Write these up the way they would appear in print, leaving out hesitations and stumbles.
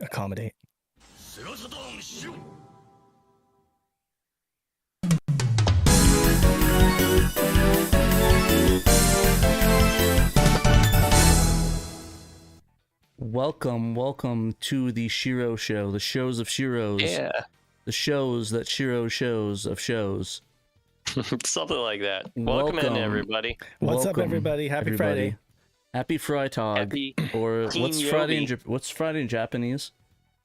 accommodate. SEGA Saturn SHIRO. Welcome to the SHIRO show, the shows of Shiros. Yeah. The shows that SHIRO shows of shows. Something like that. Welcome in, everybody. What's up, Welcome, everybody? Happy everybody. Friday. Happy Freitag. Happy or what's Friday in Kinyobi. what's Friday in Japanese?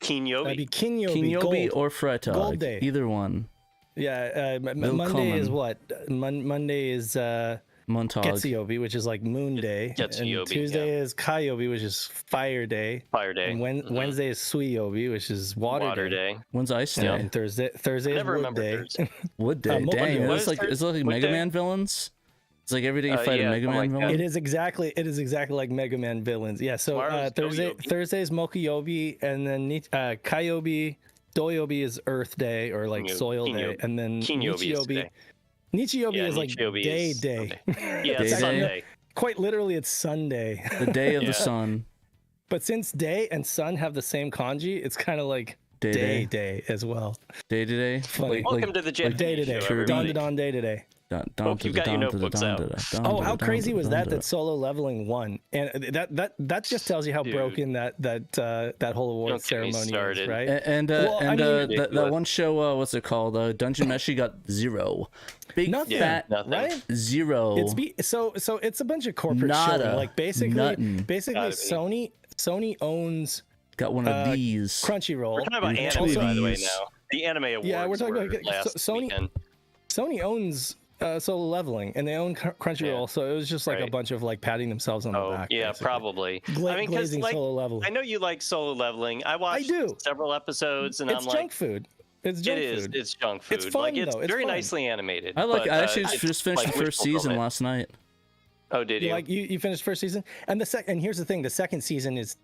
That'd be Kinyobi. Kinyobi, Kinyobi gold. or Freitag. Gold day. Either one. Yeah, Willkommen. Monday is what? Monday is Montag. Getsuyobi, which is like Moon Day. Getsuyobi, And Tuesday is Kayobi, which is Fire Day. Fire Day. And Wednesday is Suiyobi, which is Water, Day. When's Ice Day? Yeah. And Thursday is Never Wood remember Day. Thursday. Wood Day. What Dang, day? it's like What Mega day? Man villains. It's like every day you fight yeah, a Mega Man something like villain. It is exactly like Mega Man villains. Yeah, so Tomorrow's Doyobi. Thursday is Mokuyobi, and then Kayobi, Doyobi is Earth Day or like Soil Day, Kinyobi. and then Kinyobi is Nichiyobi. today. Nichiyobi Yeah, is like Nichiyobi day. is Sunday. Yeah, Day it's day. Sunday. Quite literally, it's Sunday. The day of Yeah. the sun. But since day and sun have the same kanji, it's kind of like Day. day as well. Day to day. Funny. Welcome to the Japanese Day to day. show, Kirby. everybody. Don day today. Hope you've got your notebooks out. Oh, how crazy was that Solo Leveling won? And that just tells you how Dude. broken that whole award Don't get me ceremony is, started. right? Well, I mean, that ridiculous. one show, what's it called? Dungeon Meshi got 0. Big Nothing, fat nothing. right? 0. So it's a bunch of corporate Nada. shit. Like basically Nothing. Sony owns Got one of these. Crunchyroll. We're talking about and anime, also- by the way, Tweeties. now. The anime awards Yeah, we're talking were about- last Sony- weekend. Sony owns Solo Leveling, and they own Crunchyroll, Yeah. so it was just like a Right. bunch of like patting themselves on the Oh, back. yeah, basically. probably. Glazing 'cause, like, Solo Leveling. I know you like Solo Leveling. I watched do. several episodes, and It's I'm junk like, food. It's it junk is. food. It's junk food. It's fun, like, it's though. It's very fun. nicely animated. I like. but, I actually it's just finished like the first wish season fulfillment. last night. Oh, did you? Like you finished first season, and and here's the thing: the second season is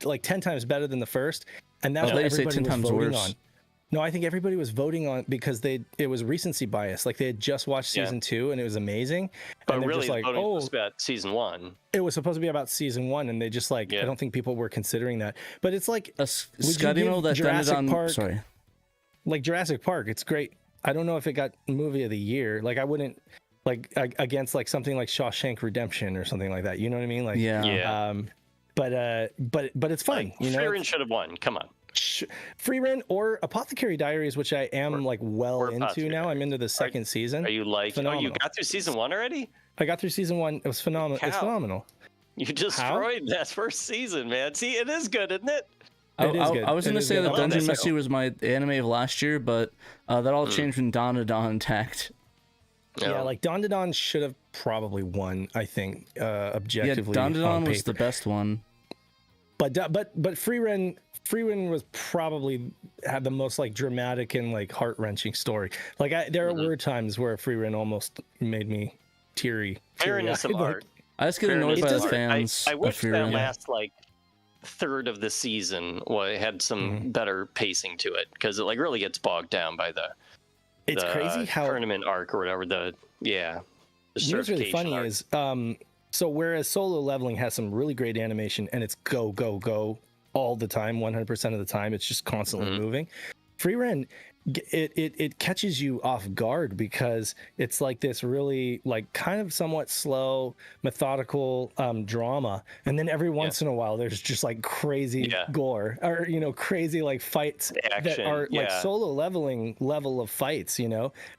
like 10 times better than the first, and that's I what thought you said everybody 10 was times voting worse. on. No, I think everybody was voting on because it was recency bias. Like they had just watched Yeah. season 2 and it was amazing, but and they're really, just like, voting oh, was about season 1. it was supposed to be about season 1, and they just like Yeah. I don't think people were considering that. But it's like would you Scotty, give that Jurassic on. Park- Sorry. like Jurassic Park, it's great. I don't know if it got movie of the year. Like I wouldn't like against like something like Shawshank Redemption or something like that. You know what I mean? Like Yeah. Yeah. but it's fun. Like, You know, Frieren should have won. Come on. Free Rent or Apothecary Diaries, which I am like well or into Apothecary now. I'm into the second season. Are you like? Oh, you Phenomenal. got through season 1 already? I got through season 1. It was phenomenal. It's Cow. phenomenal. You destroyed that first season, man. See, it is good, isn't it? It is good. I was It going to is say good. that I love Dungeon that Meshi was my anime of last year, but that all changed when Dawn attacked. Yeah, like Don should have probably won. I think Yeah, objectively. Dawn on was the paper. best one. But Free Run was probably had the most like dramatic and like heart wrenching story. Like there were times where Free Run almost made me teary. Fairness of teary-eyed, like- art. I just get Fairness annoyed by of the art. fans. I of wish Free that Run. last like third of the season had some better pacing to it, because it like really gets bogged down by the It's crazy how tournament arc or whatever. The You know what's really funny arc. is so whereas Solo Leveling has some really great animation and it's go all the time, 100% of the time, it's just constantly moving. Free Run, it catches you off guard because it's like this really like kind of somewhat slow, methodical drama, and then every once in a while there's just like crazy gore or crazy like fights that Action, are like Solo Leveling level of fights,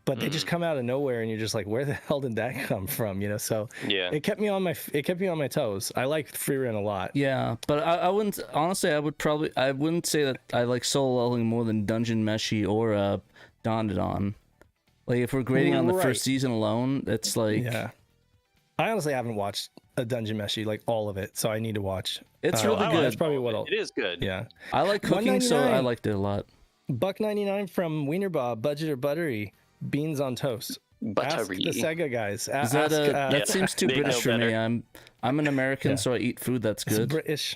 but they just come out of nowhere and you're just like, where the hell did that come from? So it kept me on my toes. I like Free Run a lot. Yeah, but I wouldn't honestly. I wouldn't say that I like Solo Leveling more than Dungeon Meshi or Don. Like if we're grading on the first season alone, it's like I honestly haven't watched a Dungeon Meshi like all of it, so I need to watch. It's really good. That's probably what it is good. Yeah, I like cooking, so I $1.99. liked it a lot. $1.99 from Wiener Bob, budget or buttery, beans on toast. Ask Buttery. the Sega guys. Is that that seems too They know British for me. better. I'm an American, so I eat food that's it's good. British.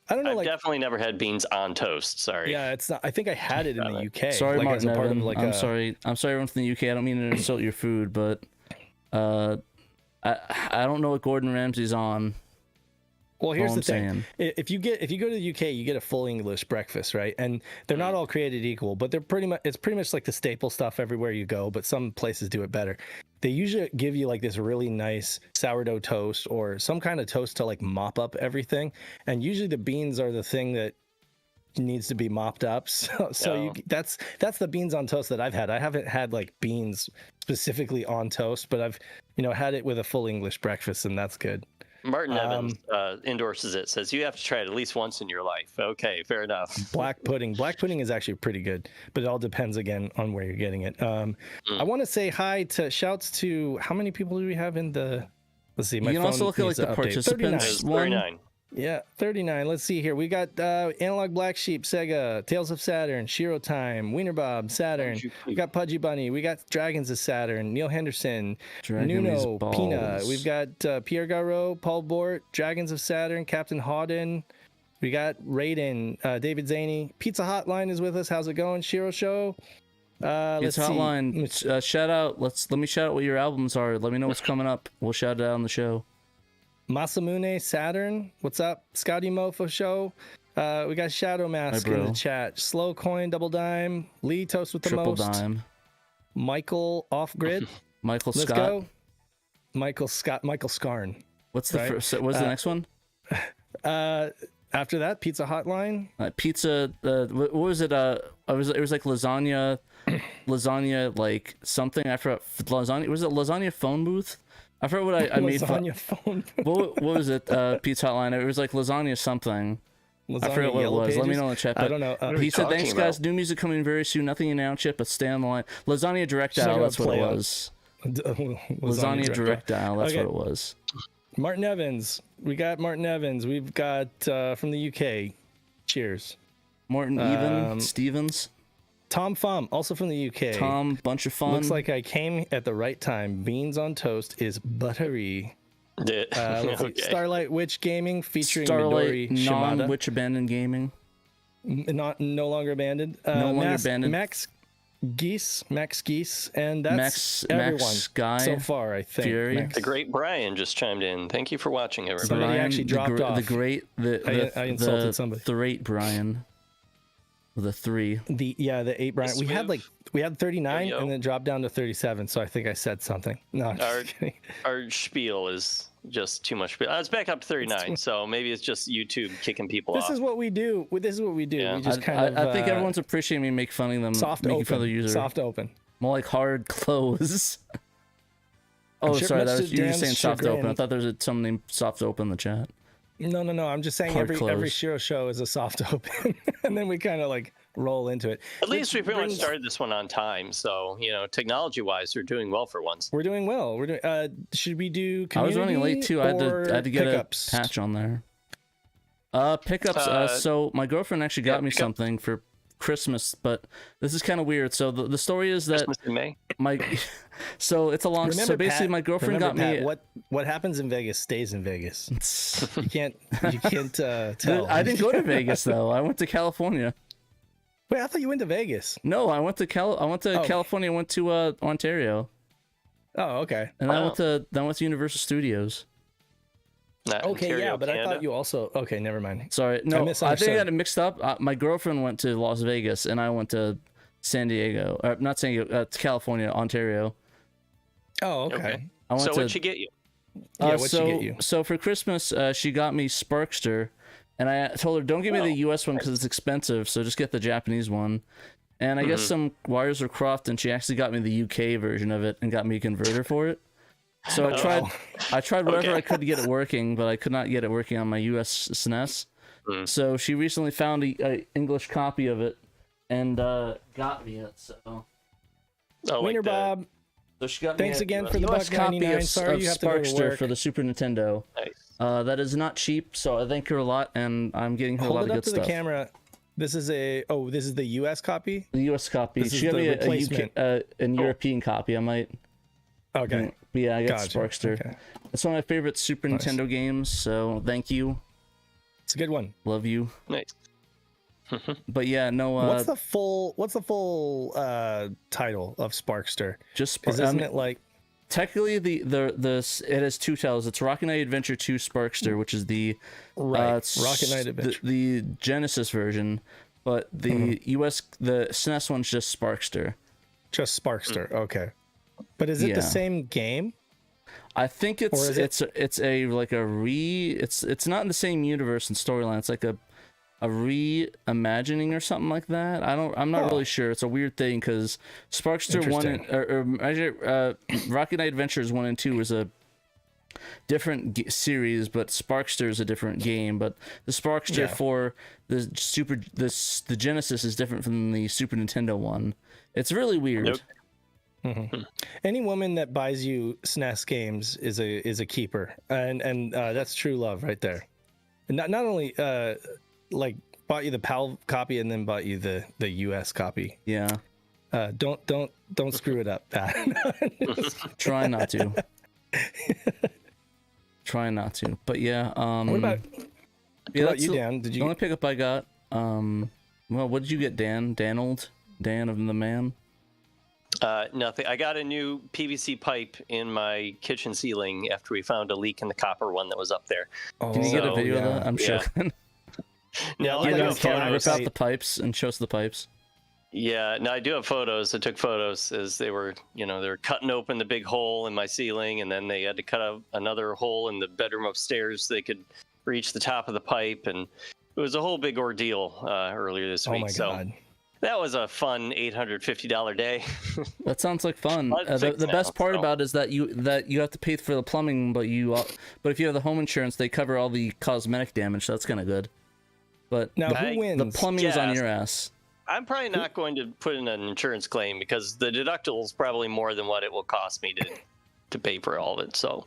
I don't know, I've like definitely never had beans on toast. Sorry. yeah, it's not. I think I had it in the UK. Sorry, like, as Martin a part Evan. of like I'm a, sorry. I'm sorry, everyone from the UK. I don't mean to insult your food, but I don't know what Gordon Ramsay's on. Well, here's all the I'm thing. saying. If you go to the UK, you get a full English breakfast, right? And they're not all created equal, but it's pretty much like the staple stuff everywhere you go, but some places do it better. They usually give you like this really nice sourdough toast or some kind of toast to like mop up everything. And usually the beans are the thing that needs to be mopped up. That's the beans on toast that I've had. I haven't had like beans specifically on toast, but I've had it with a full English breakfast, and that's good. Martin Evans endorses it, says you have to try it at least once in your life. Okay, fair enough. Black pudding is actually pretty good, but it all depends again on where you're getting it. I want to say hi to shouts to how many people do we have in the, let's see, my you can phone also look at like the update. participants 39. Yeah, 39. Let's see here. We got Analog Black Sheep, Sega, Tales of Saturn, Shiro Time, Wiener Bob, Saturn. We got Pudgy Bunny. We got Dragons of Saturn, Neil Henderson, Nuno, Pina. We've got Pierre Garot, Paul Bort, Dragons of Saturn, Captain Hawden. We got Raiden, David Zaney. Pizza Hotline is with us. How's it going? Shiro Show. Let's Hotline. Shout out. Let me shout out what your albums are. Let me know what's coming up. We'll shout it out on the show. Masamune Saturn, what's up? Scotty Mofo Show. We got Shadow Mask in the chat. Slow Coin, Double Dime. Lee Toast with the Triple most. Dime. Michael Off Grid. Michael Let's Scott. go. Michael Scarn. What's the first? What's the next one? After that, Pizza Hotline. Pizza. What was it? It was like lasagna, like something. I forgot. Lasagna. Was it lasagna phone booth? I forgot what I made. Lasagna phone. What was it? Pizza Hotline. It was like lasagna something. Lasagna I forgot what it was. Pages? Let me know in the chat. I don't know. He said, "Thanks, guys. New music coming very soon. Nothing announced yet, but stay on the line." Lasagna direct dial. That's what it was. Lasagna direct dial. That's what it was. Martin Evans. We got Martin Evans. We've got from the UK. Cheers. Martin Stevens. Tom Fum, also from the UK. Tom, bunch of fun. Looks like I came at the right time. Beans on toast is buttery. Let's see. Starlight Witch Gaming featuring Midori Shimada. Non-Witch Abandoned Gaming. No longer abandoned. No longer abandoned. Max Geese, and that's everyone Max Guy so far, I think. Fury. The great Brian just chimed in. Thank you for watching, everybody. Somebody actually dropped off. I insulted somebody. The great Brian. The 3. The 8 Brian. We had 39 and then dropped down to 37. So I think I said something. No, I'm just kidding. Our spiel is just too much. It's back up to 39. So maybe it's just YouTube kicking people off. This is what we do. Yeah. We just I think everyone's appreciating me making fun of them. Making fun of the user. Soft open. More like hard close. Sorry, that was you were saying soft open. I thought there was someone named soft open in the chat. No. I'm just saying every Shiro show is a soft open, and then we kind of like roll into it. At least we pretty much started this one on time, so technology-wise, we're doing well for once. We're doing well. We're doing. Should we do? I was running late too. I had to get pickups? a patch on there. Pickups. So my girlfriend actually got me something for Christmas, but this is kind of weird. So the story is that Christmas in May. So it's a long. Remember, so basically, Pat, my girlfriend got Pat, me. What happens in Vegas stays in Vegas. You can't tell. I didn't go to Vegas though. I went to California. Wait, I thought you went to Vegas. No, I went to California. I went to Ontario. Oh, okay. And I went to Universal Studios. Ontario, but Canada. I thought you also. Okay, never mind. Sorry, no, I think I got it mixed up. My girlfriend went to Las Vegas, and I went to San Diego. Not San Diego, to California, Ontario. Oh, okay. So what'd she get you? What'd she get you? So for Christmas, she got me Sparkster, and I told her, don't give me the US one because it's expensive, so just get the Japanese one. And I guess some wires were crossed, and she actually got me the UK version of it and got me a converter for it. So I tried whatever I could to get it working, but I could not get it working on my US SNES. So she recently found a English copy of it and got me it. So Wiener Bob. So she got Thanks me again for the US copy $1.99. of Sorry, you have to go to Sparkster work. for the Super Nintendo. Nice. That is not cheap, so I thank her a lot, and I'm getting her a lot of good stuff. Hold it up to the camera. This is the US copy? The US copy. This She is got me the replacement. a European copy. I might. Okay. Yeah, I got Gotcha. Sparkster. Okay. It's one of my favorite Super Nintendo games, so thank you. It's a good one. Love you. Nice. But yeah, no. What's the full title of Sparkster? Just Isn't it like? technically it has two titles. It's Rocket Knight Adventure 2 Sparkster, which is the Rocket Knight Adventure, the Genesis version, but the the SNES one's just Sparkster. Just Sparkster. Okay, but is it the same game? I think it's it's not in the same universe and storyline. It's like a reimagining or something like that. I'm not really sure. It's a weird thing because Sparkster 1 Rocket Knight Adventures 1 and 2 was a different series, but Sparkster is a different game. But the Sparkster for the Genesis is different from the Super Nintendo one. It's really weird. Nope. Any woman that buys you SNES games is a keeper, and that's true love right there. And not only like bought you the PAL copy and then bought you the US copy. Yeah. Don't screw it up, Pat. Try not to. Try not to. But yeah. What about you, Dan? Did you? The only pickup I got. Well, what did you get, Dan? Dan of the man. Nothing. I got a new PVC pipe in my kitchen ceiling after we found a leak in the copper one that was up there. Can you get a video of that? I'm sure. No, Get I do on have camera, rip photos. out the pipes and show us the pipes. Yeah, no, I do have photos. I took photos as they were cutting open the big hole in my ceiling, and then they had to cut out another hole in the bedroom upstairs so they could reach the top of the pipe, and it was a whole big ordeal earlier this week. Oh my God. That was a fun $850 day. That sounds like fun. The best part about it is that you have to pay for the plumbing, but if you have the home insurance, they cover all the cosmetic damage. So that's kind of good. But now who wins? The plumbing's on your ass. I'm probably not going to put in an insurance claim because the deductible is probably more than what it will cost me to pay for all of it. So,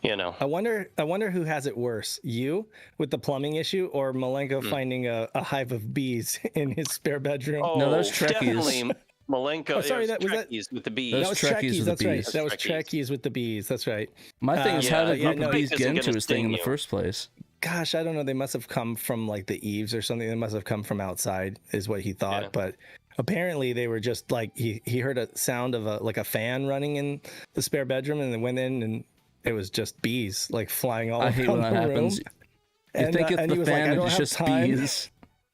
I wonder who has it worse, you with the plumbing issue or Malenko finding a hive of bees in his spare bedroom? Oh, no, those Trekkies. Definitely Malenko. Oh, sorry, that was Trekkies with the bees. Those That was Trekkies Trekkies. with That's the right. bees. That was Trekkies. Trekkies with the bees. That's right. My thing is, how did a group of bees no, get isn't into gonna his thing in the sting first place? Gosh, I don't know. They must have come from like the eaves or something. They must have come from outside, is what he thought. Yeah. But apparently, they were just like he heard a sound of a fan running in the spare bedroom, and then went in, and it was just bees like flying all I around hate when that the happens. room. You think it's and the he was fan like, I and don't it's have just time. bees?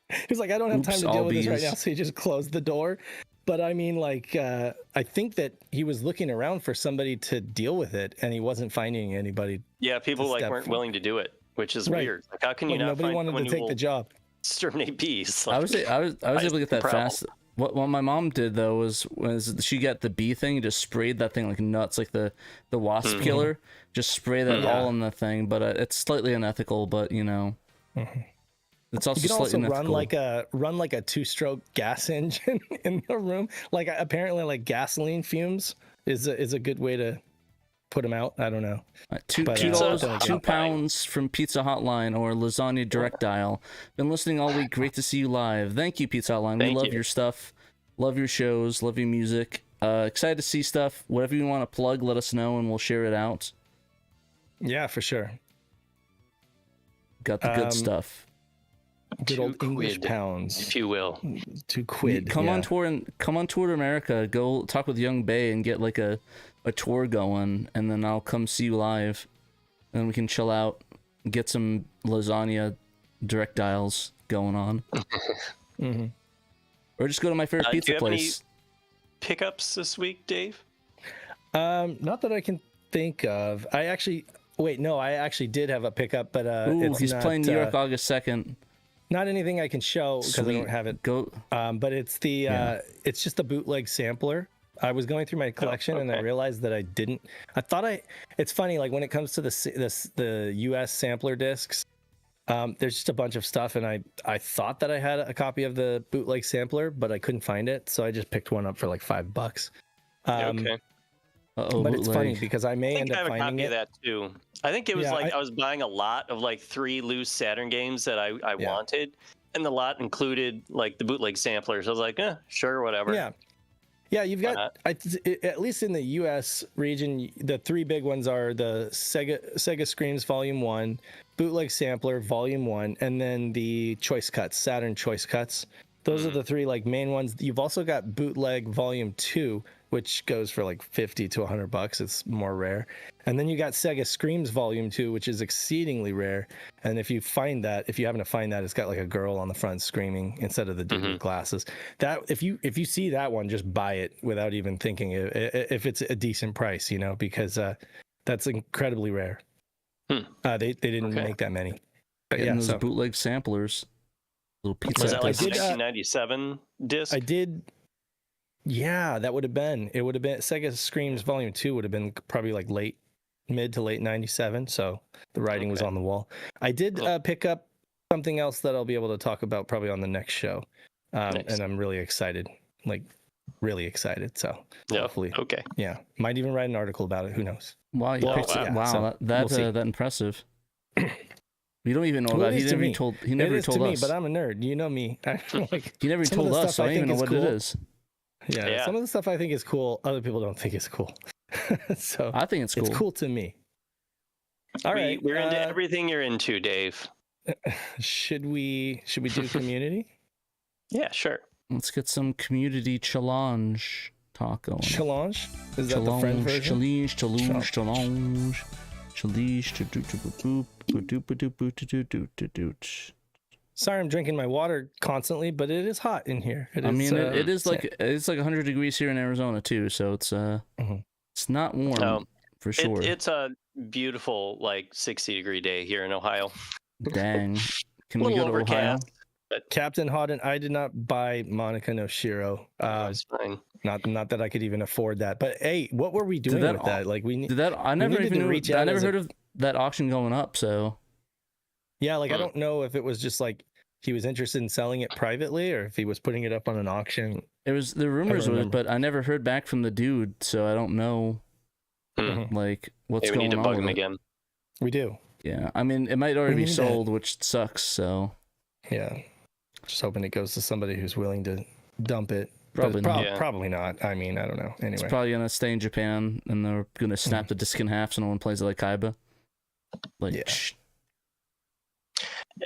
He was like, I don't have time Oops, to all deal with this right bees. now, so he just closed the door. But I mean, like, I think that he was looking around for somebody to deal with it, and he wasn't finding anybody. Yeah, people to step weren't willing to do it, which is Right. weird. Like, how can you Like, not nobody find wanted someone to who take will the job. exterminate bees? I was able to get that Prowl. fast. What my mom did though was she got the bee thing, just sprayed that thing like nuts, like the wasp killer. Just spray that all in the thing, but it's slightly unethical. But it's also You can also slightly unethical. run like a 2-stroke gas engine in the room. Like apparently, like gasoline fumes is a good way to put them out. I don't know. $2, £2 from Pizza Hotline or Lasagna Direct Dial. Been listening all week. Great to see you live. Thank you, Pizza Hotline. We love your stuff. Love your shows. Love your music. Excited to see stuff. Whatever you want to plug, let us know and we'll share it out. Yeah, for sure. Got the good stuff. Good old £2, English pounds, if you will. £2. Come on tour to America. Go talk with Young Bay and get like a tour going, and then I'll come see you live. And then we can chill out, get some lasagna direct dials going on. Or just go to my favorite pizza do you have place. any pickups this week, Dave? Not that I can think of. I actually did have a pickup, but Ooh, he's playing New York August 2nd. Not anything I can show because I don't have it. Go. But it's it's just a bootleg sampler. I was going through my collection and I realized that I didn't. It's funny, like when it comes to the US sampler discs, there's just a bunch of stuff, and I thought that I had a copy of the bootleg sampler, but I couldn't find it, so I just picked one up for like $5. Okay. But bootleg. it's funny because I may I think end I up have a finding copy it. of that too. I think it was Yeah, I was buying a lot of like 3 loose Saturn games that I wanted, and the lot included like the bootleg samplers. I was like, sure, whatever. Yeah, you've got at least in the U.S. region, the 3 big ones are the Sega Screams Volume 1, Bootleg Sampler Volume 1, and then the Choice Cuts, Saturn Choice Cuts. Those are the 3 like main ones. You've also got Bootleg Volume 2, which goes for like 50 to $100. It's more rare. And then you got Sega Screams Volume 2, which is exceedingly rare. And if you happen to find that, it's got like a girl on the front screaming instead of the dude with glasses. That if you see that one, just buy it without even thinking if it's a decent price, because that's incredibly rare. They didn't make that many. But getting those bootleg samplers. Little pizza. Was that like 1997 disc? I did. Yeah, that would have been. It would have been Sega Screams Volume 2 would have been probably like mid to late 97. So the writing was on the wall. I did pick up something else that I'll be able to talk about probably on the next show. Nice. And I'm really excited. Like really excited. So hopefully. Okay. Yeah. Might even write an article about it. Who knows? Wow. So that impressive. We don't even know about it. He never told us. Me, but I'm a nerd. You know me. He never told us, so I don't even know what it is. Yeah, some of the stuff I think is cool. Other people don't think it's cool. So I think it's cool. It's cool to me. All right, we're into everything you're into, Dave. Should we do community? Yeah, sure. Let's get some community challenge talk going. Challenge? Is that the French version? Challenge. Sorry, I'm drinking my water constantly, but it is hot in here. It is like 100 degrees here in Arizona too, so it's it's not warm for sure. It's a beautiful 60-degree day here in Ohio. Dang, can we go to Ohio? But Captain Hodden, I did not buy Monica no Shiro. It's fine. Not that I could even afford that. But hey, what were we doing with that? Like I never heard of that auction going up. So yeah, I don't know if it was just like he was interested in selling it privately or if he was putting it up on an auction. It was the rumors was, but I never heard back from the dude, so I don't know what's going on. We need to bug him again. We do. Yeah, I mean it might already be sold, which sucks. So yeah. Just hoping it goes to somebody who's willing to dump it. Probably not. I mean, I don't know. Anyway. It's probably going to stay in Japan, and they're going to snap the disc in half so no one plays it like Kaiba.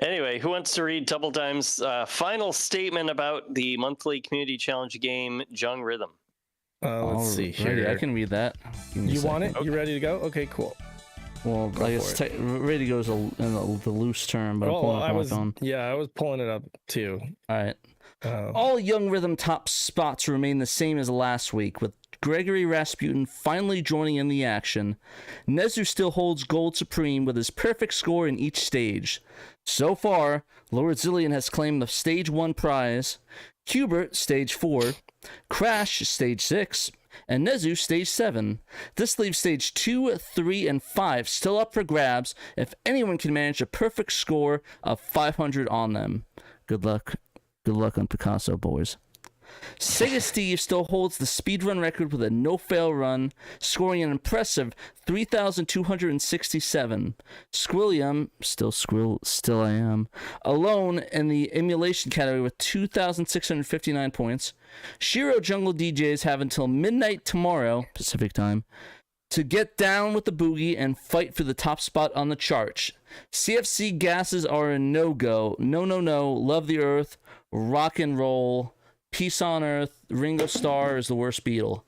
Anyway, who wants to read Double Dime's final statement about the monthly community challenge game, Jung Rhythm? Let's see here. I can read that. You want it? Okay. You ready to go? Okay, cool. Well, I guess ready to go is the loose term, but I'm pulling up on my phone. Yeah, I was pulling it up too. All right. All Young Rhythm top spots remain the same as last week, with Gregory Rasputin finally joining in the action. Nezu still holds gold supreme with his perfect score in each stage. So far, Lord Zillion has claimed the Stage 1 prize, Hubert Stage 4, Crash Stage 6, and Nezu Stage 7. This leaves Stage 2, 3, and 5 still up for grabs if anyone can manage a perfect score of 500 on them. Good luck. Good luck on Picasso, boys. Sega Steve still holds the speedrun record with a no-fail run, scoring an impressive 3,267. Squilliam, still I am, alone in the emulation category with 2,659 points. SHIRO Jungle DJs have until midnight tomorrow, Pacific time, to get down with the boogie and fight for the top spot on the chart. CFC gases are a no-go. No, love the earth, rock and roll, peace on earth, Ringo Starr is the worst Beatle.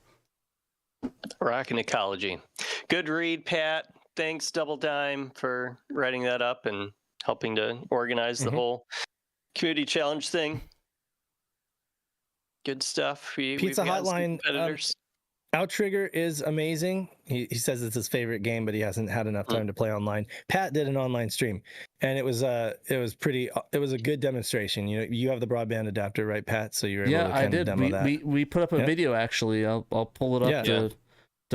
Rock and ecology. Good read, Pat. Thanks, Double Dime, for writing that up and helping to organize the whole community challenge thing. Good stuff. Pizza Hotline. Outrigger is amazing. He says it's his favorite game, but he hasn't had enough time to play online. Pat did an online stream, and it was a good demonstration. You have the broadband adapter, right, Pat? So you're able to kind of demo that. We put up a video actually. I'll pull it up to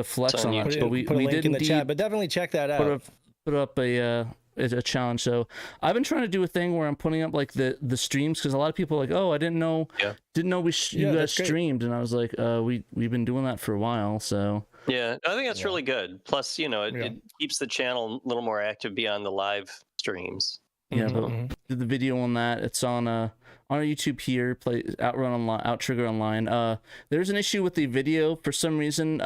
flex on it. But we put a link did in the chat. But definitely check that out. Put up a challenge. So I've been trying to do a thing where I'm putting up like the streams, because a lot of people are like, oh, I didn't know you guys streamed, and I was like, we've been doing that for a while. So yeah, I think that's really good. Plus, it keeps the channel a little more active beyond the live streams. Yeah, but did the video on that. It's on our YouTube here. Play Outrigger Online. There's an issue with the video for some reason.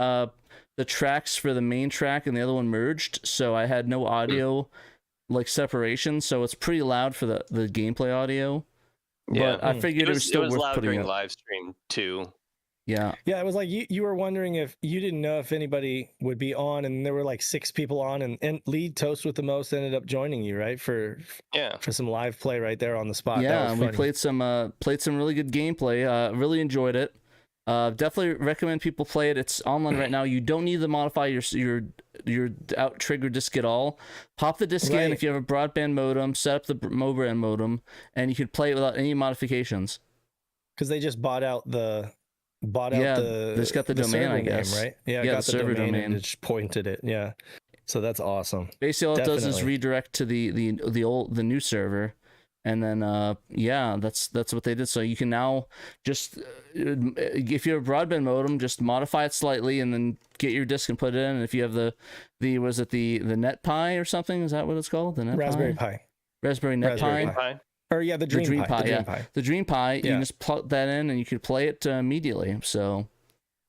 The tracks for the main track and the other one merged, so I had no audio separation, so it's pretty loud for the gameplay audio. Yeah, but I figured it was still worth loud putting during up. Live stream too. Yeah. Yeah, it was like you were wondering if you didn't know if anybody would be on, and there were like 6 people on, and lead Toast with the most ended up joining you, right? For some live play right there on the spot. Yeah, that was and funny. we played some really good gameplay. Really enjoyed it. Definitely recommend people play it. It's online right now. You don't need to modify your out trigger disc at all. Pop the disc in if you have a broadband modem. Set up the broadband modem, and you can play it without any modifications. Because they just bought out the they just got the domain, I guess. Name, right? Yeah, got the server domain and just pointed it. Yeah, so that's awesome. Basically, all it does is redirect to the new server, and then that's what they did. So you can now just if you have a broadband modem, just modify it slightly, and then get your disk and put it in. And if you have the NetPi or something, is that what it's called? The Raspberry Pi. Raspberry Pi. Or the Dream Pi. The Dream Pi. You can just plug that in and you can play it immediately. So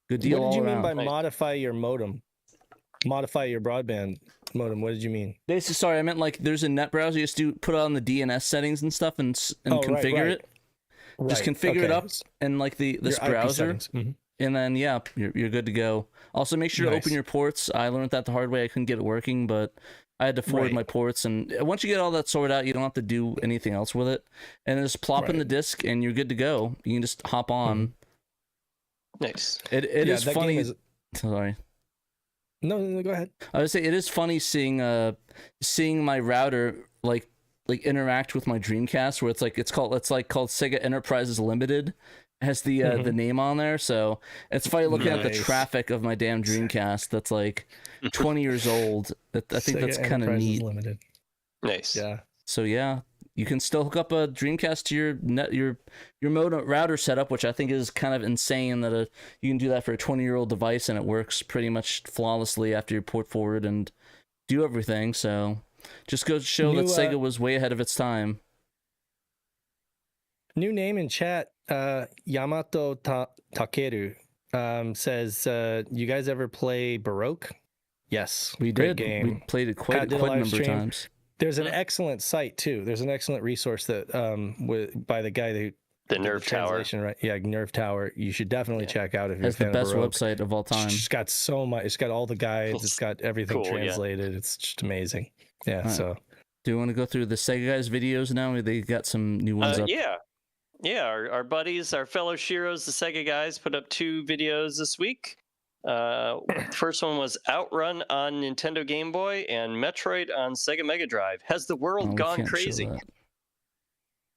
good deal all around. What did you mean by modify your modem? Modify your broadband modem. What did you mean? Basically, sorry, I meant like there's a net browser. You just put on the DNS settings and stuff and configure it. Right. Just configure it up in like this browser. Mm-hmm. And then you're good to go. Also, make sure to open your ports. I learned that the hard way. I couldn't get it working, but I had to forward my ports, and once you get all that sorted out, you don't have to do anything else with it. And then just plop in the disc, and you're good to go. You can just hop on. Nice. It is funny. Sorry. No, go ahead. I would say it is funny seeing my router like interact with my Dreamcast, where it's called Sega Enterprises Limited. It has the name on there, so it's funny looking at the traffic of my damn Dreamcast that's like 20 years old. I think that's kind of neat. Limited. Nice. Yeah. So you can still hook up a Dreamcast to your modem router setup, which I think is kind of insane that you can do that for a 20-year-old device and it works pretty much flawlessly after you port forward and do everything. So just goes to show that Sega was way ahead of its time. New name in chat, Yamato Takeru says, you guys ever play Baroque? Yes, we great did. Game. We played it quite a number of times. There's an excellent site too. There's an excellent resource that by the guy who the Nerve Tower, right? Yeah, Nerve Tower. You should definitely check out if you're a fan of Baroque. It's the best website of all time. It's got so much. It's got all the guides. It's got everything translated. It's just amazing. Yeah. Right. So, do you want to go through the Sega guys videos now? They got some new ones up. Yeah, our buddies, our fellow Shiros, the Sega guys, put up 2 videos this week. First one was Outrun on Nintendo Game Boy and Metroid on Sega Mega Drive. Has the world gone crazy?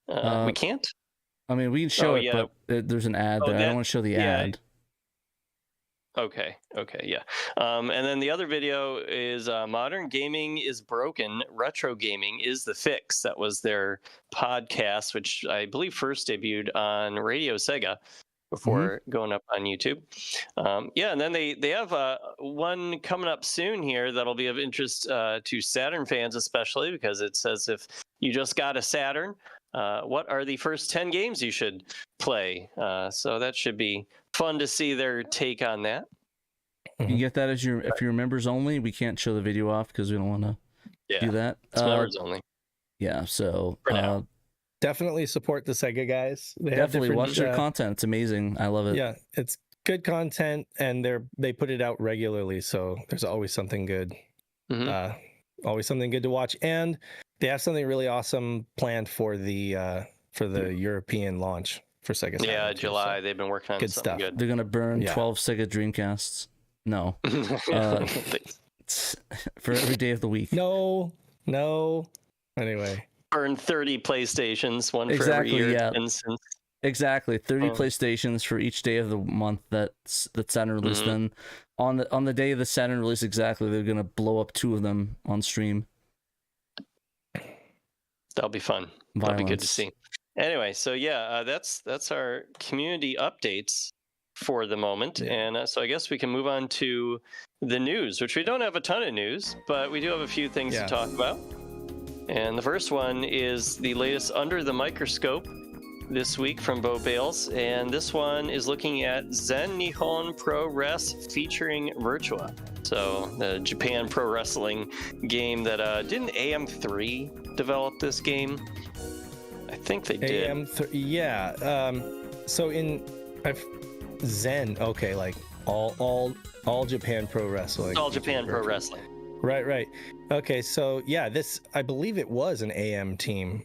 We can't? I mean, we can show it, but there's an ad there. I don't want to show the ad. Okay, yeah. And then the other video is Modern Gaming is Broken, Retro Gaming is the Fix. That was their podcast, which I believe first debuted on Radio Sega before going up on YouTube. And then they have one coming up soon here that'll be of interest to Saturn fans especially, because it says if you just got a Saturn, what are the first 10 games you should play? So that should be fun to see their take on that. You can get that if you're members only. We can't show the video off because we don't want to do that. It's members only. Yeah, so definitely support the Sega guys. Definitely watch their content. It's amazing. I love it. Yeah, it's good content, and they put it out regularly, so there's always something good. Always something good to watch, and they have something really awesome planned for the European launch for Sega Saturn. Yeah, July. So they've been working on good something stuff. good. They're gonna burn 12 Sega Dreamcasts. No, for every day of the week. No. Anyway, burn 30 PlayStations, one for every year. Yeah. Exactly, 30 PlayStations for each day of the month that Saturn released. Then on the day of the Saturn release, exactly, they're gonna blow up 2 of them on stream. That'll be fun. That'll be good to see. Anyway, so that's our community updates for the moment, and so I guess we can move on to the news, which we don't have a ton of news, but we do have a few things to talk about. And the first one is the latest Under the Microscope this week from Bo Bales, and this one is looking at Zen Nihon Pro Res featuring Virtua. So the Japan Pro Wrestling game that didn't AM3 develop this game? I think they did. So Zen. Okay, like all Japan Pro Wrestling. All Japan Pro Wrestling. Right. Okay, so yeah, this I believe it was an AM team,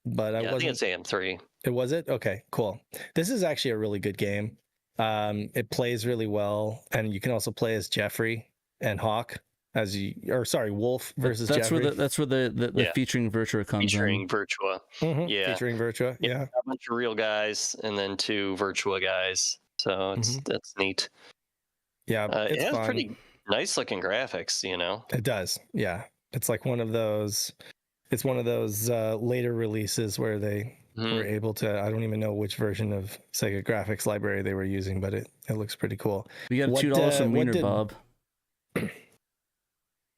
but I think it's AM3. It was it? Okay, cool. This is actually a really good game. It plays really well, and you can also play as Jeffrey and Hawk Wolf versus Jeffrey. That's where the featuring Virtua comes featuring in. Virtua. Mm-hmm. Featuring Virtua. Yeah. A bunch of real guys and then 2 Virtua guys. So that's neat. Yeah, it has fun. pretty nice looking graphics, It does. Yeah. It's like one of those later releases where they were able to, I don't even know which version of Sega graphics library they were using, but it looks pretty cool. We got $2 from Wiener Bob.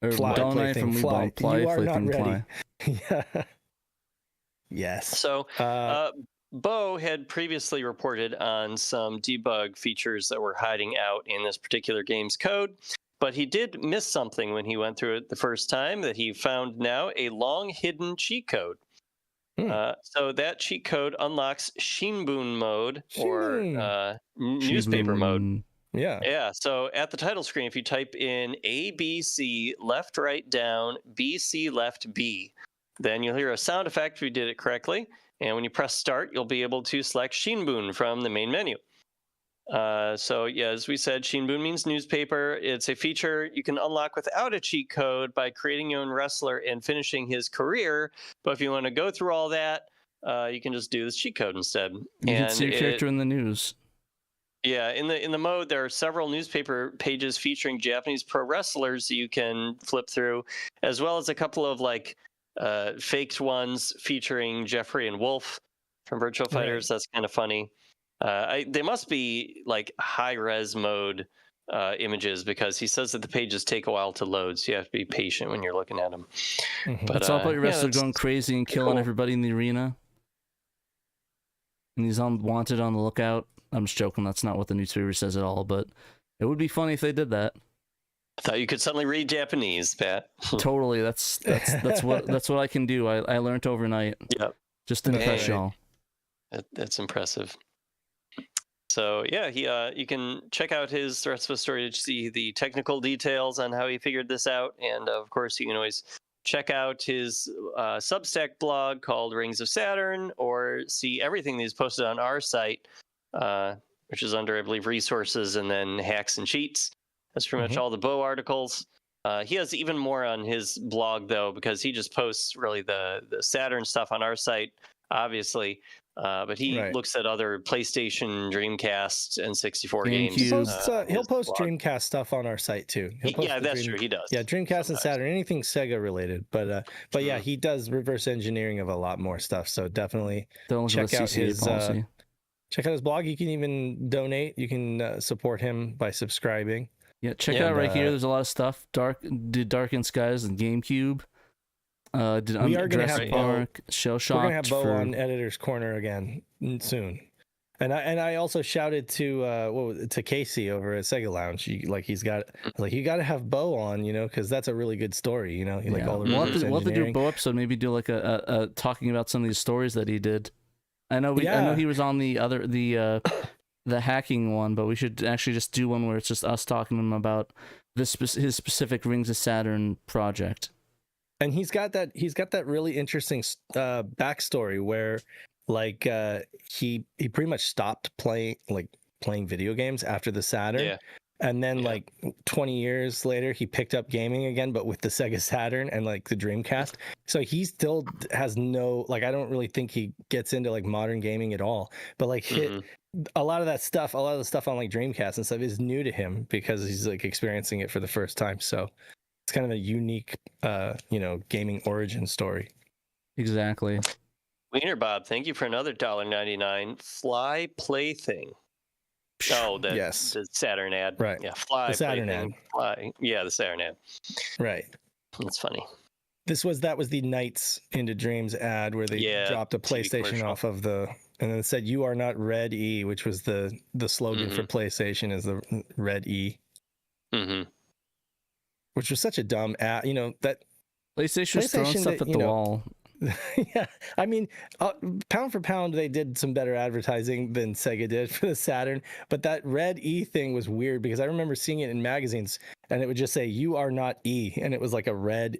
Or $1.99 from Weebob. You are not ready. Yeah. Yes. So Bo had previously reported on some debug features that were hiding out in this particular game's code, but he did miss something when he went through it the first time that he found now a long hidden cheat code. So that cheat code unlocks Shinbun mode or newspaper mode. Yeah. So at the title screen, if you type in ABC left, right, down, BC left, B, then you'll hear a sound effect if you did it correctly. And when you press start, you'll be able to select Shinbun from the main menu. So yeah, as we said, Shinbun means newspaper. It's a feature you can unlock without a cheat code by creating your own wrestler and finishing his career. But if you want to go through all that, you can just do this cheat code instead. You can see your character in the news. Yeah, in the mode, there are several newspaper pages featuring Japanese pro wrestlers you can flip through, as well as a couple of faked ones featuring Jeffrey and Wolf from Virtual Fighters. That's kind of funny. They must be like high res mode images because he says that the pages take a while to load, so you have to be patient when you're looking at them. But it's all about your wrestler going crazy and killing everybody in the arena, and he's wanted on the lookout. I'm just joking. That's not what the newspaper says at all, but it would be funny if they did that. I thought you could suddenly read Japanese, Pat. Totally. That's what I can do. I learned overnight. Yep. Just to impress y'all. That's impressive. So yeah, you can check out the rest of the story to see the technical details on how he figured this out, and of course you can always check out his Substack blog called Rings of Saturn, or see everything that he's posted on our site, which is under, I believe, resources and then hacks and cheats. That's pretty much all the Bo articles. He has even more on his blog though, because he just posts really the Saturn stuff on our site, obviously. But he looks at other PlayStation, Dreamcast, and 64 games. He'll post Dreamcast stuff on our site too. That's true. He does. Yeah, Dreamcast and Saturn, anything Sega related. But yeah, he does reverse engineering of a lot more stuff. So definitely check out his blog. You can even donate. You can support him by subscribing. Yeah, check it out right here. There's a lot of stuff. Did Darkened Skies and GameCube. We are going to have Park, Shell Shocked. We're going to have Bo on Editor's Corner again soon. And I also shouted to Casey over at Sega Lounge. You got to have Bo on, because that's a really good story, like all the we'll have to do a Bo episode, maybe do like a talking about some of these stories that he did. I know he was on the hacking one, but we should actually just do one where it's just us talking to him about his specific Rings of Saturn project. And he's got that really interesting backstory where he pretty much stopped playing video games after the Saturn. And then 20 years later he picked up gaming again, but with the Sega Saturn and the Dreamcast. So he still has no, I don't really think he gets into modern gaming at all, but a lot of the stuff on Dreamcast and stuff is new to him because he's experiencing it for the first time. So it's kind of a unique, gaming origin story. Exactly. Wiener Bob, thank you for another $1.99 Fly Plaything. Oh, the Saturn ad. Right. Yeah, Fly the Saturn Plaything. ad. Fly. Yeah, the Saturn ad. Right. That's funny. That was the Nights into Dreams ad where they dropped a PlayStation off of and then it said "You are not Red E," which was the slogan for PlayStation is the Red E. Mm-hmm. Which was such a dumb ad, that PlayStation's throwing stuff at the wall. Yeah, I mean, pound for pound, they did some better advertising than Sega did for the Saturn. But that red E thing was weird because I remember seeing it in magazines, and it would just say "You are not E," and it was like a red,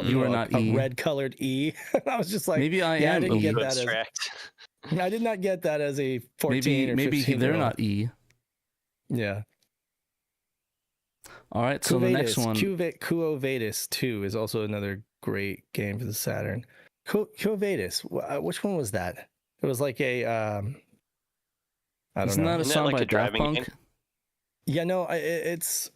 You are not E. red colored E. And I was just like, Maybe I yeah, am I didn't E. get To that abstract. I did not get that as a 14 or Maybe 15 they're year old. not E. Yeah. All right, so the next one. Quo Vadis 2 is also another great game for the Saturn. Quo Vadis, which one was that? It was like a I don't Isn't know. that a Isn't that song like by a Daft driving Punk? game? Yeah, no, it's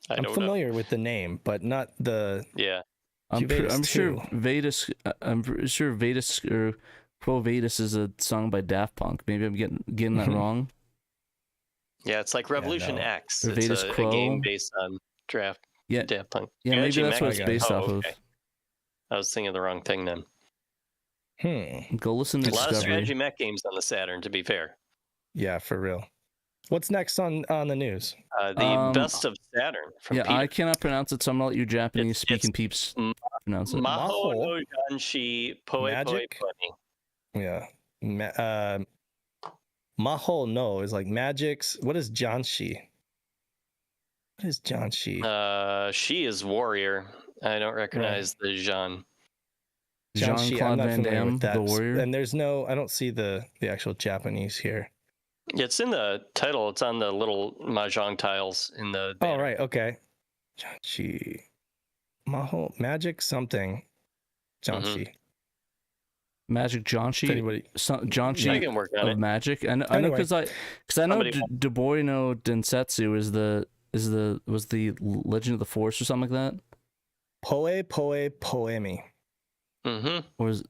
I I'm don't familiar with the name, but not the know. Yeah. I'm Vadis sure 2. Vadis. I'm pretty sure Vadis or Quo Vadis is a song by Daft Punk. Maybe I'm getting that wrong. Yeah, it's like Revolution no. X. Or It's Vetus a Quo. game based on Daft Yeah, Punk. yeah, maybe Strategy that's what it's Mech- based off okay. of. I was thinking of the wrong thing then. Go listen to A lot of Discovery. strategy mech games on the Saturn, to be fair. Yeah, for real. What's next on the news? The best of Saturn from Yeah, Peter. I cannot pronounce it, so I'm gonna let you Japanese It's speaking peeps pronounce it. Maho no Janshi Poe Magic? Poe Pony. Yeah. Maho no is like magics. What is Janshi? What is Janshi? She is warrior. I don't recognize the Jean. Janshi, I'm Jean-Claude not Van familiar Damme, with that. the warrior. And there's no, I don't see the actual Japanese here. It's in the title. It's on the little mahjong tiles in the. Oh, banner. right. Okay. Janshi. Maho, magic something. Janshi. Magic Jonshi. Anybody? I I can work on of it. Magic. I know Anyway. because I know Somebody- Deboi no Densetsu was the Legend of the Force or something like that, Poe Poemi. or is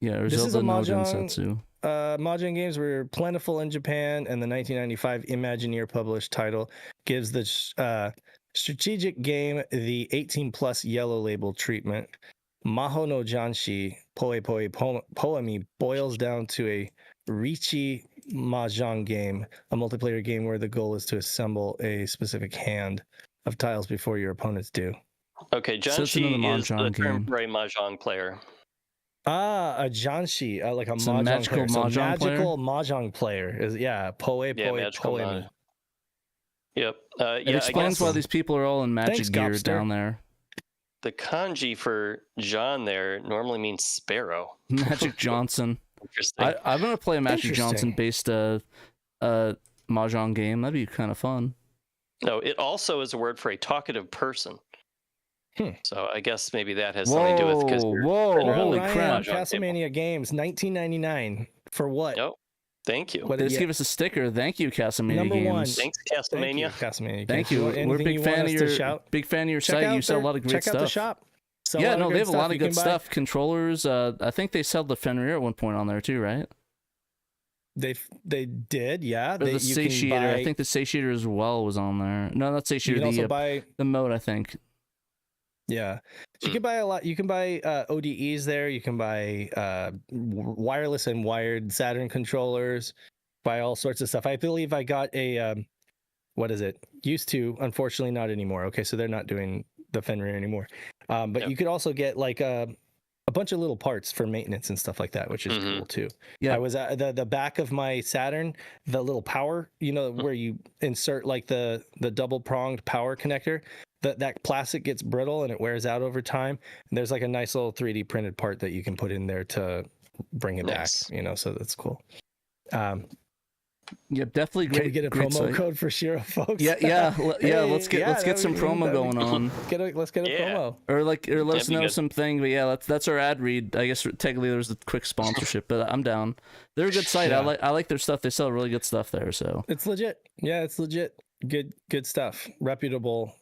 or This is Zelda a no mahjong- Densetsu. Mahjong games were plentiful in Japan, and the 1995 Imagineer published title gives the strategic game the 18 plus yellow label treatment. Maho no Janshi Poe Poemi boils down to a Richi Mahjong game, a multiplayer game where the goal is to assemble a specific hand of tiles before your opponents do. Okay, So it's another Janshi is the mahjong term game. for a mahjong player. Ah, a Janshi, like a It's a mahjong magical player. So mahjong magical mahjong player is Poe magical Poemi. Yep. It Yeah, I explains guess why these people are all in magic Thanks, gear Gopster. down there. the kanji for John there normally means sparrow. Magic Johnson. Interesting. I'm gonna play a Magic Johnson Interesting. based mahjong game. That'd be kind of fun. No, it also is a word for a talkative person. Hmm. So I guess maybe that has something to do with because Whoa! Holy Ryan, crap! Castlemania Games, 1999. For what? Nope. Thank you. What They did just you- give us a sticker. Thank you, Castlemania Number Games. one. Thanks, Thank you, Castlemania. Castlemania Thank Games. you. Anything We're a big you want fan of us to your shout? big fan of your Check site. out You sell a their- lot of great check stuff. out the shop. Sell a Yeah, lot of no, they great have a stuff. lot of You good can buy- stuff. Controllers. I think they sell the Fenrir at one point on there too, right? They did, yeah. Or the you can satiator. buy, I think the satiator as well was on there. No, not you satiator. can also The buy. the mode, I think. Yeah, so you can buy a lot. You can buy ODEs there. You can buy wireless and wired Saturn controllers. Buy all sorts of stuff. I believe I got a what is it? Used to, unfortunately, not anymore. Okay, so they're not doing the Fenrir anymore. But Yep. you could also get like a bunch of little parts for maintenance and stuff like that, which is cool too. Yeah. I was at the back of my Saturn, the little power, where you insert like the double pronged power connector. That plastic gets brittle and it wears out over time. And there's like a nice little 3D printed part that you can put in there to bring it Nice. back. So that's cool. Yep, definitely great. Can we get a great promo site. code for SHIRO, folks? Yeah. Let's get that'd some be- promo that'd be going cool. on. Let's get a Yeah. promo. Or let That'd us be know good. something. But yeah, that's our ad read. I guess technically there's a quick sponsorship, but I'm down. They're a good site. Yeah. I like their stuff. They sell really good stuff there. So It's legit. Yeah, it's legit. Good stuff. Reputable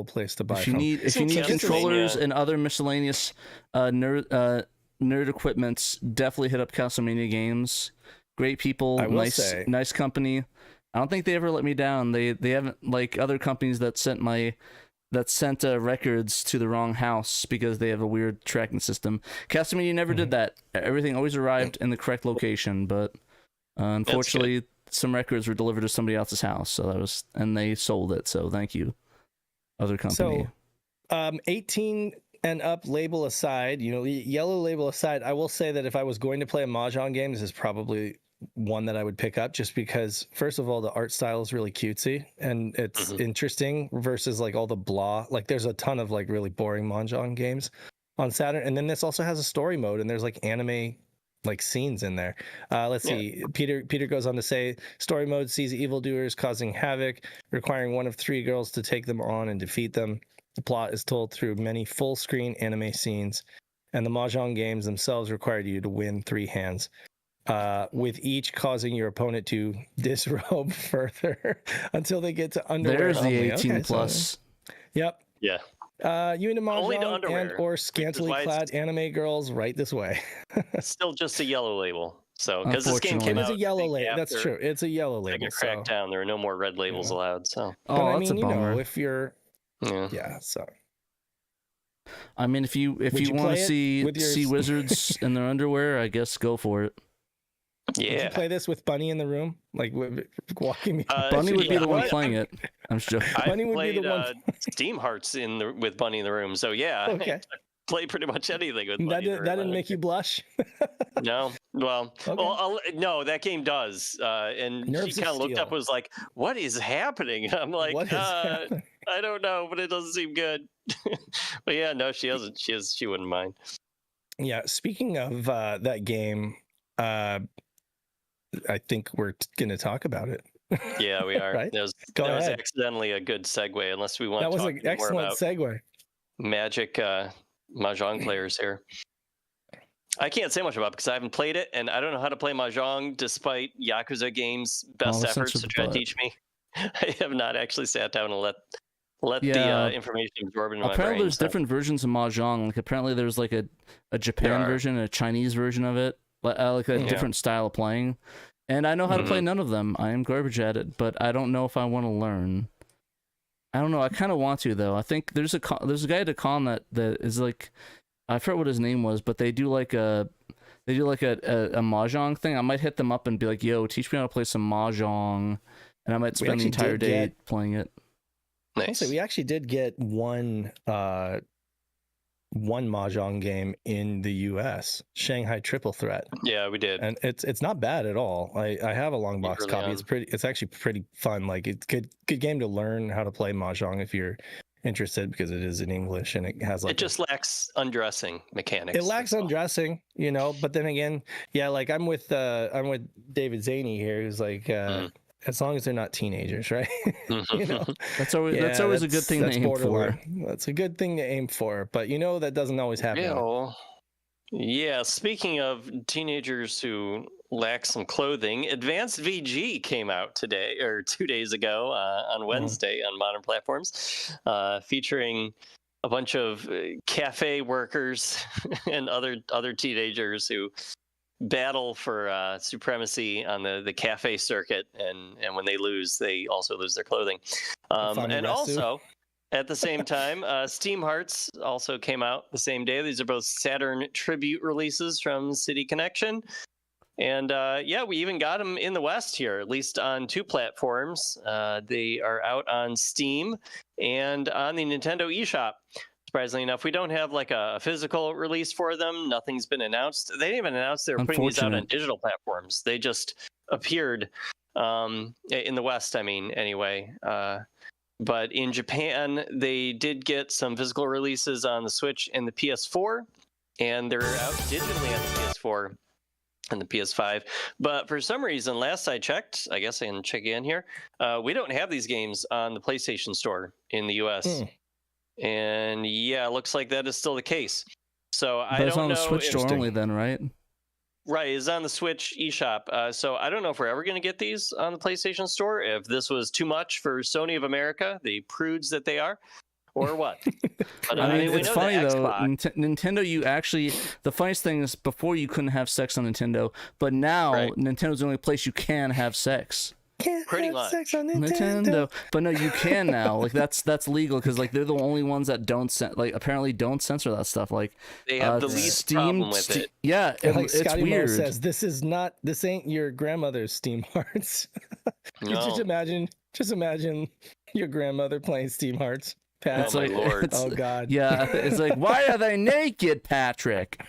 place to buy if you from. need Isn't controllers Castlemania- and other miscellaneous nerd equipments, definitely hit up Castlemania Games. Great people, I will say. nice company. I don't think they ever let me down. They haven't, like other companies that sent records to the wrong house because they have a weird tracking system. Castlemania never did that. Everything always arrived in the correct location, but unfortunately some records were delivered to somebody else's house, and they sold it. So thank you, other company. So, 18 and up label aside, yellow label aside, I will say that if I was going to play a Mahjong game, this is probably one that I would pick up, just because, first of all, the art style is really cutesy and it's interesting versus like all the blah. Like there's a ton of like really boring Mahjong games on Saturn, and then this also has a story mode, and there's like anime like scenes in there. Let's see. Peter goes on to say, story mode sees evildoers causing havoc, requiring one of 3 girls to take them on and defeat them. The plot is told through many full screen anime scenes, and the Mahjong games themselves require you to win 3 hands, with each causing your opponent to disrobe further until they get to underwear. There's only. the 18 Okay, plus. Yep. Yeah. You into Only to Mahjong underwear, and or scantily why clad anime girls, right this way. It's still just a yellow label. So because this game came It is out, a yellow I think, label. That's after true. It's a yellow Sega label. cracked So. down. There are no more red labels allowed. So. Oh, But I that's mean, a bummer. if you're, Yeah. so. I mean, if you Would you want play to it see with your- see wizards in their underwear, I guess go for it. Would you Yeah. play this with Bunny in the room, like walking me? Bunny would be the one what? playing it. I'm just joking. I Bunny would be played the one. Steam Hearts with Bunny in the room. So yeah, Okay. play pretty much anything with That, Bunny in the room. that didn't make you blush. No, well, Okay. no, that game does. And Nerves she of kind of looked up, Steel. was like, "What is happening?" I'm like, What is happening? "I don't know, but it doesn't seem good." But yeah, no, she doesn't. She wouldn't mind. Yeah. Speaking of that game, I think we're going to talk about it. Yeah, we are. Right? That was Go that was ahead. accidentally a good segue. Unless we want That to was talk an more excellent about segue. Magic Mahjong players here. I can't say much about it because I haven't played it, and I don't know how to play Mahjong despite Yakuza Games' best the efforts sense to of the try to butt. teach me. I have not actually sat down and let Yeah. the information absorb into my Apparently, brain. there's different versions of Mahjong. Like apparently, there's like a Japan There are. version, and a Chinese version of it, like a Yeah. different style of playing. And I know how to play none of them. I am garbage at it, but I don't know if I want to learn. I don't know. I kind of want to though. I think there's a guy at a con that is like, I forget what his name was, but they do like a Mahjong thing. I might hit them up and be like, "Yo, teach me how to play some Mahjong," and I might spend the actually entire did day get- playing it. Nice. We actually did get one Mahjong game in the U.S. Shanghai Triple Threat, Yeah, we did. and it's not bad at all. I have a long box early copy. on. It's actually pretty fun. Like it's good game to learn how to play Mahjong if you're interested, because it is in English and it has like It just lacks undressing mechanics. it lacks that's all. undressing, but then again, yeah, like I'm with David Zaney here, who's like as long as they're not teenagers, right? That's always Yeah, a good thing to that's aim for. borderline. That's a good thing to aim for, but that doesn't always happen. Yeah, speaking of teenagers who lack some clothing, Advanced VG came out today or 2 days ago on Wednesday on modern platforms, featuring a bunch of cafe workers and other teenagers who battle for supremacy on the cafe circuit, and when they lose, they also lose their clothing. And also, at the same time, Steam Hearts also came out the same day. These are both Saturn tribute releases from City Connection. And we even got them in the West here, at least on 2 platforms. They are out on Steam and on the Nintendo eShop. Surprisingly enough, we don't have like a physical release for them. Nothing's been announced. They didn't even announce they were putting these out on digital platforms. They just appeared in the West, anyway. But in Japan, they did get some physical releases on the Switch and the PS4, and they're out digitally on the PS4 and the PS5. But for some reason, last I checked, I guess I can check again here, we don't have these games on the PlayStation Store in the US. And yeah, it looks like that is still the case. So I don't know. But it's on the Switch store only then, right? Right, it's on the Switch eShop. So I don't know if we're ever going to get these on the PlayStation Store, if this was too much for Sony of America, the prudes that they are, or what. But, I mean, it's funny though. Xbox... Nintendo, you actually, the funniest thing is before you couldn't have sex on Nintendo, but now Nintendo's the only place you can have sex. Can't Pretty have much. sex on Nintendo. But no, you can now. Like that's legal because like they're the only ones that apparently don't censor that stuff. Like they have the least problem with it. Yeah, Like it's Scotty Moe weird. says, this ain't your grandmother's Steam Hearts. No. Just imagine your grandmother playing Steam Hearts. Pat. Oh my lord. Oh God. Yeah, it's like, why are they naked, Patrick?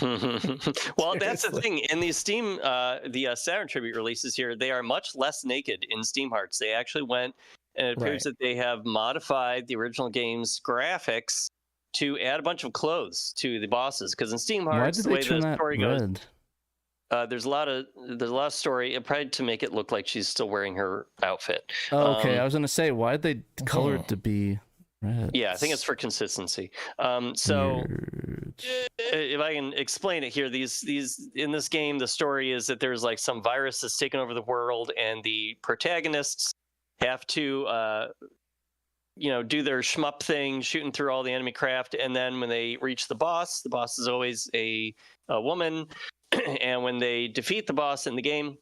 Well, that's the Seriously. thing. In these Steam, the Saturn tribute releases here, they are much less naked in Steam Hearts. They actually went, and it appears that they have modified the original game's graphics to add a bunch of clothes to the bosses. Because in Steam Why Hearts, did the they way turn the that story goes, red? there's a lot of story, probably to make it look like she's still wearing her outfit. Oh, okay, I was gonna say, why did they color it to be red? Yeah, I think it's for consistency. So Weird. if I can explain it here, these in this game, the story is that there's like some virus that's taken over the world, and the protagonists have to do their shmup thing, shooting through all the enemy craft, and then when they reach the boss is always a woman, and when they defeat the boss in the game,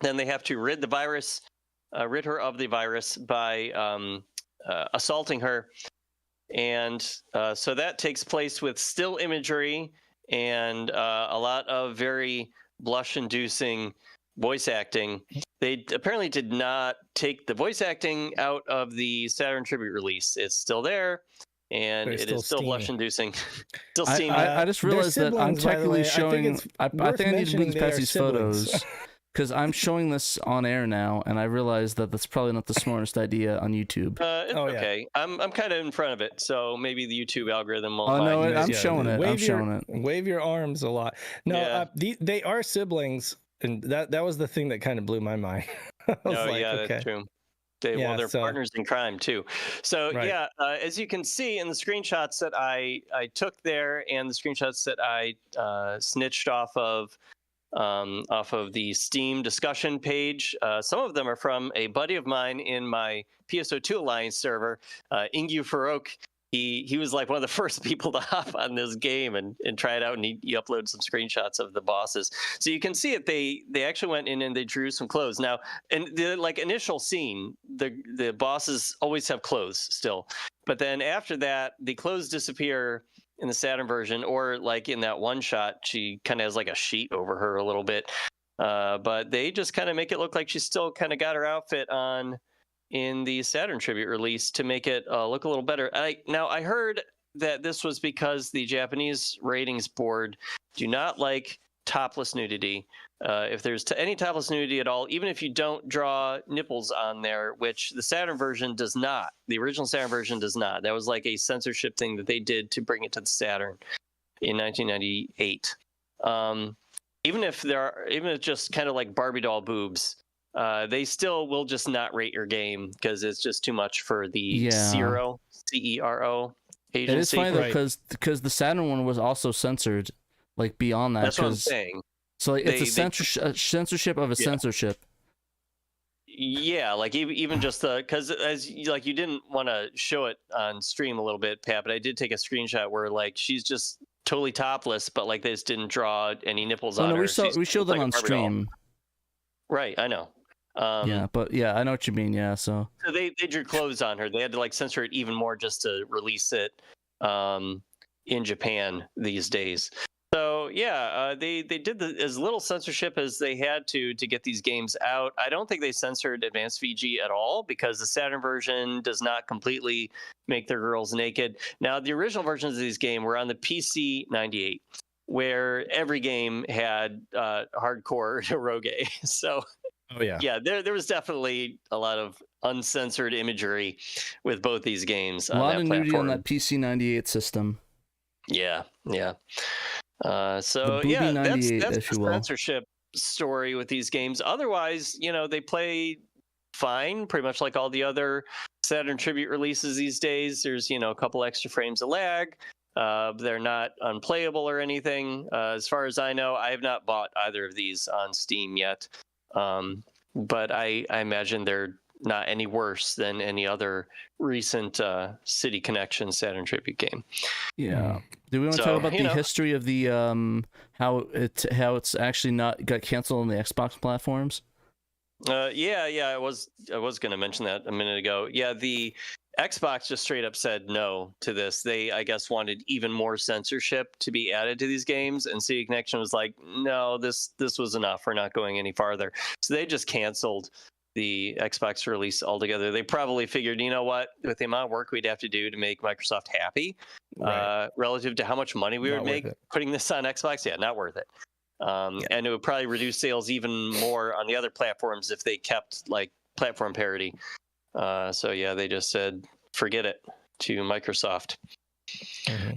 then they have to rid her of the virus by assaulting her. And so that takes place with still imagery and a lot of very blush-inducing voice acting. They apparently did not take the voice acting out of the Saturn tribute release. It's still there, and it is still blush-inducing. Still steamy. I just realized that I'm siblings, by the technically way. showing. I think I need to move past these siblings. photos because I'm showing this on air now, and I realized that that's probably not the smartest idea on YouTube. It's okay. I'm kind of in front of it, so maybe the YouTube algorithm won't. Oh no, mind. I'm showing it. I'm showing it. Wave your arms a lot. No, they are siblings, and that was the thing that kind of blew my mind. That's true. They're partners in crime too. So as you can see in the screenshots that I took there, and the screenshots that I snitched off of the Steam discussion page, some of them are from a buddy of mine in my PSO2 Alliance server, Ingyu Farouk. He was like one of the first people to hop on this game and try it out, and he uploaded some screenshots of the bosses. So you can see it. They actually went in and they drew some clothes. Now, in the initial scene, the bosses always have clothes still, but then after that, the clothes disappear in the Saturn version, or like in that one shot, she kind of has like a sheet over her a little bit. But they just kind of make it look like she's still kind of got her outfit on in the Saturn tribute release to make it look a little better. Now, I heard that this was because the Japanese ratings board do not like topless nudity. If there's any topless nudity at all, even if you don't draw nipples on there, which the Saturn version does not, the original Saturn version does not. That was like a censorship thing that they did to bring it to the Saturn in 1998. Even if it's just kind of like Barbie doll boobs, they still will just not rate your game because it's just too much for the SHIRO, CERO agency. It is funny though, because the Saturn one was also censored, like beyond that. That's what I'm saying. So like, it's a censorship of a censorship. Yeah, like even just because you didn't want to show it on stream a little bit, Pat, but I did take a screenshot where like she's just totally topless, but like they just didn't draw any nipples on her. We showed that on stream. Right, I know. I know what you mean. Yeah, so they drew clothes on her. They had to like censor it even more just to release it in Japan these days. So they did as little censorship as they had to get these games out. I don't think they censored Advanced VG at all because the Saturn version does not completely make their girls naked. Now, the original versions of these games were on the PC 98, where every game had hardcore eroge. So there was definitely a lot of uncensored imagery with both these games. A lot of nudity on that PC 98 system. Yeah. That's the censorship story with these games. Otherwise, they play fine, pretty much like all the other Saturn tribute releases these days. There's a couple extra frames of lag. They're not unplayable or anything. As far as I know, I have not bought either of these on Steam yet. But I imagine they're not any worse than any other recent City Connection Saturn tribute game. Yeah. Do we want to talk about the history of the how it's actually not got canceled on the Xbox platforms? I was going to mention that a minute ago. Yeah, the Xbox just straight up said no to this. They, I guess, wanted even more censorship to be added to these games, and City Connection was like, no, this was enough. We're not going any farther. So they just canceled the Xbox release altogether. They probably figured, you know what, with the amount of work we'd have to do to make Microsoft happy, relative to how much money we would make putting this on Xbox, not worth it. And it would probably reduce sales even more on the other platforms if they kept like platform parity. So yeah, they just said forget it to Microsoft.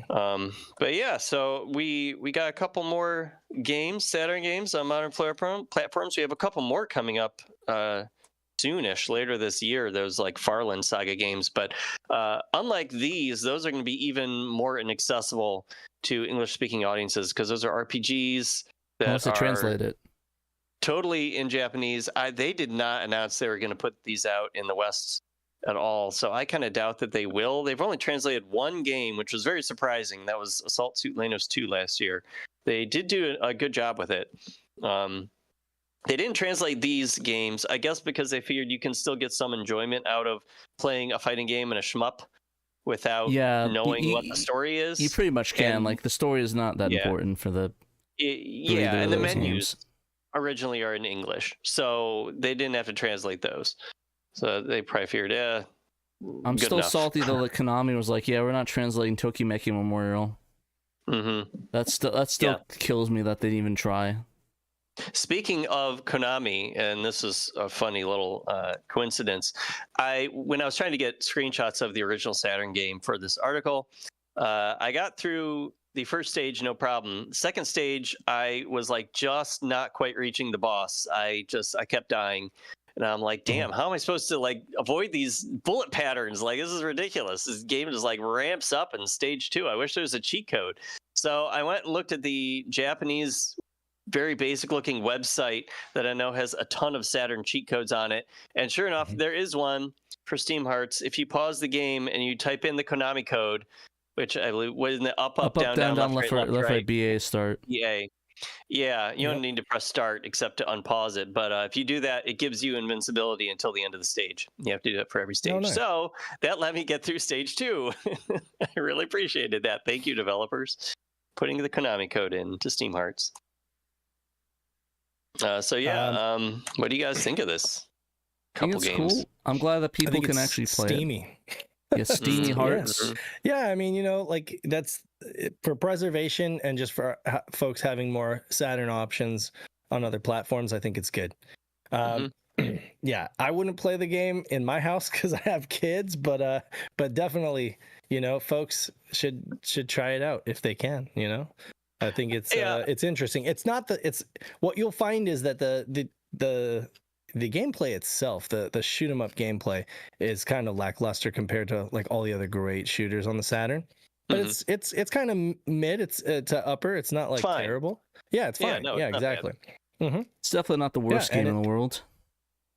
But yeah, so we got a couple more games, Saturn games on modern platforms. We have a couple more coming up soonish, later this year. Those like Farland Saga games, but unlike these, those are going to be even more inaccessible to English-speaking audiences because those are RPGs that unless they translate it totally in Japanese. They did not announce they were going to put these out in the West at all, so I kind of doubt that they will. They've only translated one game, which was very surprising. That was Assault Suit Lanos 2 last year. They did do a good job with it. They didn't translate these games, I guess, because they figured you can still get some enjoyment out of playing a fighting game and a shmup without knowing what the story is. You pretty much can. Like, the story is not that important for the... and the menus originally are in English, so they didn't have to translate those. So they probably figured, I'm still enough. salty, though, that Konami was like, we're not translating Tokimeki Memorial. That still kills me that they didn't even try. Speaking of Konami, and this is a funny little coincidence, when I was trying to get screenshots of the original Saturn game for this article, I got through the first stage, no problem. Second stage, I was like just not quite reaching the boss. I kept dying. And I'm like, damn, how am I supposed to like avoid these bullet patterns? Like, this is ridiculous. This game just like ramps up in stage 2. I wish there was a cheat code. So I went and looked at the Japanese, very basic looking website that I know has a ton of Saturn cheat codes on it. And sure enough, there is one for Steam Hearts. If you pause the game and you type in the Konami code, which I believe was in the up, down, left, right, BA start. Yeah, you don't need to press start except to unpause it. But if you do that, it gives you invincibility until the end of the stage. You have to do it for every stage. Nice. So that let me get through stage 2. I really appreciated that. Thank you, developers, putting the Konami code in to Steam Hearts. What do you guys think of this? I think it's games. cool. I'm glad that people can actually play steamy. Yeah, steamy hearts. Yeah, I mean, like that's for preservation and just for folks having more Saturn options on other platforms. I think it's good. Yeah, I wouldn't play the game in my house because I have kids, but definitely, folks should try it out if they can. I think it's interesting. It's not it's what you'll find is that the gameplay itself, the shoot 'em up gameplay, is kind of lackluster compared to like all the other great shooters on the Saturn. But it's kind of mid. It's to upper. It's not like terrible. Yeah, it's fine. Yeah, exactly. It's definitely not the worst game in the world.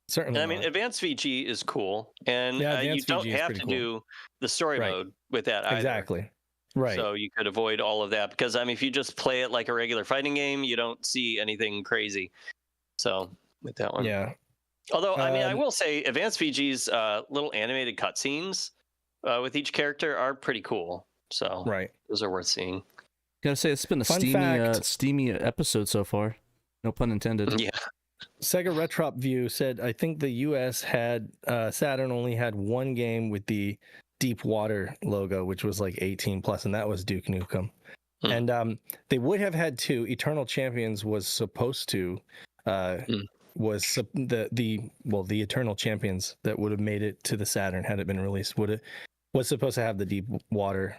Certainly. I mean, Advanced VG is cool, and you don't have to do the story mode with that either. Exactly. Right. So you could avoid all of that because if you just play it like a regular fighting game, you don't see anything crazy. So with that one, yeah. Although I will say, Advanced VG's little animated cutscenes with each character are pretty cool. So those are worth seeing. Gotta say, it's been a steamy episode so far. No pun intended. Yeah. Sega Retrop View said, I think the US had Saturn only had one game with the Deep Water logo, which was like 18 plus, and that was Duke Nukem. And they would have had 2. Eternal Champions was supposed to was the Eternal Champions that would have made it to the Saturn had it been released was supposed to have the Deep Water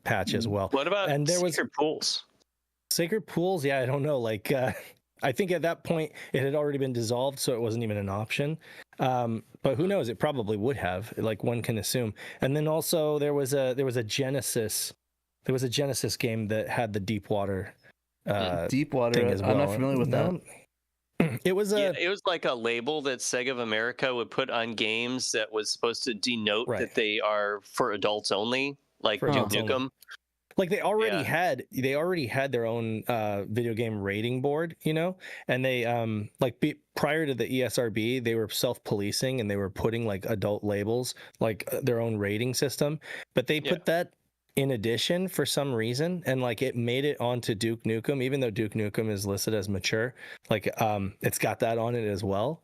patch as well. What about Sacred Pools? Sacred Pools, yeah, I don't know. Like I think at that point it had already been dissolved, so it wasn't even an option. But who knows? It probably would have. Like one can assume. And then also there was a Genesis. There was a Genesis game that had the Deep Water. Deep Water. As well. I'm not familiar with that. It was like a label that Sega of America would put on games that was supposed to denote that they are for adults only, like Duke Nukem. Like they already had their own video game rating board, and they prior to the ESRB, they were self-policing and they were putting like adult labels, like their own rating system, but they put that in addition for some reason, and like it made it onto Duke Nukem, even though Duke Nukem is listed as mature, like it's got that on it as well.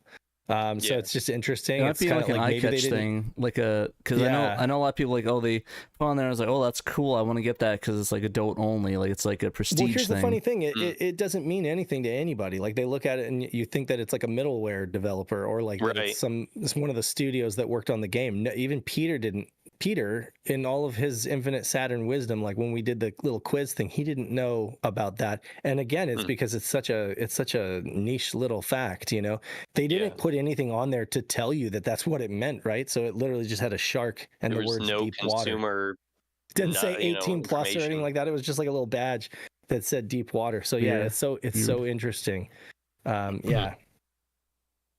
So it's just interesting. It might It's be kind like of an like eye maybe they catch didn't. thing, like because I know a lot of people like, oh, they put on there. I was like, oh, that's cool. I want to get that because it's like adult only. Like it's like a prestige Well, here's thing. the funny thing: it doesn't mean anything to anybody. Like they look at it and you think that it's like a middleware developer or like that it's one of the studios that worked on the game. No, even Peter didn't. Peter, in all of his infinite Saturn wisdom, like when we did the little quiz thing, he didn't know about that. And again, it's because it's such a niche little fact. You know, they didn't put anything on there to tell you that that's what it meant, right? So it literally just had a shark and there the was words no deep water. consumer. Didn't say 18 plus or anything like that. It was just like a little badge that said deep water. So yeah, it's so interesting. Yeah,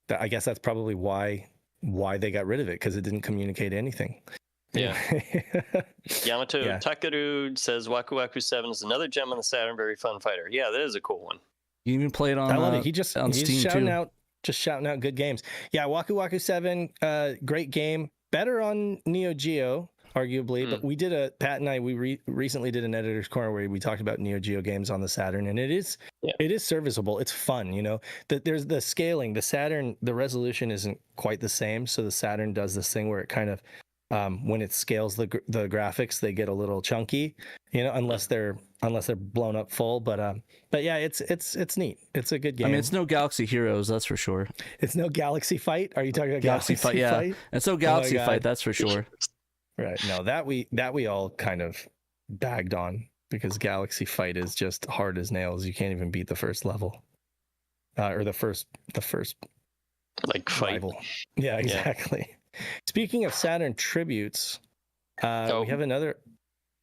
I guess that's probably why they got rid of it, because it didn't communicate anything. Yeah. Yamato Takaru says Waku Waku 7 is another gem on the Saturn, very fun fighter. Yeah, that is a cool one. You even play it on. I love it. He's shouting out good games. Yeah, Waku Waku 7, great game. Better on Neo Geo, arguably, but Pat and I recently did an editor's corner where we talked about Neo Geo games on the Saturn, and it is serviceable. It's fun, you know. There's the scaling. The Saturn, the resolution isn't quite the same, so the Saturn does this thing where it kind of when it scales the graphics, they get a little chunky, you know, unless they're blown up full. But yeah, it's neat. It's a good game. I mean, it's no Galaxy Heroes, that's for sure. It's no Galaxy Fight. Are you talking about Galaxy Fight? Yeah, it's no Galaxy Fight, that's for sure. Right. No, that we all kind of bagged on, because Galaxy Fight is just hard as nails. You can't even beat the first level, or the first like fight. Rival. Yeah, exactly. Yeah. Speaking of Saturn tributes, we have another.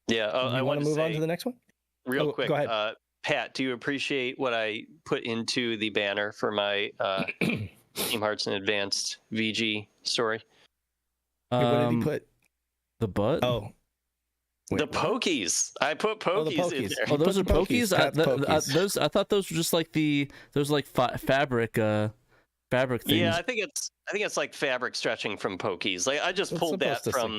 Yeah, I want to move on to the next one. Real quick, go ahead. Pat, do you appreciate what I put into the banner for my Team Hearts and Advanced VG story? What did he put? The butt? Oh. Wait, the Pokies. I put Pokies in there. Oh, those are Pokies? I thought those were just like fabric things. Yeah, I think it's like fabric stretching from Pokies. Like I just pulled that from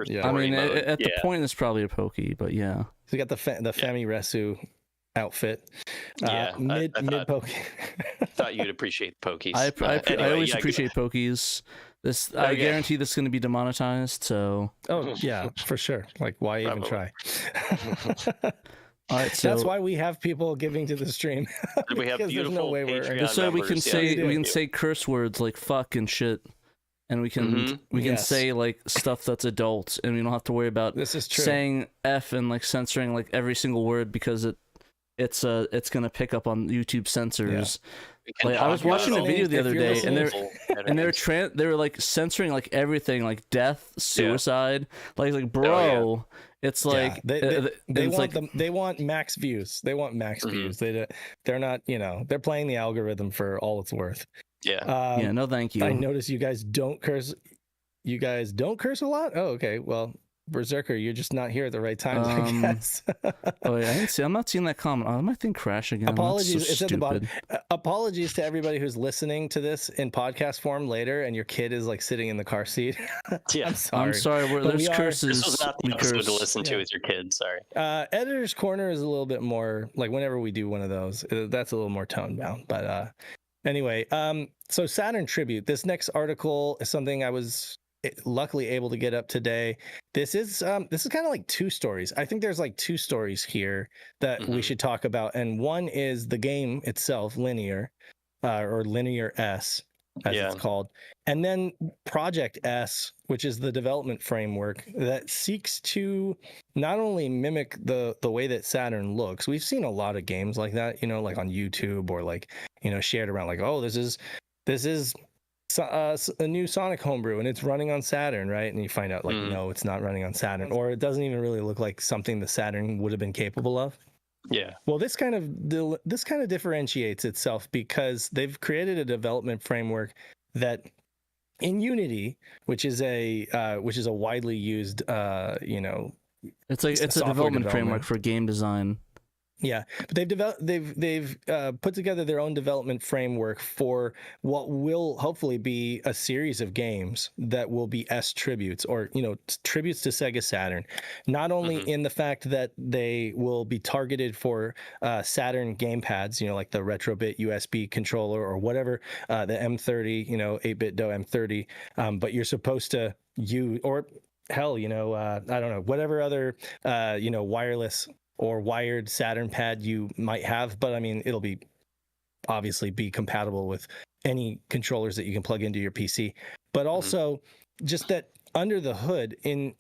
Yeah. I mean, at the point it's probably a Pokey, but yeah. So you got the Fami Resu outfit. Mid Pokey. Thought you'd appreciate Pokies. I always appreciate Pokies. I guarantee this is going to be demonetized. So. Oh yeah, for sure. Like, why even try? All right, so that's why we have people giving to the stream. We have beautiful no way Patreon so we can members, say curse words like fuck and shit, and we can say like stuff that's adult, and we don't have to worry about saying F and like censoring like every single word, because it's gonna pick up on YouTube censors. Yeah. Like, I was watching a video the other day, and they were like censoring like everything, like death, suicide, like bro. It's like they want max views. They want max views. They're not, you know, they're playing the algorithm for all it's worth. Yeah. No, thank you. I notice you guys don't curse. You guys don't curse a lot. Oh, okay. Well, Berserker, you're just not here at the right times, I guess. Oh yeah, I'm not seeing that comment. Oh, my thing crash again. Apologies, it's at the bottom. Apologies to everybody who's listening to this in podcast form later, and your kid is like sitting in the car seat. Yeah, I'm sorry. There's curses. This was not the episode to listen to with your kids. Sorry. Editor's Corner is a little bit more like whenever we do one of those, that's a little more tone bound. But anyway, so Saturn tribute. This next article is something I was luckily able to get up today. This is kind of like two stories. I think there's like two stories here that we should talk about, and one is the game itself, Linear, or Linear S as it's called, and then Project S, which is the development framework that seeks to not only mimic the way that Saturn looks. We've seen a lot of games like that, you know, like on YouTube or like, you know, shared around like, oh, this is a new Sonic homebrew and it's running on Saturn, right? And you find out like, no, it's not running on Saturn, or it doesn't even really look like something the Saturn would have been capable of. Yeah. Well, this kind of differentiates itself because they've created a development framework that in Unity, which is a widely used, you know, it's a development framework for game design. Yeah, but they've put together their own development framework for what will hopefully be a series of games that will be S tributes, or tributes to Sega Saturn. Not only in the fact that they will be targeted for Saturn gamepads, like the Retrobit USB controller or whatever, the M30, 8-bit Do M30, but you're supposed to use, or hell, I don't know, whatever other wireless or wired Saturn pad you might have, but I mean, it'll be obviously be compatible with any controllers that you can plug into your PC. But also just that under the hood, in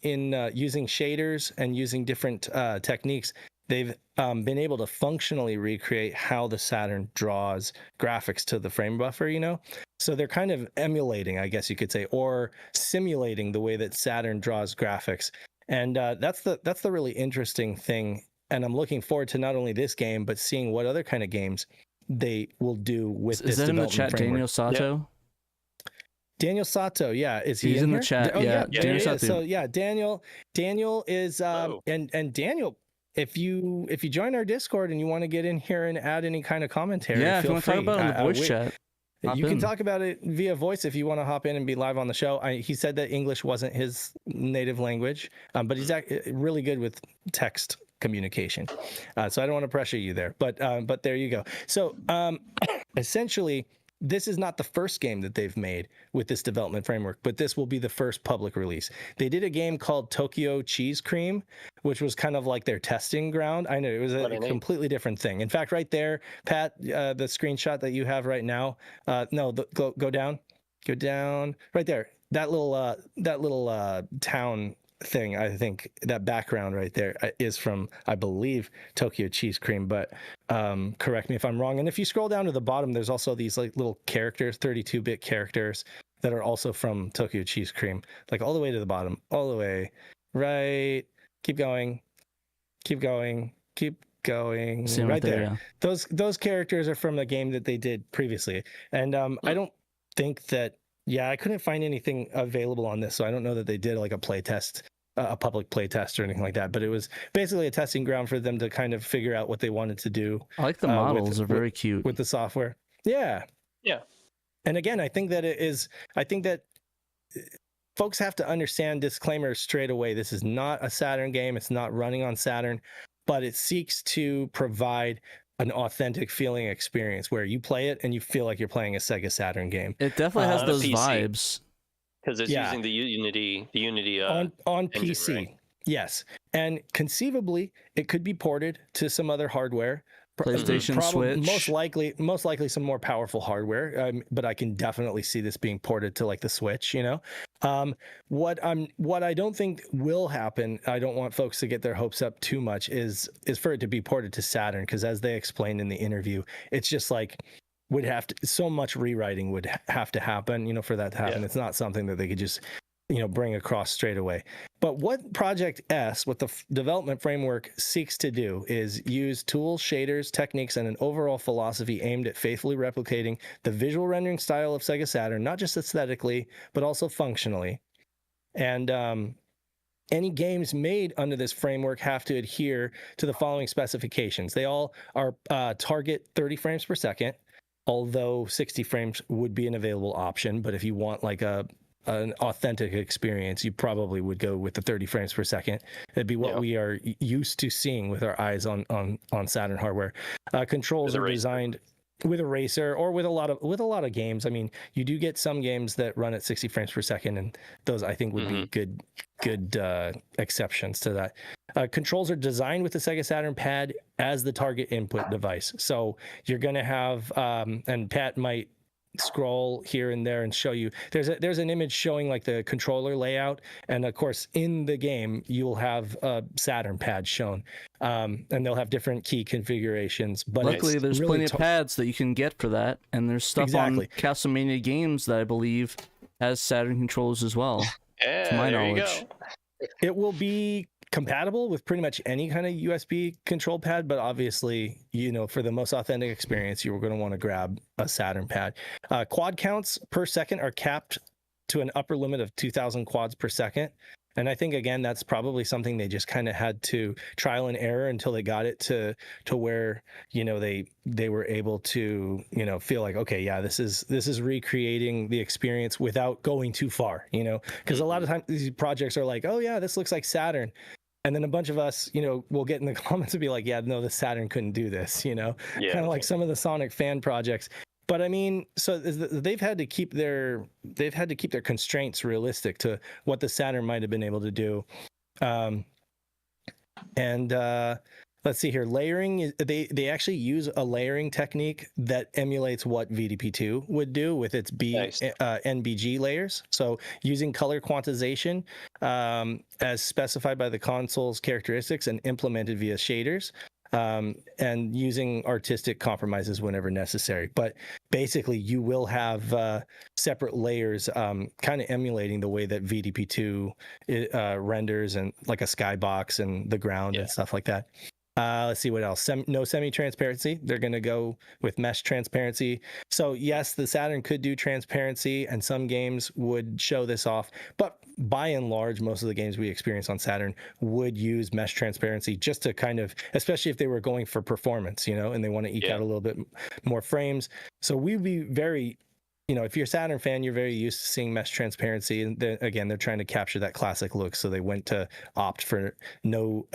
using shaders and using different techniques, they've been able to functionally recreate how the Saturn draws graphics to the frame buffer, So they're kind of emulating, I guess you could say, or simulating the way that Saturn draws graphics. And that's the really interesting thing. And I'm looking forward to not only this game, but seeing what other kind of games they will do with this. Is that in the chat, framework. Daniel Sato? Yeah. Daniel Sato, yeah, is he? He's in here? the chat. Oh, yeah, Daniel Sato. So yeah, Daniel is and Daniel. If you join our Discord and you want to get in here and add any kind of commentary, if you want to talk about it in the voice chat. You can talk about it via voice if you want to hop in and be live on the show. He said that English wasn't his native language, but he's really good with text communication. So I don't want to pressure you there, but there you go. So essentially, this is not the first game that they've made with this development framework, but this will be the first public release. They did a game called Tokyo Cheese Cream, which was kind of like their testing ground. I know it was a completely different thing. In fact, right there, Pat, the screenshot that you have right now, go down, right there. That little town thing, I think that background right there is from, I believe, Tokyo Cheese Cream, but correct me if I'm wrong. And if you scroll down to the bottom, there's also these like little characters, 32-bit characters that are also from Tokyo Cheese Cream, like all the way to the bottom, all the way right. Keep going right there. Yeah. Those characters are from the game that they did previously, and I don't think that I couldn't find anything available on this, so I don't know that they did like a play test, a public play test or anything like that, but it was basically a testing ground for them to kind of figure out what they wanted to do. I like the models, are very cute with the software. Yeah. And again, I think that folks have to understand, disclaimer straight away, this is not a Saturn game. It's not running on Saturn, but it seeks to provide an authentic feeling experience where you play it and you feel like you're playing a Sega Saturn game. It definitely has those vibes. Because it's using the Unity on engine, PC. right? Yes. And conceivably, it could be ported to some other hardware. PlayStation, Switch. Most likely some more powerful hardware, but I can definitely see this being ported to like the Switch, What I don't think will happen, I don't want folks to get their hopes up too much, is for it to be ported to Saturn, because as they explained in the interview, it's just like so much rewriting would have to happen, for that to happen. Yeah. It's not something that they could just bring across straight away. But what Project S, what the development framework seeks to do, is use tools, shaders, techniques, and an overall philosophy aimed at faithfully replicating the visual rendering style of Sega Saturn, not just aesthetically, but also functionally. And any games made under this framework have to adhere to the following specifications. They all are target 30 frames per second, although 60 frames would be an available option. But if you want like an authentic experience, you probably would go with the 30 frames per second. It'd be what we are used to seeing with our eyes on Saturn hardware. Controls are designed with a racer or with a lot of games. I mean, you do get some games that run at 60 frames per second, and those I think would be good exceptions to that. Controls are designed with the Sega Saturn pad as the target input device. So you're going to have, and Pat might scroll here and there and show you, there's an image showing like the controller layout, and of course in the game you'll have a Saturn pad shown, and they'll have different key configurations, but luckily there's really plenty of pads that you can get for that, and there's stuff on Castlemania Games that I believe has Saturn controllers as well. To my knowledge, it will be compatible with pretty much any kind of USB control pad, but obviously, for the most authentic experience, you're going to want to grab a Saturn pad. Quad counts per second are capped to an upper limit of 2,000 quads per second. And I think again that's probably something they just kind of had to trial and error until they got it to where they were able to feel like, okay, yeah, this is recreating the experience without going too far, because a lot of times these projects are like, oh yeah, this looks like Saturn. And then a bunch of us, will get in the comments and be like, yeah, no, the Saturn couldn't do this, kind of like some of the Sonic fan projects. But I mean, so they've had to keep their constraints realistic to what the Saturn might have been able to do. Let's see here. Layering, they actually use a layering technique that emulates what VDP2 would do with its NBG layers. So using color quantization as specified by the console's characteristics and implemented via shaders. And using artistic compromises whenever necessary. But basically, you will have separate layers kind of emulating the way that VDP2 renders, and like a skybox and the ground and stuff like that. Let's see what else. No semi-transparency. They're going to go with mesh transparency. So yes, the Saturn could do transparency, and some games would show this off. But by and large, most of the games we experience on Saturn would use mesh transparency just to kind of, especially if they were going for performance, and they want to eke out a little bit more frames. So we'd be very, if you're a Saturn fan, you're very used to seeing mesh transparency. And again, they're trying to capture that classic look. So they went to opt for no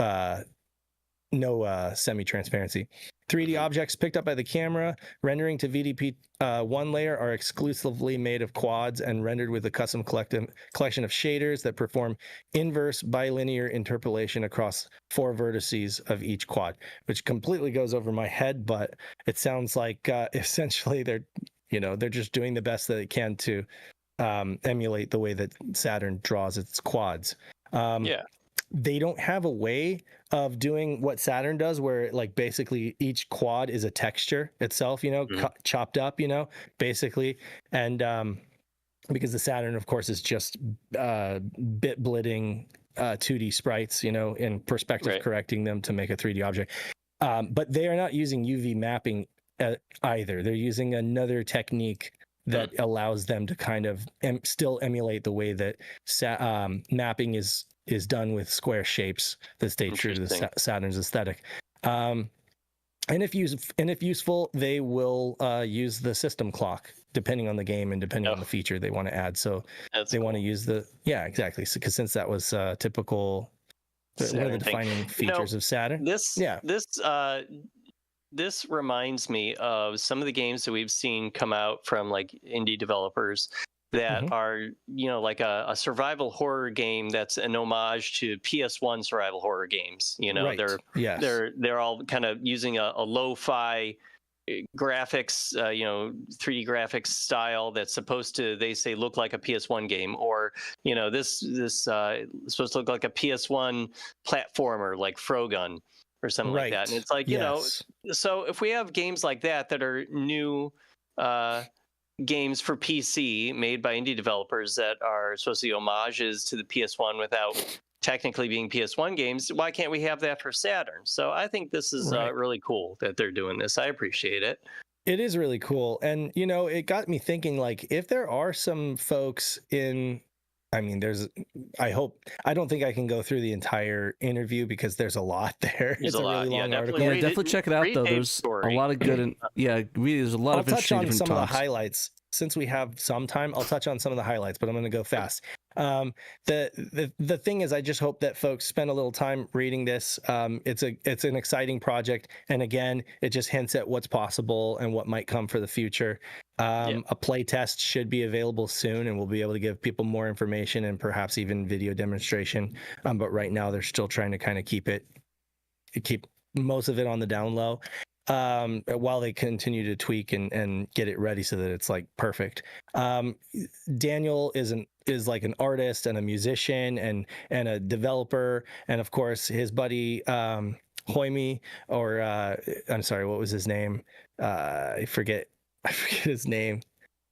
semi-transparency. 3D objects picked up by the camera rendering to VDP1 layer are exclusively made of quads and rendered with a custom collection of shaders that perform inverse bilinear interpolation across 4 vertices of each quad, which completely goes over my head, but it sounds like essentially they're just doing the best that they can to emulate the way that Saturn draws its quads. They don't have a way of doing what Saturn does, where like basically each quad is a texture itself, chopped up, basically. And because the Saturn, of course, is just bit blitting 2D sprites, in perspective correcting them to make a 3D object. But they are not using UV mapping either. They're using another technique that allows them to kind of still emulate the way that mapping is done with square shapes that stay true to the Saturn's aesthetic. And if useful, they will use the system clock depending on the game and depending on the feature they want to add. So they want to use exactly. Because since that was typical, one of the defining features of Saturn. This reminds me of some of the games that we've seen come out from like indie developers that are, like a survival horror game that's an homage to PS1 survival horror games. They're all kind of using a lo-fi graphics, 3D graphics style that's supposed to, they say, look like a PS1 game, or this is supposed to look like a PS1 platformer like Frogun or something like that. And it's like, so if we have games like that are new games for PC made by indie developers that are supposed to be homages to the PS1 without technically being PS1 games, why can't we have that for Saturn? So I think this is really cool that they're doing this. I appreciate it. It is really cool. And, it got me thinking, like, if there are some folks I don't think I can go through the entire interview because there's a lot there. It's a really long article. Yeah, definitely check it out, though. There's a lot of good, there's a lot of interesting different talks. I'll touch on some of the highlights. Since we have some time, I'll touch on some of the highlights, but I'm going to go fast. The thing is, I just hope that folks spend a little time reading this. It's an exciting project. And again, it just hints at what's possible and what might come for the future. A play test should be available soon, and we'll be able to give people more information and perhaps even video demonstration. But right now they're still trying to kind of keep most of it on the down low, while they continue to tweak and get it ready so that it's like perfect. Daniel is like an artist and a musician and a developer, and of course his buddy Hoimi, or I'm sorry, what was his name? I forget his name,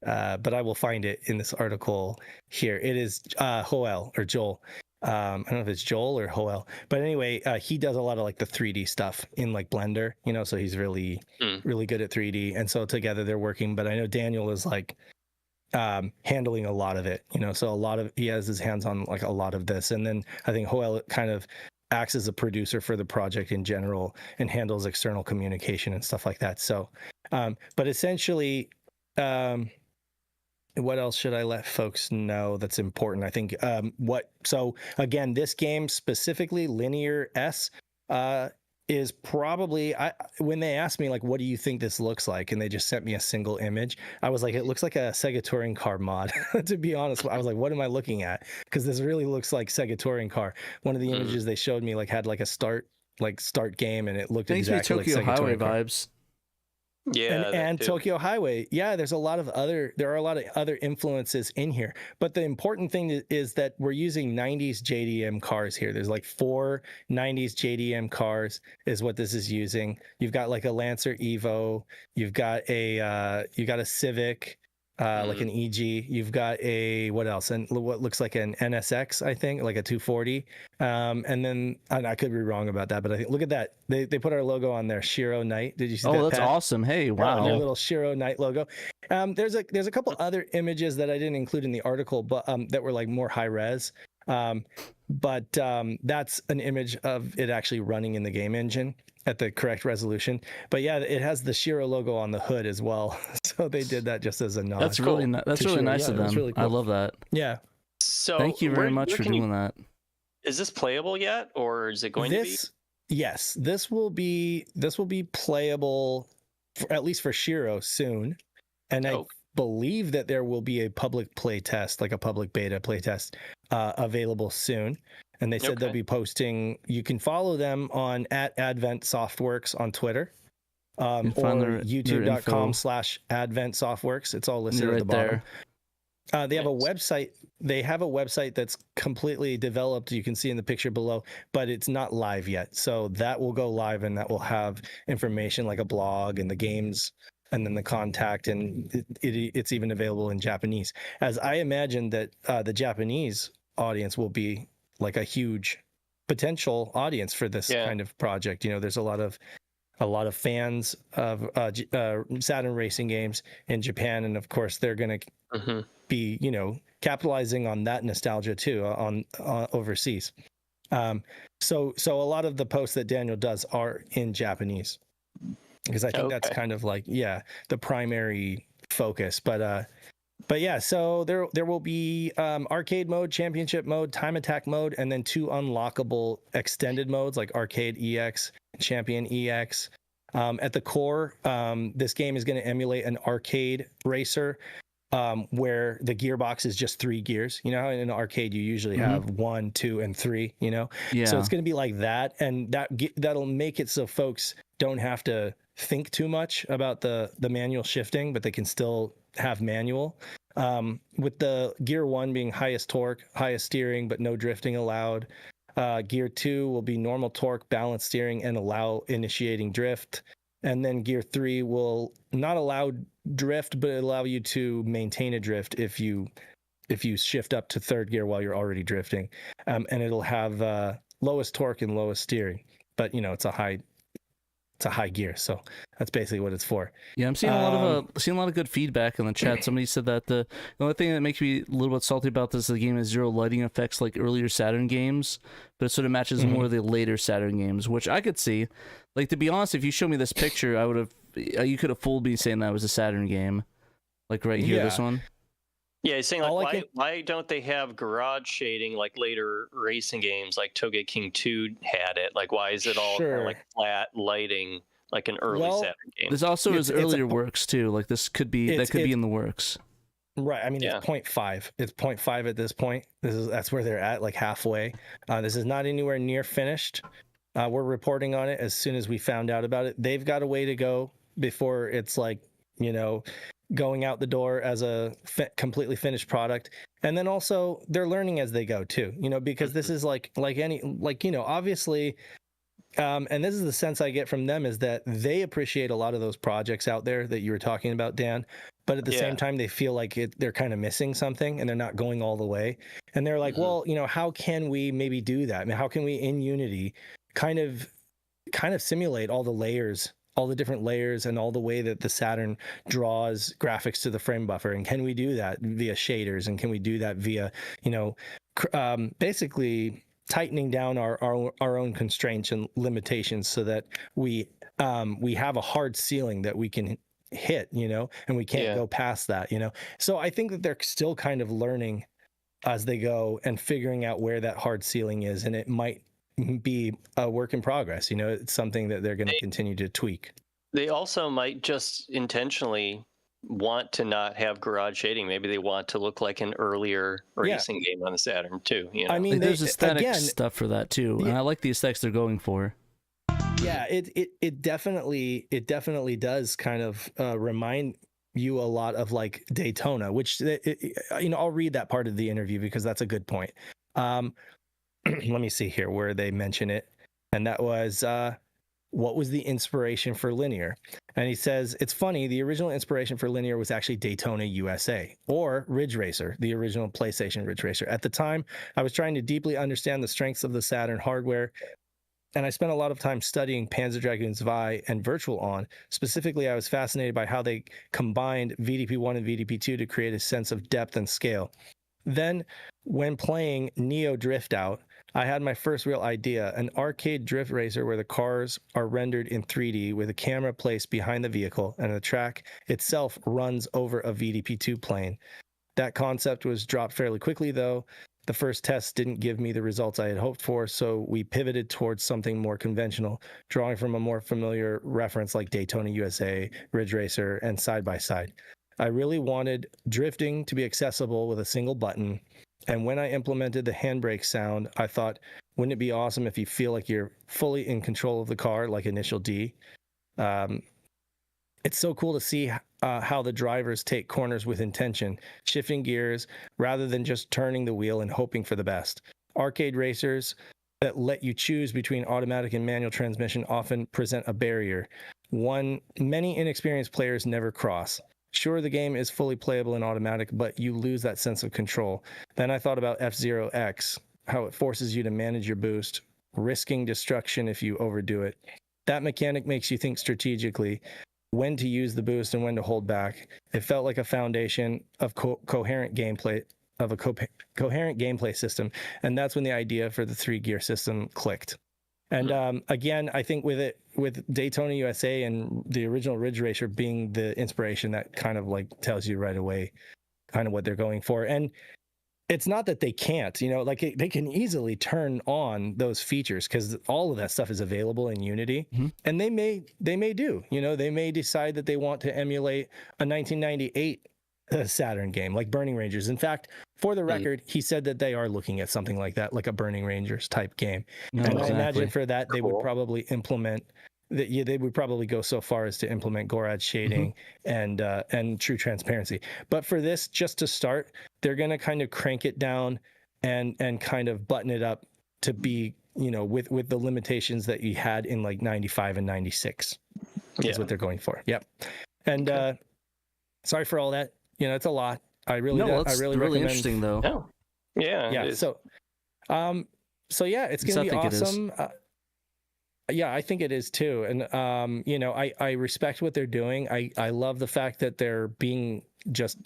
but I will find it in this article here. It is Joel. I don't know if it's Joel or Joel, but anyway, he does a lot of like the 3D stuff in like Blender, so he's really good at 3D. And so together they're working, but I know Daniel is like, handling a lot of it, so he has his hands on like a lot of this. And then I think Joel kind of acts as a producer for the project in general and handles external communication and stuff like that. So but essentially, what else should I let folks know that's important? I think so again, this game specifically, Linear S, is probably, when they asked me like, what do you think this looks like, and they just sent me a single image, I was like, it looks like a Sega Touring Car mod. To be honest, I was like, what am I looking at? Because this really looks like Sega Touring Car. One of the images they showed me like had like a start game, and it looked exactly like Sega Highway Touring Car. vibes. Yeah, and Tokyo Highway. Yeah, there are a lot of other influences in here. But the important thing is that we're using 90s JDM cars here. There's like 4 90s JDM cars is what this is using. You've got like a Lancer Evo, you've got a Civic, like an EG. You've got what else? And what looks like an NSX, I think, like a 240. And then I could be wrong about that, but I think, look at that. They put our logo on there, SHIRO Knight. Did you see that? Oh, that's Pat? awesome. Hey, wow. Their little SHIRO Knight logo. There's a couple other images that I didn't include in the article, but that were like more high res. But that's an image of it actually running in the game engine at the correct resolution. But yeah, it has the SHIRO logo on the hood as well. So they did that just as a nod. That's really nice of them. Really cool. I love that. Yeah. So thank you very much for doing that. Is this playable yet, or is it going to be? Yes, this will be playable, at least for SHIRO soon. And I believe that there will be a public play test, like a public beta play test, available soon. And they said they'll be posting. You can follow them on @AdventSoftworks on Twitter, or youtube.com/AdventSoftworks. It's all listed at the bottom. They have a website. They have a website that's completely developed. You can see in the picture below, but it's not live yet. So that will go live, and that will have information like a blog and the games, and then the contact, and it's even available in Japanese. As I imagine that the Japanese audience will be like a huge potential audience for this kind of project. There's a lot of fans of Saturn racing games in Japan, and of course they're going to be capitalizing on that nostalgia too on overseas. So a lot of the posts that Daniel does are in Japanese, because I think that's kind of like the primary focus. But yeah, so there will be arcade mode, championship mode, time attack mode, and then 2 unlockable extended modes like arcade EX, champion EX. At the core, this game is going to emulate an arcade racer, where the gearbox is just 3 gears. In an arcade you usually have 1, 2, and 3. So it's going to be like that, and that'll make it so folks don't have to think too much about the manual shifting, but they can still have manual, with the gear 1 being highest torque, highest steering, but no drifting allowed. Gear 2 will be normal torque, balanced steering, and allow initiating drift. And then gear 3 will not allow drift, but allow you to maintain a drift if you shift up to 3rd gear while you're already drifting. And it'll have lowest torque and lowest steering, but it's a high gear, so that's basically what it's for. Yeah, I'm seeing a lot of good feedback in the chat. Somebody said that the only thing that makes me a little bit salty about the game is 0 lighting effects like earlier Saturn games, but it sort of matches more of the later Saturn games, which I could see. Like, to be honest, if you showed me this picture, you could have fooled me saying that was a Saturn game, like right here, this one. Yeah, he's saying like, why don't they have garage shading like later racing games like Toge King 2 had it? Like, why is it all kind of like flat lighting like an early Saturn game? There's also his earlier works too. Like this could be in the works. Right. I mean, it's 0.5. It's 0.5 at this point. That's where they're at, like halfway. This is not anywhere near finished. We're reporting on it as soon as we found out about it. They've got a way to go before it's like, going out the door as a completely finished product. And then also they're learning as they go too, because this is obviously, and this is the sense I get from them, is that they appreciate a lot of those projects out there that you were talking about, Dan, but at the same time they feel like they're kind of missing something and they're not going all the way. And they're like, well, how can we maybe do that? I mean, how can we in Unity kind of simulate all the layers all the different layers and all the way that the Saturn draws graphics to the frame buffer, and can we do that via shaders, and can we do that via, you know, basically tightening down our own constraints and limitations so that we have a hard ceiling that we can hit, you know, and we can't go past that, you know. So I think that they're still kind of learning as they go and figuring out where that hard ceiling is, and it might be a work in progress, you know. It's something that they're going to continue to tweak. They also might just intentionally want to not have garage shading. Maybe they want to look like an earlier racing game on the Saturn too, you know? I mean, there's aesthetic stuff for that too, and I like the aesthetics they're going for. Yeah, it definitely does kind of remind you a lot of like Daytona, which you know, I'll read that part of the interview because that's a good point. Let me see here where they mention it, and that was what was the inspiration for Linear? And he says, it's funny, the original inspiration for Linear was actually Daytona USA, or Ridge Racer, the original PlayStation Ridge Racer. At the time, I was trying to deeply understand the strengths of the Saturn hardware, and I spent a lot of time studying Panzer Dragoon Zwei and Virtual On. Specifically, I was fascinated by how they combined VDP-1 and VDP-2 to create a sense of depth and scale. Then, when playing Neo Drift Out, I had my first real idea, an arcade drift racer where the cars are rendered in 3D with a camera placed behind the vehicle and the track itself runs over a VDP-2 plane. That concept was dropped fairly quickly, though. The first test didn't give me the results I had hoped for, so we pivoted towards something more conventional, drawing from a more familiar reference like Daytona USA, Ridge Racer, and Side by Side. I really wanted drifting to be accessible with a single button, and when I implemented the handbrake sound, I thought, wouldn't it be awesome if you feel like you're fully in control of the car, like Initial D? It's so cool to see how the drivers take corners with intention, shifting gears rather than just turning the wheel and hoping for the best. Arcade racers that let you choose between automatic and manual transmission often present a barrier, one many inexperienced players never cross. Sure, the game is fully playable in automatic, but you lose that sense of control. Then I thought about F-Zero X, how it forces you to manage your boost, risking destruction if you overdo it. That mechanic makes you think strategically, when to use the boost and when to hold back. It felt like a foundation of coherent gameplay system, and that's when the idea for the 3-gear system clicked. And again, I think with Daytona USA and the original Ridge Racer being the inspiration, that kind of like tells you right away kind of what they're going for. And it's not that they can't, you know, like they can easily turn on those features because all of that stuff is available in Unity, and they may do, you know, they may decide that they want to emulate a 1998 Saturn game like Burning Rangers. In fact, for the record, he said that they are looking at something like that, like a Burning Rangers type game. No, and exactly. I imagine for that they would probably implement that. Yeah, they would probably go so far as to implement Gorad shading and true transparency. But for this, just to start, they're going to kind of crank it down and kind of button it up to be, you know, with the limitations that you had in like 95 and 96 is what they're going for. Yep. And sorry for all that. You know, it's a lot. I really really recommend. interesting though. Oh, yeah. So yeah, it's going to be awesome. Yeah, I think it is too. And, you know, I respect what they're doing. I love the fact that they're being just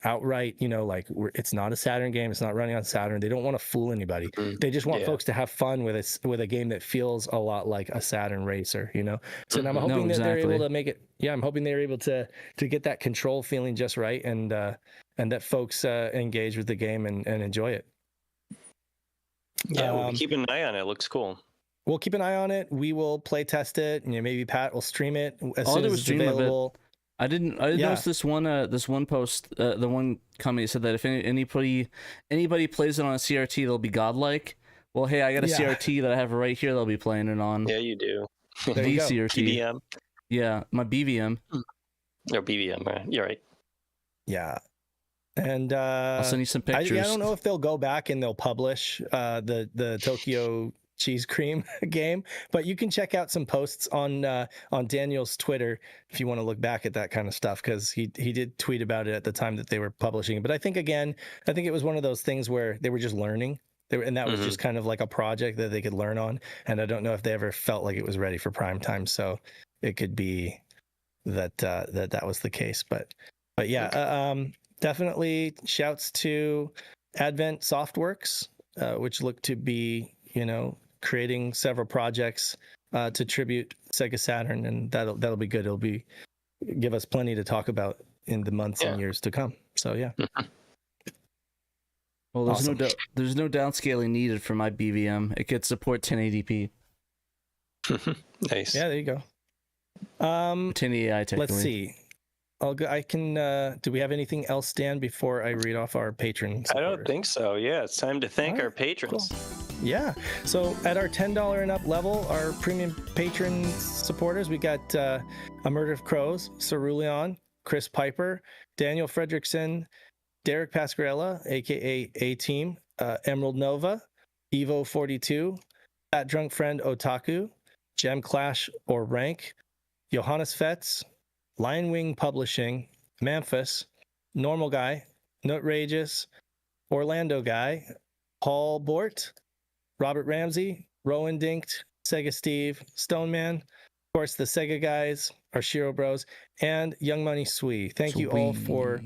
outright, you know, like it's not a Saturn game. It's not running on Saturn. They don't want to fool anybody. They just want folks to have fun with a game that feels a lot like a Saturn racer, you know? So I'm hoping that they're able to make it. Yeah, I'm hoping they're able to get that control feeling just right, and that folks engage with the game and enjoy it. Yeah, we'll be keeping an eye on it. It looks cool. We'll keep an eye on it. We will play test it, and maybe Pat will stream it as soon as it's available. I didn't notice this one post, the one comment said that if anybody plays it on a CRT, they'll be godlike. Well, hey, I got a CRT that I have right here. They'll be playing it on. Yeah, you do. There you go. CRT. BVM. Yeah, my BVM. Or BVM, right? You're right. Yeah. And I'll send you some pictures. I don't know if they'll go back and they'll publish the Tokyo cheese cream game, but you can check out some posts on Daniel's Twitter if you want to look back at that kind of stuff, because he did tweet about it at the time that they were publishing it. But I think it was one of those things where they were just learning. And that was just kind of like a project that they could learn on. And I don't know if they ever felt like it was ready for prime time. So it could be that that was the case. But yeah, definitely shouts to Advent Softworks, which look to be, creating several projects to tribute Sega Saturn, and that'll be good. It'll give us plenty to talk about in the months and years to come. So yeah. Well, there's Awesome. there's no downscaling needed for my BVM. It could support 1080p. Nice. Yeah, there you go. 1080i technically. Let's see. I can. Do we have anything else, Dan, before I read off our patrons? I don't think so. Yeah, it's time to thank our patrons. Cool. Yeah. So at our $10 and up level, our premium patron supporters, we got A Murder of Crows, Cerulean, Chris Piper, Daniel Fredrickson, Derek Pascarella, aka A-Team, Emerald Nova, Evo42, Fat Drunk Friend Otaku, Gem Clash or Rank, Johannes Fetz, Lion Wing Publishing, Memphis, Normal Guy, Nutrageous, Orlando Guy, Paul Bort, Robert Ramsey, Rowan Dinkt, Sega Steve, Stoneman, of course the Sega guys, our SHIRO bros, and Young Money Swee. Thank you all for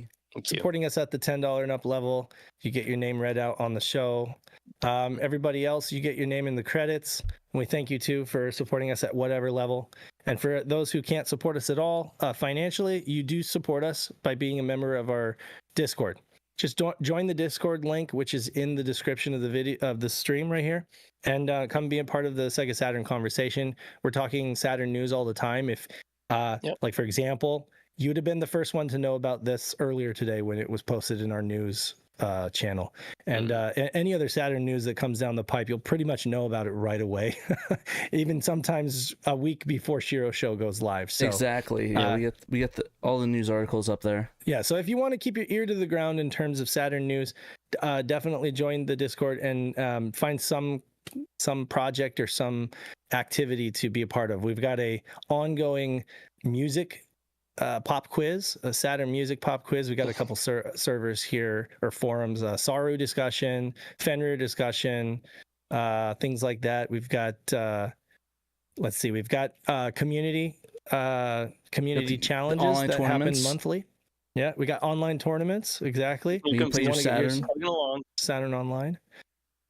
supporting us at the $10 and up level. You get your name read out on the show. Everybody else, you get your name in the credits. And we thank you too for supporting us at whatever level. And for those who can't support us at all financially, you do support us by being a member of our Discord. Just join the Discord link, which is in the description of the video of the stream right here, and come be a part of the Sega Saturn conversation. We're talking Saturn news all the time. If, like for example, you'd have been the first one to know about this earlier today when it was posted in our news channel, and any other Saturn news that comes down the pipe, you'll pretty much know about it right away, even sometimes a week before SHIRO show goes live. So exactly, yeah, we get all the news articles up there. Yeah, so if you want to keep your ear to the ground in terms of Saturn news, definitely join the Discord and find some project or some activity to be a part of. We've got a ongoing music pop quiz, a Saturn music pop quiz. We got a couple servers here, or forums, Saru discussion, Fenrir discussion, things like that. We've got we've got community challenges that happen monthly. Yeah, we got online tournaments. Exactly. You can play your Saturn Online.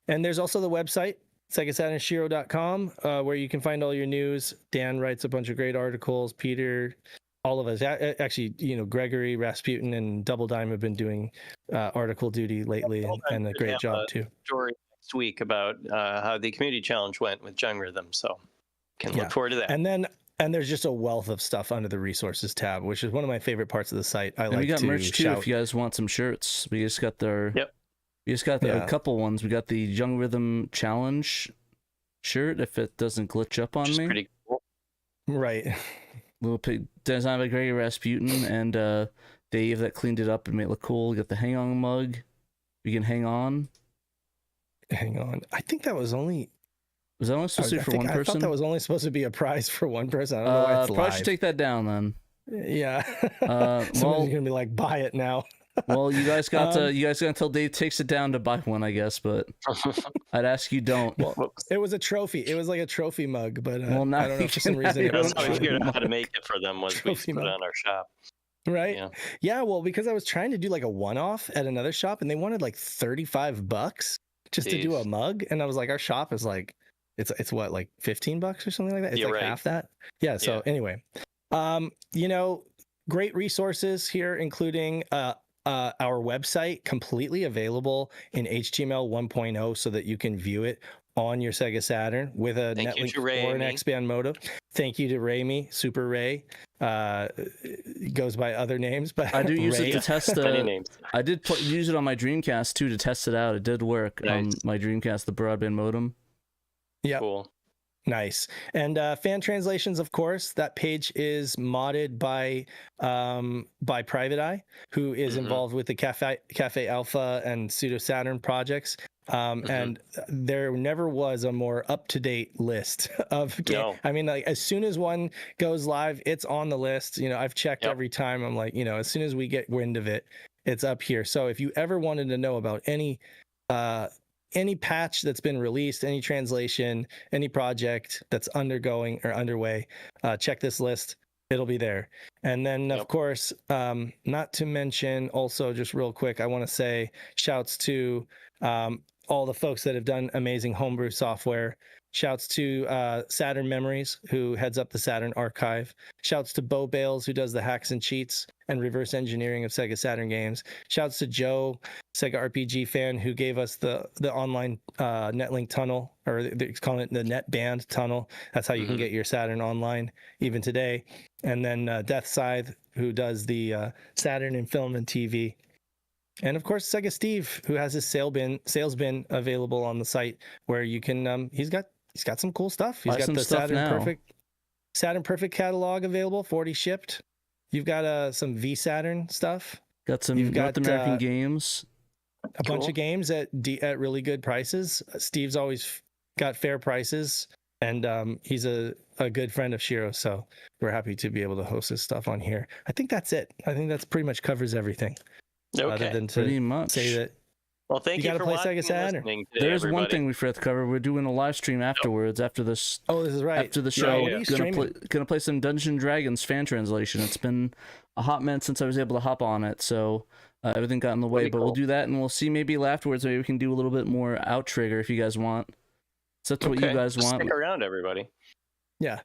And there's also the website, SegaSaturnShiro.com, where you can find all your news. Dan writes a bunch of great articles. Peter, all of us, actually, Gregory, Rasputin, and Double Dime have been doing article duty lately, and a great job too. Story next week about how the community challenge went with Jung Rhythm, so can look forward to that. And there's just a wealth of stuff under the resources tab, which is one of my favorite parts of the site. We got merch too. If you guys want some shirts, we just got their. Yep. We just got a couple ones. We got the Jung Rhythm Challenge shirt. If it doesn't glitch up on me, pretty cool. Right. Little pig designed by Gregory Rasputin and Dave that cleaned it up and made it look cool. We got the hang on mug. We can hang on. Hang on. I think that was only. Was that only supposed to be for one person? I thought that was only supposed to be a prize for one person. I don't know why it's probably live. should take that down then. Yeah. Someone's gonna be like, buy it now. Well, you guys got until Dave takes it down to buy one, I guess. But I'd ask you don't. Well, it was a trophy. It was like a trophy mug, but now I don't know, for some reason. That's how we figured out how to make it for them, was we put it on our shop. Right. Yeah. Well, because I was trying to do like a one-off at another shop, and they wanted like $35 just to do a mug, and I was like, our shop is like. It's what, like $15 or something like that? It's like half that. Yeah. So anyway, great resources here, including our website, completely available in HTML 1.0 so that you can view it on your Sega Saturn with a netlink or an X-band modem. Thank you to Raimi, Super Ray. Goes by other names, but I do use it to test I did use it on my Dreamcast too to test it out. It did work on my Dreamcast, the broadband modem. Yeah. Cool. Nice. And fan translations, of course, that page is modded by Private Eye, who is involved with the Cafe Alpha and Pseudo Saturn projects. And there never was a more up-to-date list of games. I mean, like, as soon as one goes live, it's on the list. I've checked every time. I'm like, as soon as we get wind of it, it's up here. So if you ever wanted to know about any any patch that's been released, any translation, any project that's undergoing or underway, check this list. It'll be there. And then, of course, not to mention also just real quick, I want to say shouts to all the folks that have done amazing homebrew software. Shouts to Saturn Memories, who heads up the Saturn archive. Shouts to Bo Bales, who does the hacks and cheats and reverse engineering of Sega Saturn games. Shouts to Joe, Sega RPG fan, who gave us the online netlink tunnel, or they're calling it the netband tunnel. That's how you can get your Saturn online even today. And then Death Scythe, who does the Saturn and film and TV. And of course, Sega Steve, who has his sales bin available on the site, where you can he's got some cool stuff. He's got the Saturn Perfect catalog available, 40 shipped. You've got some V Saturn stuff. Got some North American games. A bunch of games at really good prices. Steve's always got fair prices, and he's a good friend of Shiro, so we're happy to be able to host his stuff on here. I think that's it. I think that's pretty much covers everything. Okay. Other than to pretty much say that. Well, thank you gotta for play watching Sega Saturn. today, There's one everybody. thing we forgot to cover. We're doing a live stream afterwards, after this. Oh, this is right. After the show, Yeah. gonna play some Dungeons and Dragons fan translation. It's been a hot minute since I was able to hop on it, so everything got in the way. Pretty but cool. we'll do that, and we'll see maybe afterwards. Maybe we can do a little bit more out trigger if you guys want. It's up to what you guys Just want. Stick around, everybody. Yeah.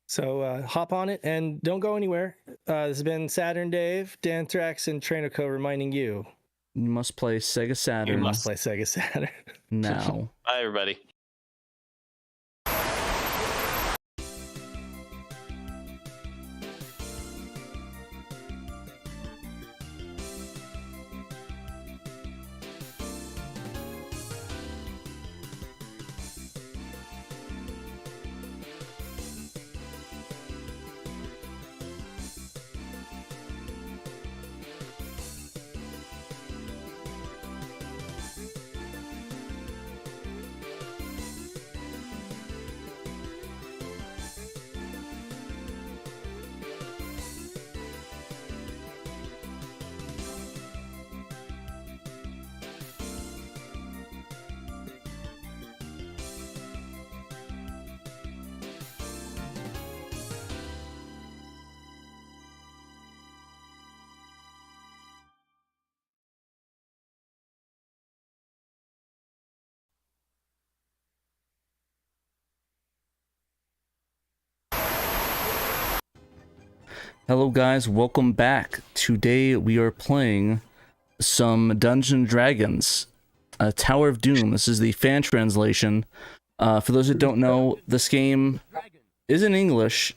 So hop on it and don't go anywhere. This has been Saturn Dave, Danthrax, and Trainico reminding you. You must play Sega Saturn. You must play Sega Saturn. now. Bye, everybody. Hello guys, welcome back. Today we are playing some Dungeons & Dragons, Tower of Doom. This is the fan translation. For those that don't know, this game is in English,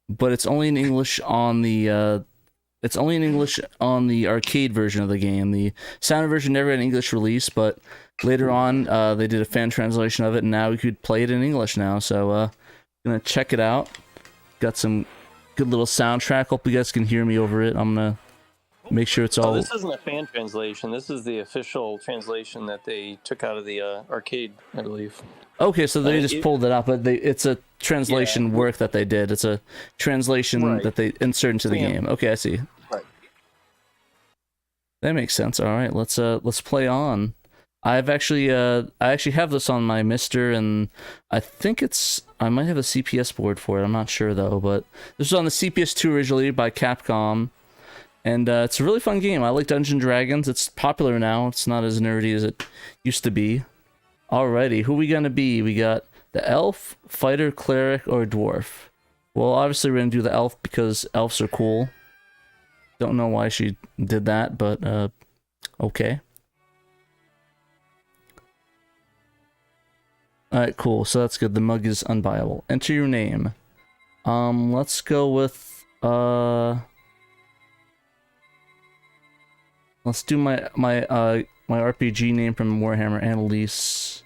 but it's only in English on the arcade version of the game. The standard version never had an English release, but later on they did a fan translation of it, and now you could play it in English now. So gonna check it out. Got some good little soundtrack. Hope you guys can hear me over it. I'm gonna make sure it's all. Oh, this isn't a fan translation. This is the official translation that they took out of the arcade, I believe. Okay, so they just pulled it up, but it's a translation work that they did. It's a translation that they insert into the game. Okay, I see. Right. That makes sense. All right, let's play on. I actually have this on my Mister, and I think I might have a CPS board for it. I'm not sure though, but this was on the CPS2 originally by Capcom, and it's a really fun game. I like Dungeons & Dragons. It's popular now. It's not as nerdy as it used to be. Alrighty, who we gonna be? We got the elf, fighter, cleric, or dwarf. Well, obviously we're gonna do the elf because elves are cool. Don't know why she did that, but okay. Alright, cool. So that's good. The mug is unbuyable. Enter your name. Let's go with let's do my RPG name from Warhammer, Annalise.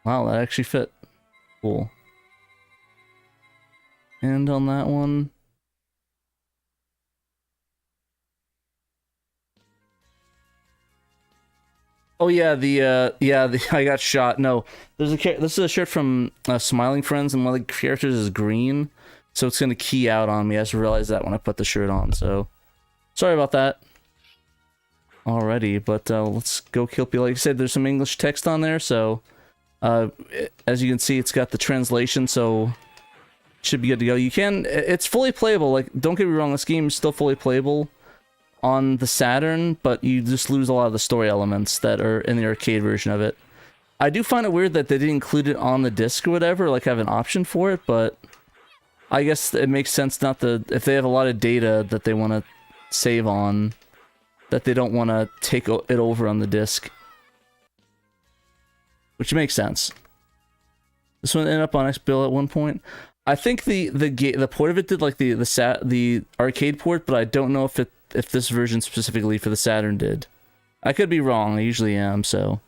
Wow, that actually fit. Cool. And on that one, oh yeah, I got shot. No, this is a shirt from Smiling Friends, and one of the characters is green, so it's gonna key out on me. I just realized that when I put the shirt on. So sorry about that. Alrighty, but let's go kill people. Like I said, there's some English text on there, so as you can see, it's got the translation, so should be good to go. You can, it's fully playable. Like, don't get me wrong, this game is still fully playable on the Saturn, but you just lose a lot of the story elements that are in the arcade version of it. I do find it weird that they didn't include it on the disc or whatever, like have an option for it, but I guess it makes sense not to, if they have a lot of data that they want to save on, that they don't want to take it over on the disc. Which makes sense. This one ended up on XBill at one point. I think the port of it did like the arcade port, but I don't know if this version specifically for the Saturn did. I could be wrong. I usually am. So,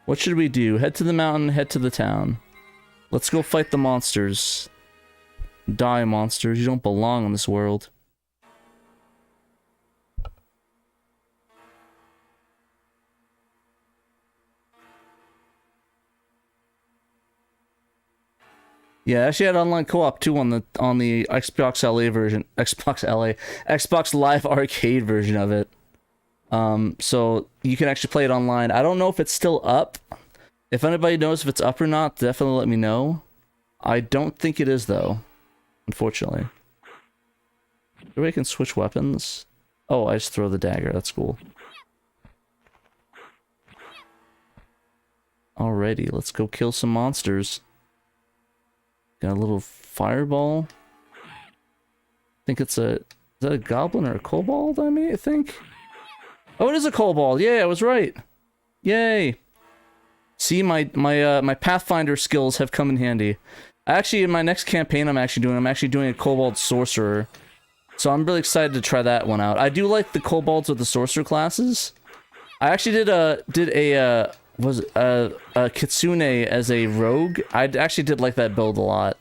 what should we do? Head to the mountain. Head to the town. Let's go fight the monsters. Die, monsters! You don't belong in this world. Yeah, I actually had online co-op too on the Xbox LA version, Xbox Live Arcade version of it. So you can actually play it online. I don't know if it's still up. If anybody knows if it's up or not, definitely let me know. I don't think it is though, unfortunately. Everybody can switch weapons. Oh, I just throw the dagger. That's cool. Alrighty, let's go kill some monsters. Got a little fireball. I think it's is that a goblin or a kobold, I think? Oh, it is a kobold! Yay, I was right! Yay! See, my Pathfinder skills have come in handy. Actually, in my next campaign I'm actually doing a kobold sorcerer. So I'm really excited to try that one out. I do like the kobolds with the sorcerer classes. I actually did a Kitsune as a rogue. I actually did like that build a lot.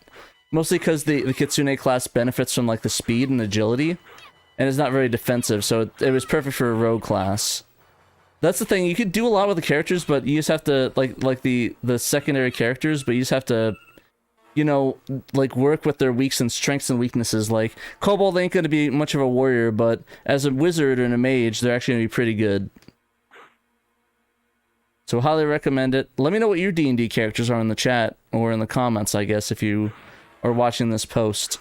Mostly because the Kitsune class benefits from like the speed and agility. And it's not very defensive, so it was perfect for a rogue class. That's the thing, you could do a lot with the characters, but you just have to, like the secondary characters, but you just have to, you know, like work with their weaks and strengths and weaknesses. Like, Kobold ain't gonna be much of a warrior, but as a wizard and a mage, they're actually gonna be pretty good. So highly recommend it. Let me know what your D&D characters are in the chat, or in the comments, I guess, if you are watching this post.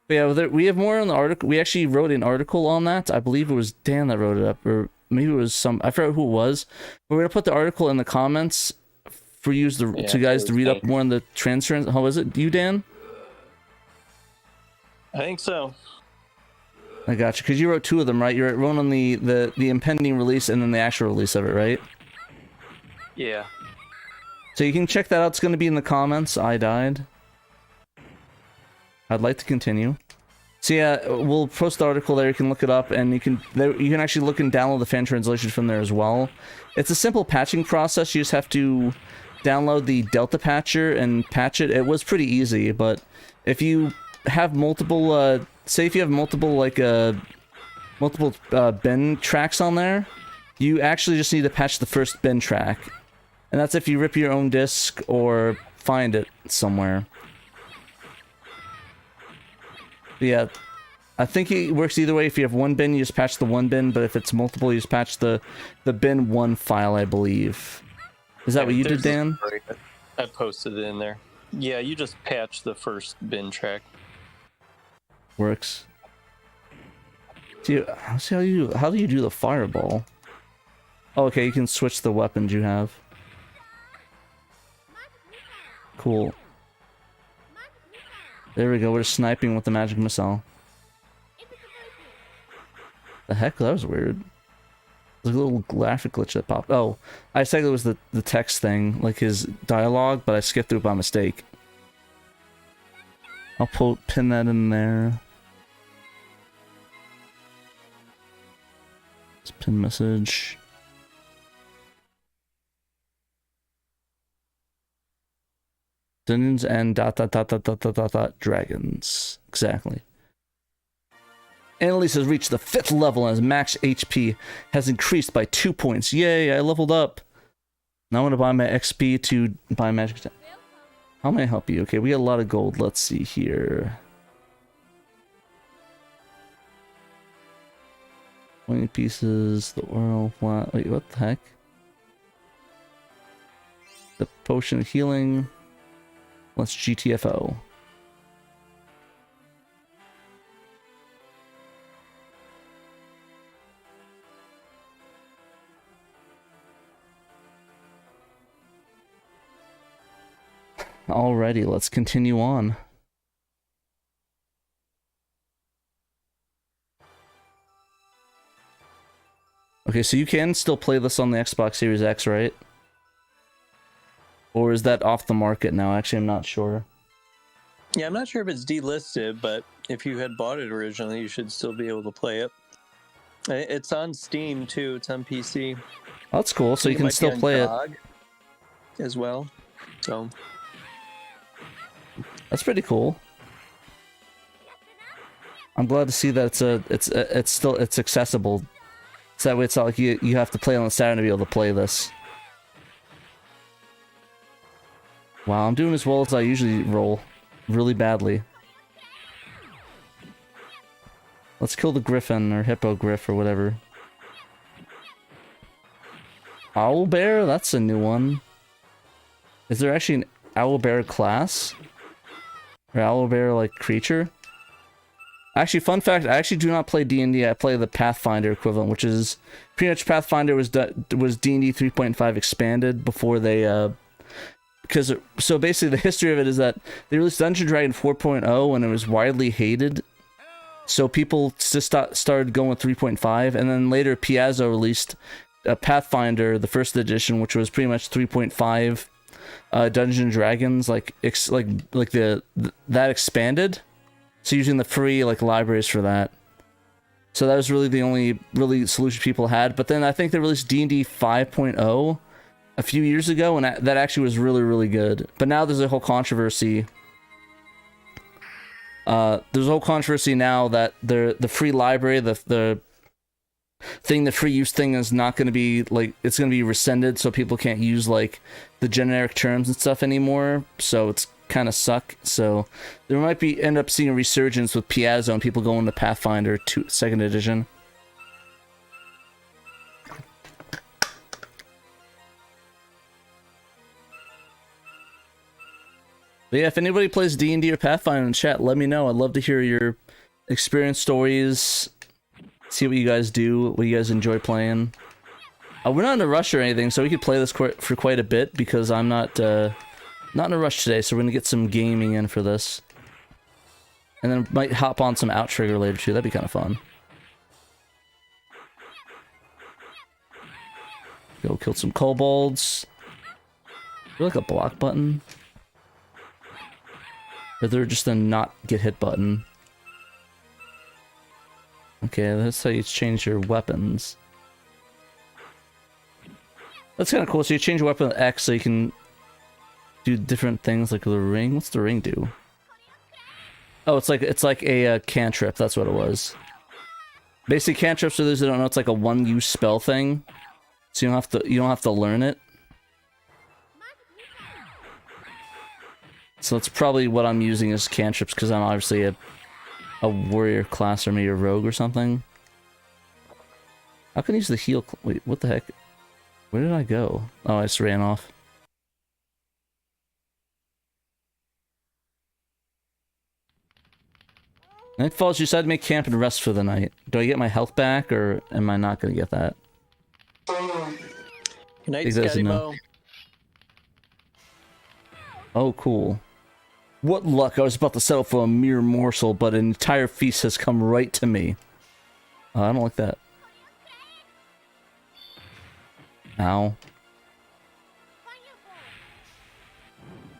But yeah, we have more on the article. We actually wrote an article on that. I believe it was Dan that wrote it up, or maybe it was I forgot who it was. But we're gonna put the article in the comments for you to guys to read up more on the transfer. How was it? You, Dan? I think so. I got you, because you wrote two of them, right? You wrote one on the impending release and then the actual release of it, right? Yeah. So you can check that out. It's going to be in the comments. I died. I'd like to continue. So yeah, we'll post the article there. You can look it up, and you can actually look and download the fan translations from there as well. It's a simple patching process. You just have to download the Delta Patcher and patch it. It was pretty easy, but if you have multiple, say if you have multiple bin tracks on there, you actually just need to patch the first bin track. And that's if you rip your own disc or find it somewhere. But yeah, I think it works either way. If you have one bin, you just patch the one bin, but if it's multiple, you just patch the bin one file, I believe. Is that what you did, Dan? I posted it in there. Yeah, you just patch the first bin track. Works. See how do you do the fireball? Oh, okay, you can switch the weapons you have. Cool. There we go, we're sniping with the magic missile. The heck, that was weird. There's a little graphic glitch that popped. Oh, I said it was the text thing, like his dialogue, but I skipped through it by mistake. I'll pin that in there. Just pin message. Dungeons and ... dragons. Exactly. Annalise has reached the 5th level and his max HP has increased by 2 points. Yay, I leveled up. Now I want to buy my XP to buy magic. How may I help you? Okay, we got a lot of gold. Let's see here. 20 pieces, the oral flat. Wait, what the heck? The potion of healing. Let's GTFO. Alrighty, let's continue on. Okay, so you can still play this on the Xbox Series X, right? Or is that off the market now? Actually, I'm not sure. Yeah, I'm not sure if it's delisted, but if you had bought it originally, you should still be able to play it. It's on Steam too. It's on PC. Oh, that's cool. So you can might be still on play it GOG as well. So that's pretty cool. I'm glad to see that it's accessible. So that way it's not like you have to play on the Saturn to be able to play this. Wow, I'm doing as well as I usually roll. Really badly. Let's kill the griffin or hippogriff or whatever. Owlbear? That's a new one. Is there actually an owlbear class? Or owlbear like creature? Actually, fun fact, I actually do not play D&D, I play the Pathfinder equivalent, which is pretty much Pathfinder was D&D 3.5 expanded before they so basically the history of it is that they released Dungeons & Dragons 4.0 and it was widely hated. So people just started going with 3.5, and then later Piazza released Pathfinder, the first edition, which was pretty much 3.5 Dungeons & Dragons, that expanded. So using the free libraries for that. So that was really the only solution people had. But then I think they released D&D 5.0 a few years ago, and that actually was really good. But now there's a whole controversy. There's a whole controversy now that the free library, the free use thing is not going to be it's going to be rescinded, so people can't use the generic terms and stuff anymore. So it's kind of suck. So there might end up seeing a resurgence with Piazza and people going to Pathfinder 2nd edition. But yeah, if anybody plays D&D or Pathfinder in chat, let me know. I'd love to hear your experience stories, see what you guys do, what you guys enjoy playing. We're not in a rush or anything, so we could play this for quite a bit, because I'm not in a rush today, so we're gonna get some gaming in for this. And then might hop on some Outrigger later too, that'd be kind of fun. Go kill some kobolds. Is there a block button? Or they're just a not get hit button. Okay, that's how you change your weapons. That's kind of cool. So you change your weapon with X so you can do different things like the ring. What's the ring do? Oh, it's like a cantrip. That's what it was. Basic cantrips, for those who don't know, it's like a one-use spell thing. So you don't have to learn it. So that's probably what I'm using as cantrips, because I'm obviously a warrior class, or maybe a rogue or something. How can I use the heal? Wait, what the heck? Where did I go? Oh, I just ran off. Night falls, you decided to make camp and rest for the night. Do I get my health back, or am I not going to get that? good night, Scatty Bo. Oh, cool. What luck, I was about to settle for a mere morsel, but an entire feast has come right to me. I don't like that. Ow.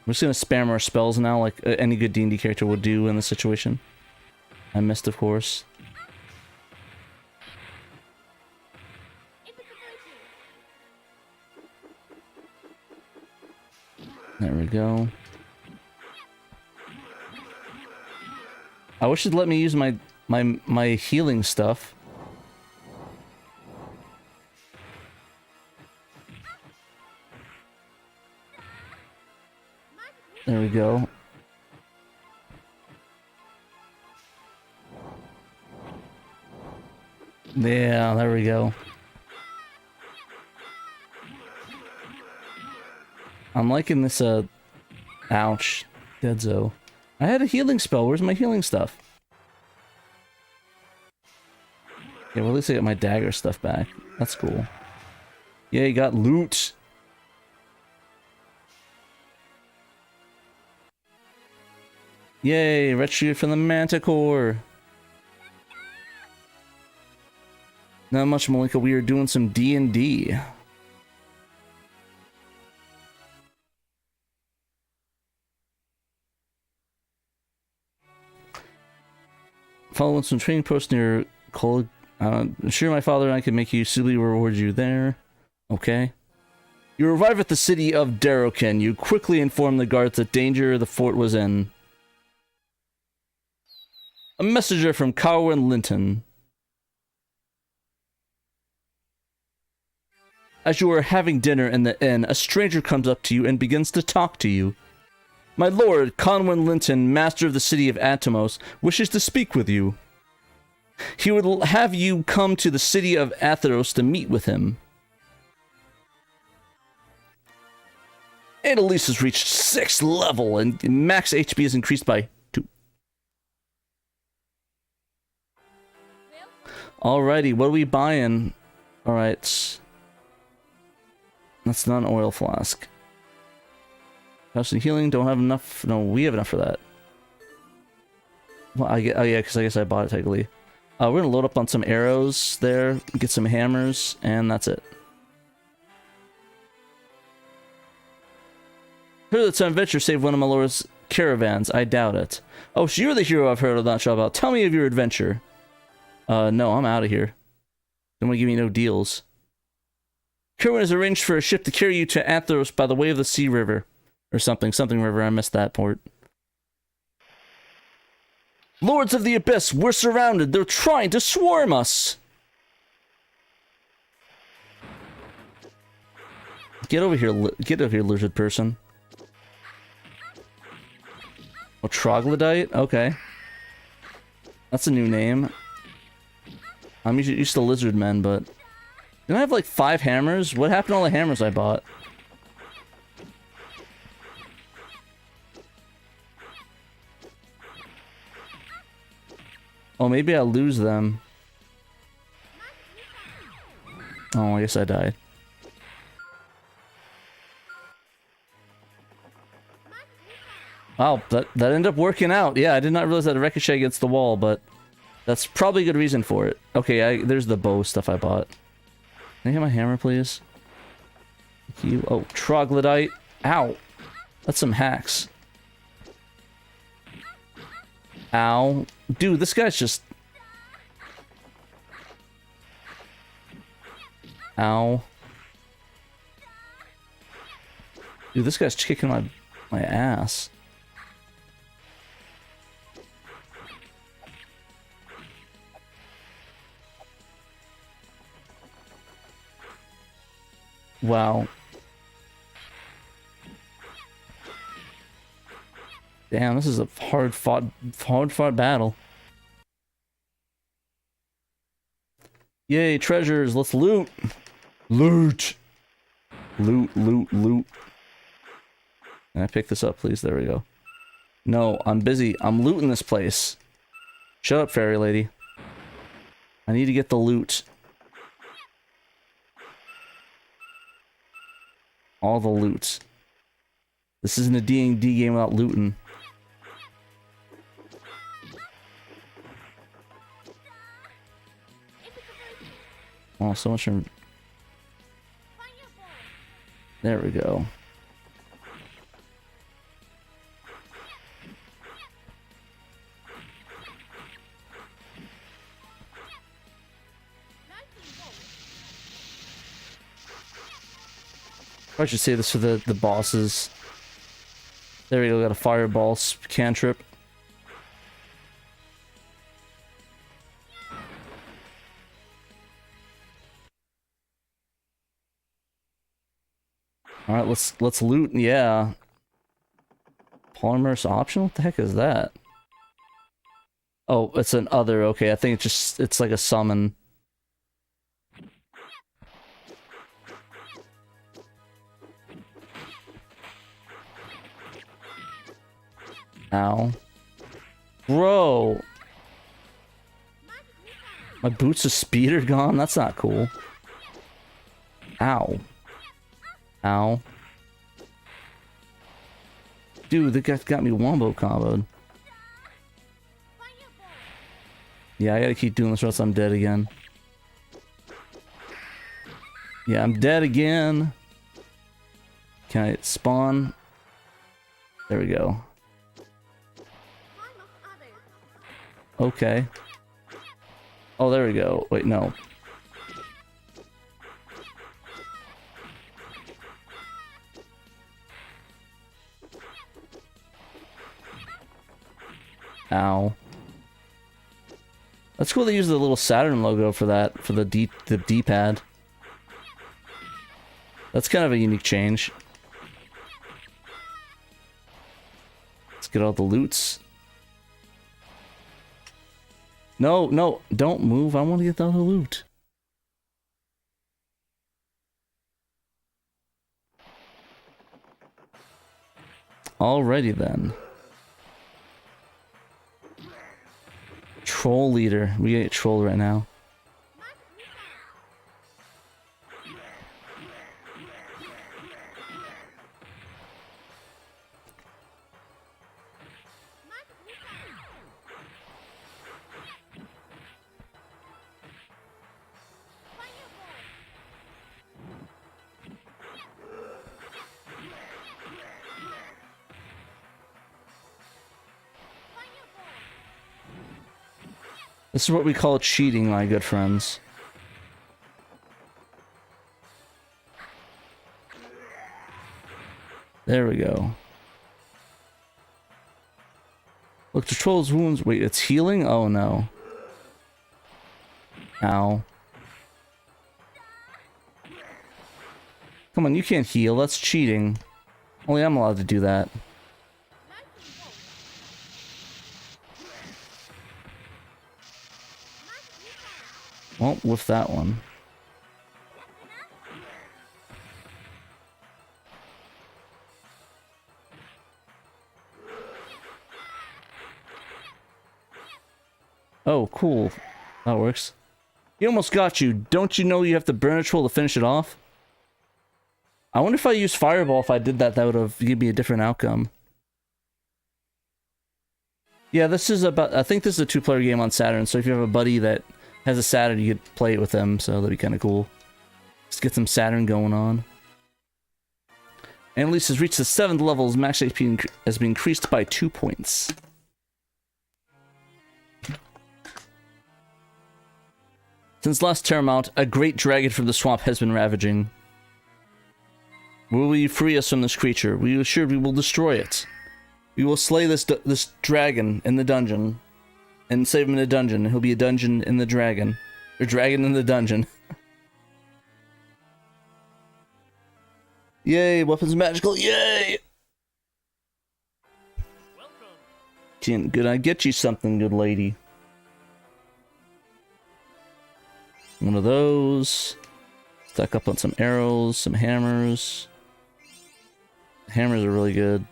I'm just gonna spam our spells now, like any good D&D character would do in this situation. I missed, of course. There we go. I wish it'd let me use my healing stuff. There we go. Yeah, there we go. I'm liking this, ouch. Deadzo. I had a healing spell. Where's my healing stuff? Yeah, well, at least I got my dagger stuff back. That's cool. Yeah, you got loot. Yay, retrieve from the Manticore. Not much, Malika. We are doing some D&D. Following some training posts near Col. Sure, my father and I can make you suitably reward you there. Okay. You arrive at the city of Daroken. You quickly inform the guards that danger the fort was in. A messenger from Carwin Linton. As you are having dinner in the inn, a stranger comes up to you and begins to talk to you. My lord, Conwyn Linton, master of the city of Atomos, wishes to speak with you. He would have you come to the city of Atheros to meet with him. Annalise has reached 6th level, and max HP is increased by 2. Alrighty, what are we buying? Alright. That's not an oil flask. House and healing, don't have enough. No, we have enough for that. Well, oh yeah, because I guess I bought it technically. We're gonna load up on some arrows there, get some hammers, and that's it. Heard that some adventure saved one of my lord's caravans. I doubt it. Oh, so you're the hero I've heard not sure about. Tell me of your adventure. No, I'm out of here. Don't want to give me no deals. Kerwin has arranged for a ship to carry you to Atheros by the way of the Sea River. Or something river, I missed that port. Lords of the Abyss, we're surrounded. They're trying to swarm us. Get over here, lizard person. Oh, troglodyte? Okay. That's a new name. I'm used to lizard men, but... Didn't I have like 5 hammers? What happened to all the hammers I bought? Oh, maybe I'll lose them. Oh, I guess I died. Wow, that ended up working out. Yeah, I did not realize that a ricochet against the wall, but that's probably a good reason for it. Okay, there's the bow stuff I bought. Can I get my hammer, please? Thank you. Oh, troglodyte. Ow. That's some hacks. Ow. Dude, this guy's just... Ow. Dude, this guy's kicking my ass. Wow. Damn, this is a hard fought battle. Yay, treasures, let's loot. Loot. Loot, loot, loot. Can I pick this up, please? There we go. No, I'm busy. I'm looting this place. Shut up, fairy lady. I need to get the loot. All the loot. This isn't a D&D game without looting. Oh, so much from... There we go. I should say this for the bosses. There we go, got a fireball cantrip. Alright, let's loot, yeah. Polymer's option? What the heck is that? Oh, it's an other, okay, I think it's like a summon. Ow. Bro! My boots of speed are gone? That's not cool. Ow. Ow. Dude, that guy got me wombo comboed. Yeah, I gotta keep doing this or else I'm dead again. Yeah, I'm dead again. Can I spawn? There we go. Okay. Oh, there we go. Wait, no. Ow. That's cool they use the little Saturn logo for that, for the D-pad. That's kind of a unique change. Let's get all the loots. No, no, don't move. I want to get all the loot. Alrighty then. Troll leader. We get trolled right now. This is what we call cheating, my good friends. There we go. Look, the troll's wounds. Wait, it's healing? Oh no. Ow. Come on, you can't heal. That's cheating. Only I'm allowed to do that. Well, with that one. Oh, cool. That works. He almost got you. Don't you know you have to burn a troll to finish it off? I wonder if I used Fireball, if I did that, that would have given me a different outcome. Yeah, this is about... I think this is a two-player game on Saturn, so if you have a buddy that has a Saturn, you could play it with them, so that'd be kind of cool. Let's get some Saturn going on. Annalise has reached the 7th level. His max HP has been increased by 2 points. Since last Terramount, a great dragon from the swamp has been ravaging. Will you free us from this creature? We assure we will destroy it. We will slay this dragon in the dungeon. And save him in a dungeon. He'll be a dungeon in the dragon. Or dragon in the dungeon. Yay, weapons magical, yay! Could I get you something, good lady? One of those. Stack up on some arrows, some hammers. Hammers are really good.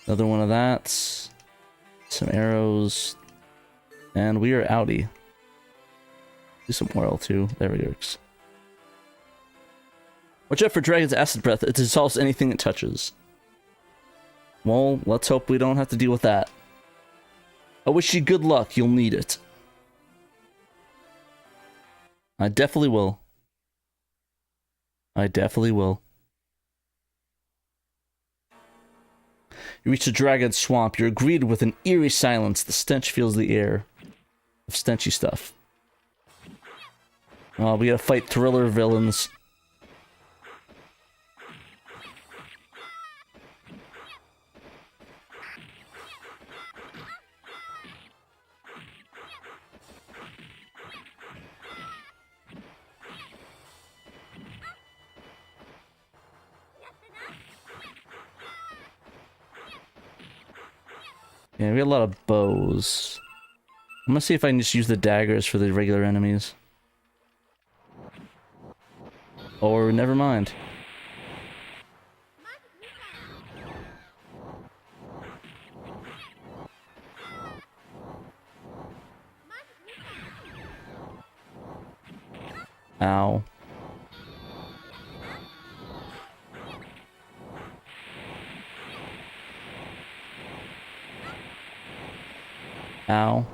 Another one of that. Some arrows. And we are outie. Do some oil too. There we go. Watch out for Dragon's Acid Breath. It dissolves anything it touches. Well, let's hope we don't have to deal with that. I wish you good luck. You'll need it. I definitely will. I definitely will. You reach the dragon's swamp. You're greeted with an eerie silence. The stench fills the air of stenchy stuff. Oh, we gotta fight thriller villains. Yeah, we got a lot of bows. I'm gonna see if I can just use the daggers for the regular enemies. Or never mind. Ow. Ow.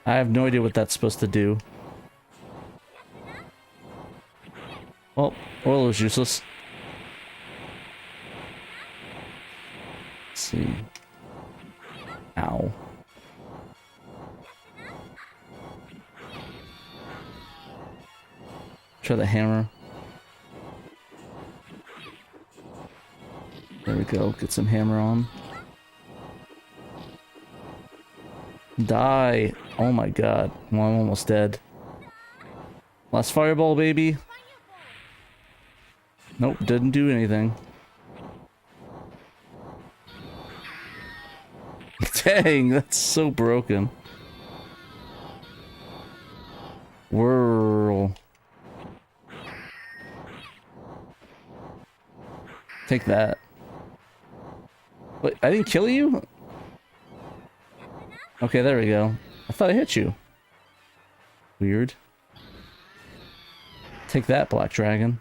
I have no idea what that's supposed to do. Well, oil is useless. Let's see. Ow. Try the hammer. There we go. Get some hammer on. Die. Oh my god. Well, I'm almost dead. Last fireball, baby. Nope, didn't do anything. Dang, that's so broken. Whirl. Take that. Wait, I didn't kill you? Okay, there we go. I thought I hit you. Weird. Take that, Black Dragon.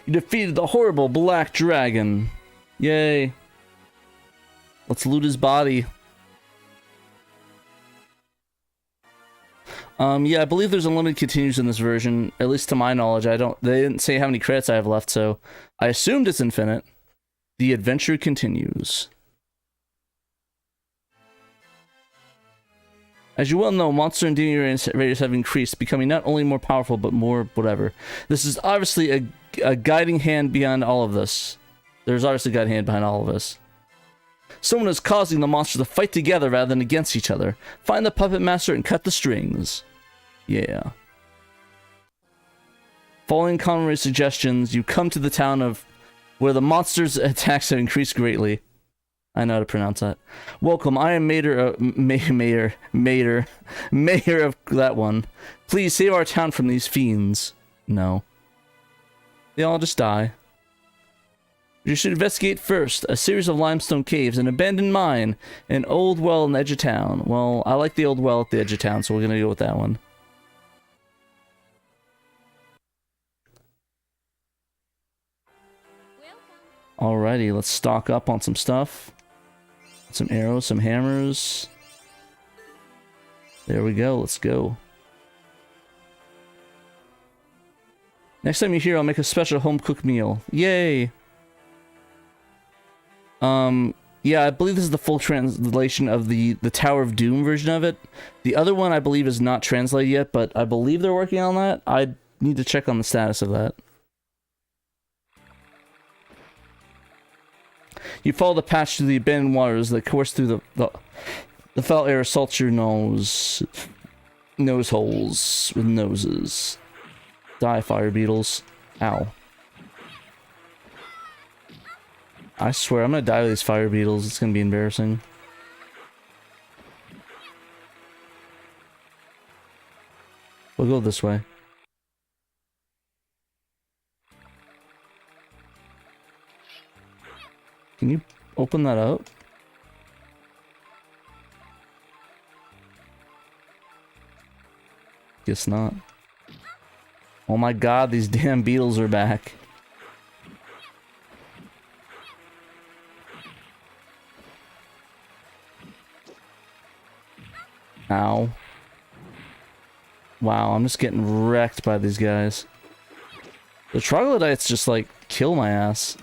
You defeated the horrible Black Dragon. Yay. Let's loot his body. Yeah, I believe there's unlimited continues in this version. At least to my knowledge, they didn't say how many credits I have left, so I assumed it's infinite. The adventure continues. As you well know, monster and demon raiders have increased, becoming not only more powerful, but more whatever. This is obviously a guiding hand behind all of this. There's obviously a guiding hand behind all of this. Someone is causing the monsters to fight together rather than against each other. Find the puppet master and cut the strings. Yeah. Following Conroy's suggestions, you come to the town of where the monsters' attacks have increased greatly. I know how to pronounce that. Welcome, I am mayor of that one. Please save our town from these fiends. No. They all just die. You should investigate first. A series of limestone caves, an abandoned mine, an old well on the edge of town. Well, I like the old well at the edge of town, so we're gonna go with that one. Alrighty, let's stock up on some stuff. Some arrows, some hammers. There we go, let's go. Next time you're here, I'll make a special home-cooked meal. Yay! Yeah, I believe this is the full translation of the Tower of Doom version of it. The other one, I believe, is not translated yet, but I believe they're working on that. I need to check on the status of that. You follow the patch through the abandoned waters that course through the foul air assaults your nose holes with noses. Die, fire beetles. Ow. I swear, I'm gonna die with these fire beetles. It's gonna be embarrassing. We'll go this way. Can you open that up? Guess not. Oh my god, these damn beetles are back. Ow. Wow, I'm just getting wrecked by these guys. The troglodytes just like kill my ass.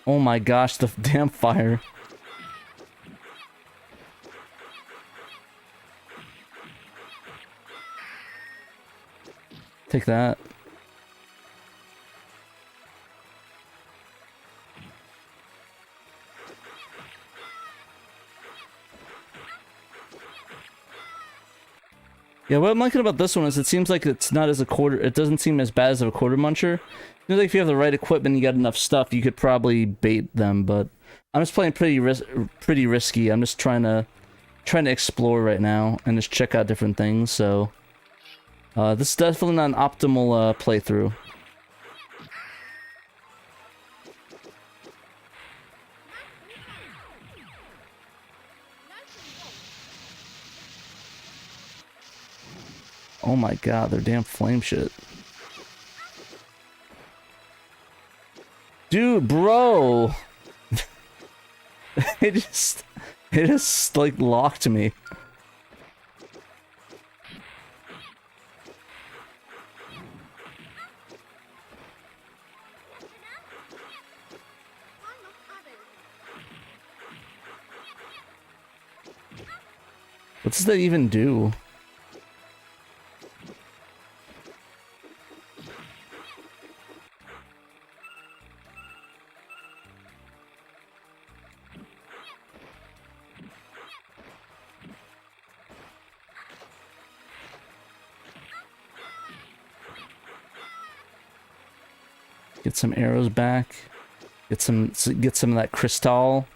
Oh my gosh, the damn fire. Take that. Yeah, what I'm liking about this one is it seems like it's not as it doesn't seem as bad as a quarter muncher. Seems like if you have the right equipment and you got enough stuff, you could probably bait them, but I'm just playing pretty risky. I'm just trying to explore right now and just check out different things, so This is definitely not an optimal playthrough. Oh my god, they're damn flame shit. Dude, bro! it just like locked me. What does that even do? Get some arrows back. Get some of that crystal.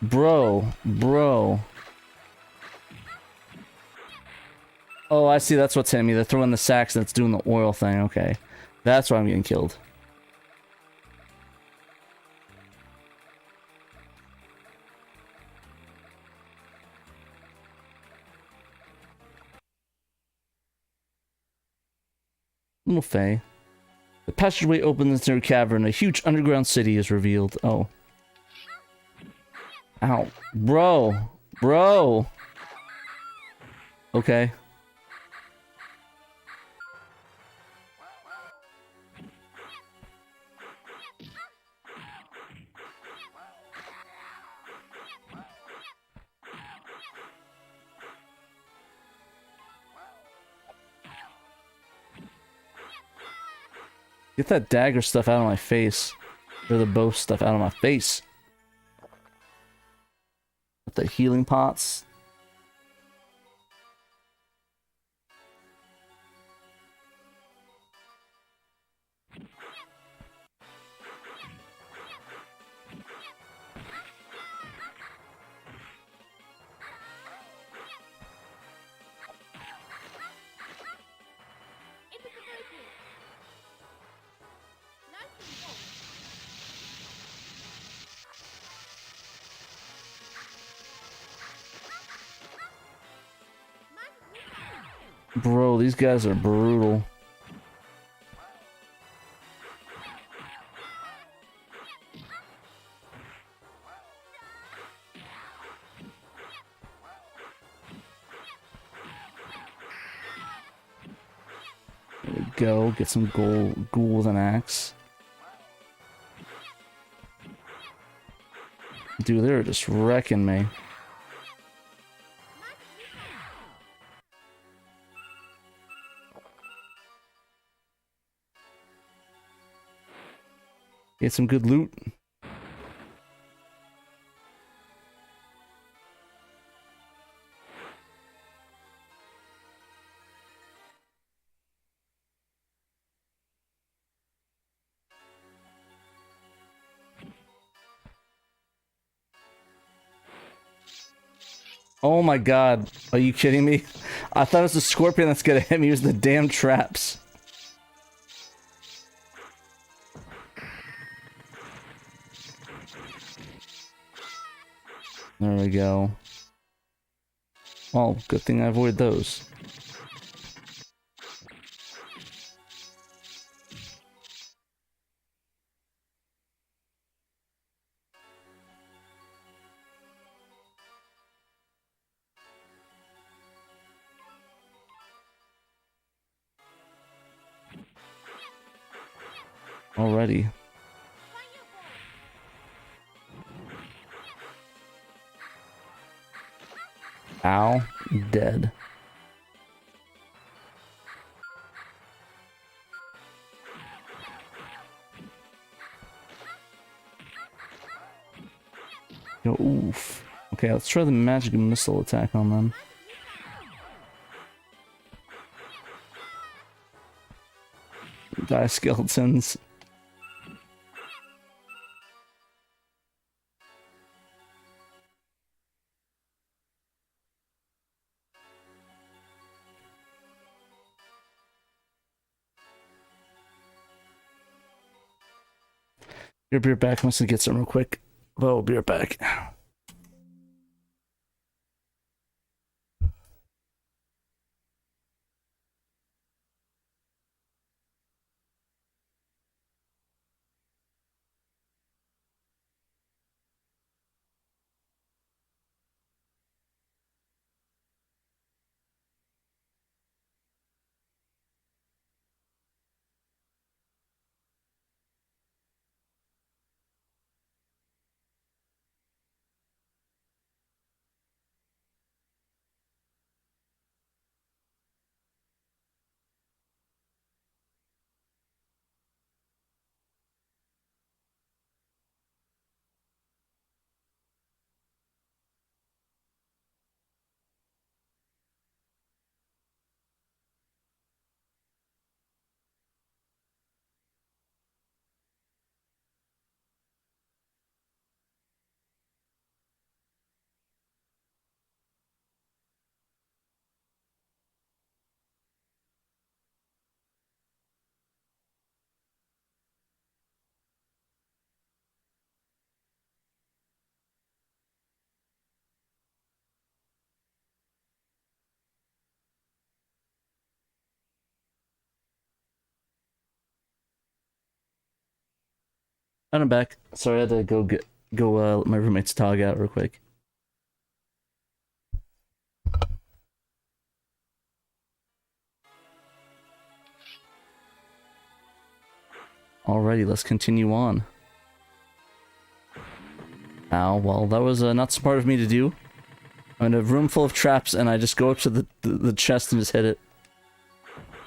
Bro. Oh, I see. That's what's hitting me. They're throwing the sacks that's doing the oil thing. Okay. That's why I'm getting killed. Little Faye. The passageway opens into a cavern. A huge underground city is revealed. Oh. Ow. Bro. Okay. Get that dagger stuff out of my face. Or the bow stuff out of my face. With the healing pots. Bro, these guys are brutal. There we go. Get some ghoul with an axe. Dude, they're just wrecking me. Get some good loot. Oh my god, are you kidding me? I thought it was the scorpion that's gonna hit me. It was the damn traps. There we go. Well, good thing I avoided those. Already. Ow, dead. Yo, oof. Okay, let's try the magic missile attack on them. Die, skeletons. Be right back. I'm just gonna get some real quick. Oh, be right back. And I'm back. Sorry, I had to go let my roommate's dog out real quick. Alrighty, let's continue on. Ow, well, that was not smart of me to do. I'm in a room full of traps and I just go up to the chest and just hit it.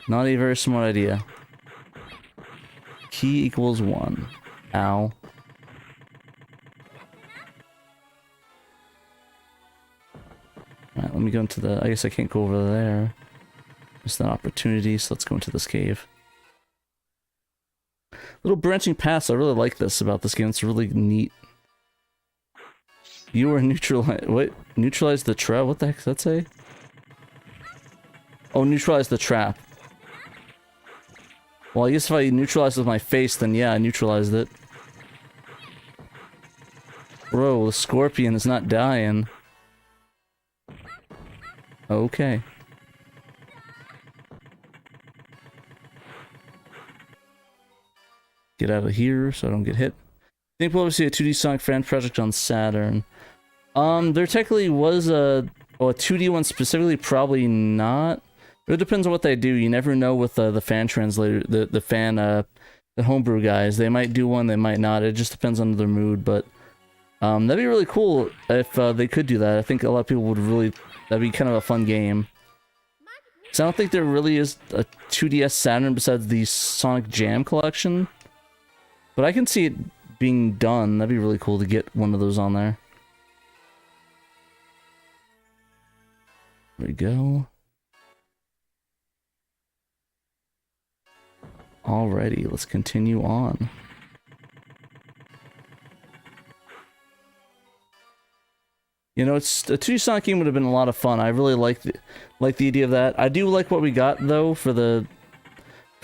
Not a very smart idea. Key equals 1. Ow. Alright, let me go into the... I guess I can't go over there. Missed an opportunity, so let's go into this cave. Little branching paths, I really like this about this game. It's really neat. You were neutralized... What? Neutralize the trap? What the heck does that say? Oh, neutralize the trap. Well, I guess if I neutralized with my face, then yeah, I neutralized it. Bro, the scorpion is not dying. Okay. Get out of here so I don't get hit. I think we'll ever see a 2D Sonic fan project on Saturn. There technically was a 2D one specifically, probably not. It depends on what they do. You never know with the fan translator, the homebrew guys. They might do one, they might not. It just depends on their mood, but that'd be really cool if they could do that. I think a lot of people would really... That'd be kind of a fun game. So I don't think there really is a 2DS Saturn besides the Sonic Jam collection. But I can see it being done. That'd be really cool to get one of those on there. There we go. Alrighty, let's continue on. You know, it's a 2D Sonic game would have been a lot of fun. I really like the idea of that. I do like what we got though for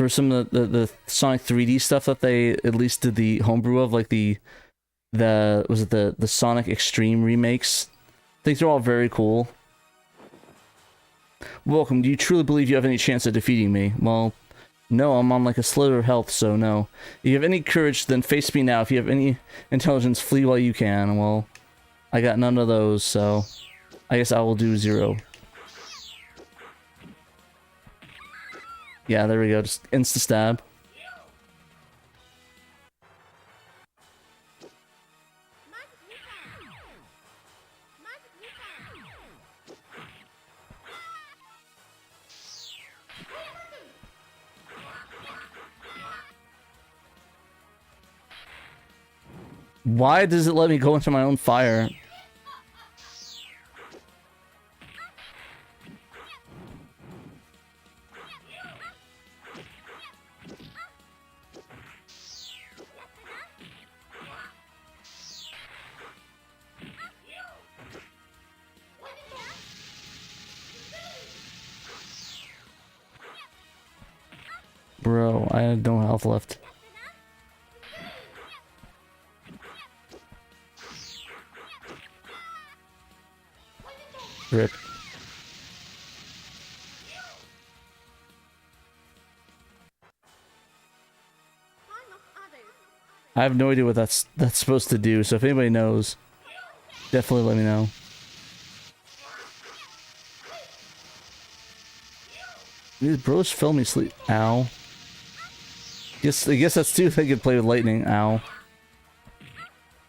some of the Sonic 3D stuff that they at least did the homebrew of, like the Sonic Extreme remakes. I think they're all very cool. Welcome. Do you truly believe you have any chance of defeating me? Well, no, I'm on like a slither of health, so no. If you have any courage, then face me now. If you have any intelligence, flee while you can. Well, I got none of those, so I guess I will do 0. Yeah, there we go. Just insta-stab. Why does it let me go into my own fire? Bro, I had no health left. Rip. I have no idea what that's supposed to do, so if anybody knows, definitely let me know. These bros fell me asleep. Ow. I guess that's too if I could play with lightning. Ow.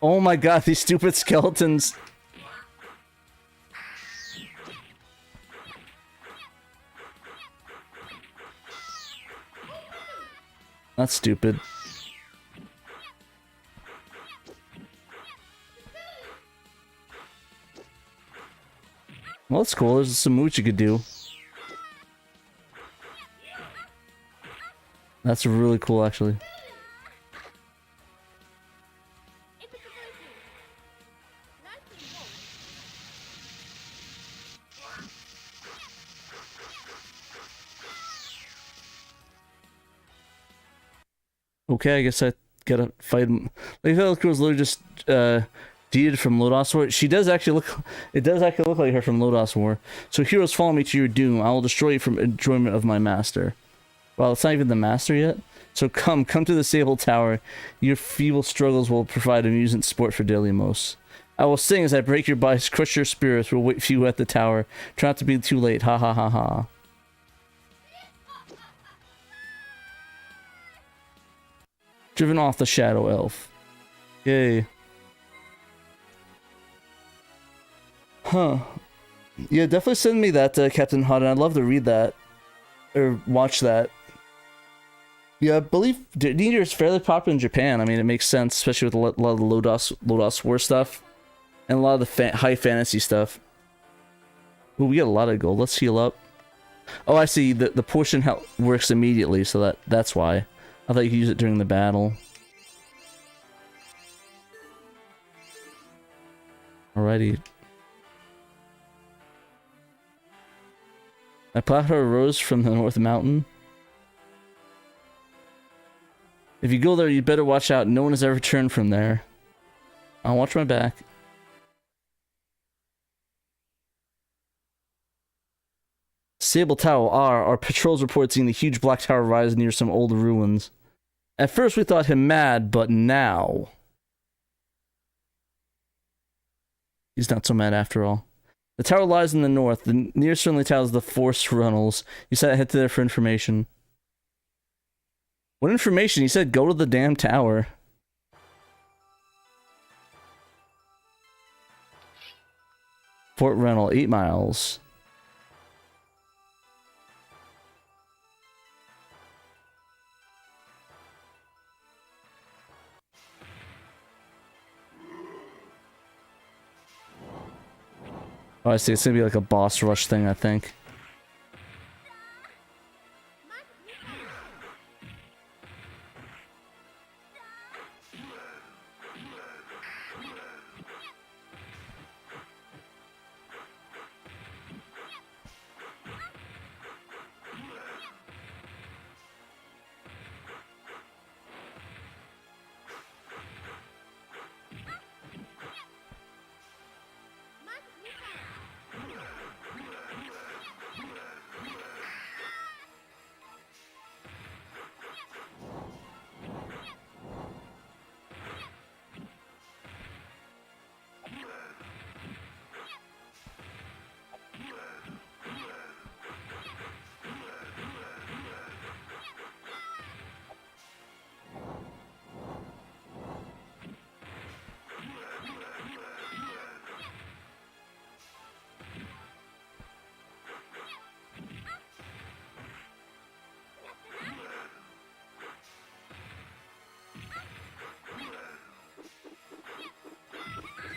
Oh my god, these stupid skeletons. That's stupid. Well, that's cool. There's some moves you could do. That's really cool, actually. Okay, I guess I gotta fight him. Like, that was literally just Deed from Lodos War. She does actually look. It does actually look like her from Lodos War. So heroes, follow me to your doom. I will destroy you from enjoyment of my master. Well, it's not even the master yet. So come to the Sable Tower. Your feeble struggles will provide amusement sport for Delimos. I will sing as I break your bodies, crush your spirits. We'll wait for you at the tower. Try not to be too late. Ha ha ha ha. Driven off the Shadow Elf. Yay. Huh. Yeah, definitely send me that, Captain Hot. I'd love to read that. Or watch that. Yeah, I believe D&D is fairly popular in Japan. I mean, it makes sense, especially with a lot of the Lodos War stuff. And a lot of the high fantasy stuff. Ooh, we got a lot of gold. Let's heal up. Oh, I see. The potion works immediately, so that's why. I thought you could use it during the battle. Alrighty. A plateau rose from the North Mountain. If you go there, you'd better watch out. No one has ever returned from there. I'll watch my back. Sable Tower R. Our patrols report seeing the huge black tower rise near some old ruins. At first we thought him mad, but now... he's not so mad after all. The tower lies in the north. The nearest friendly tower is the Force Runnels. You said I head to there for information. What information? He said go to the damn tower. Fort Rennell, 8 miles. Oh, I see. It's gonna be like a boss rush thing, I think.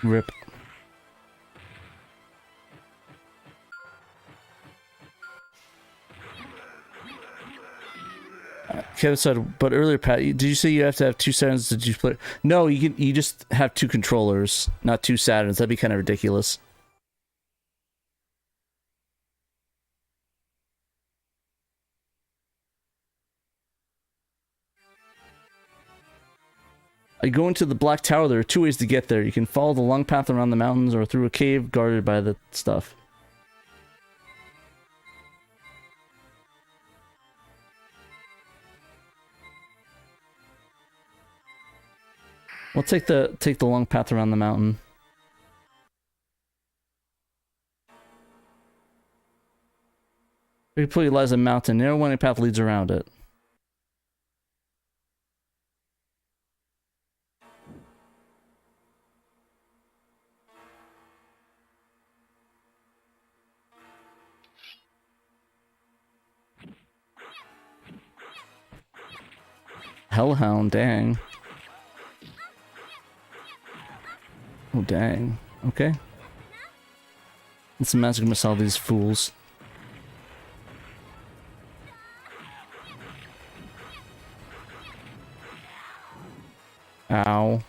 Rip. Kevin said, but earlier, Pat, did you say you have to have 2 Saturns to play? No, you just have 2 controllers, not 2 Saturns. That'd be kind of ridiculous. I go into the Black Tower. There are 2 ways to get there. You can follow the long path around the mountains or through a cave guarded by the stuff. We'll take the long path around the mountain. Completely lies a mountain. Narrow winding path leads around it. Hellhound, dang. Oh, dang. Okay. Let's magic missile these fools. Ow.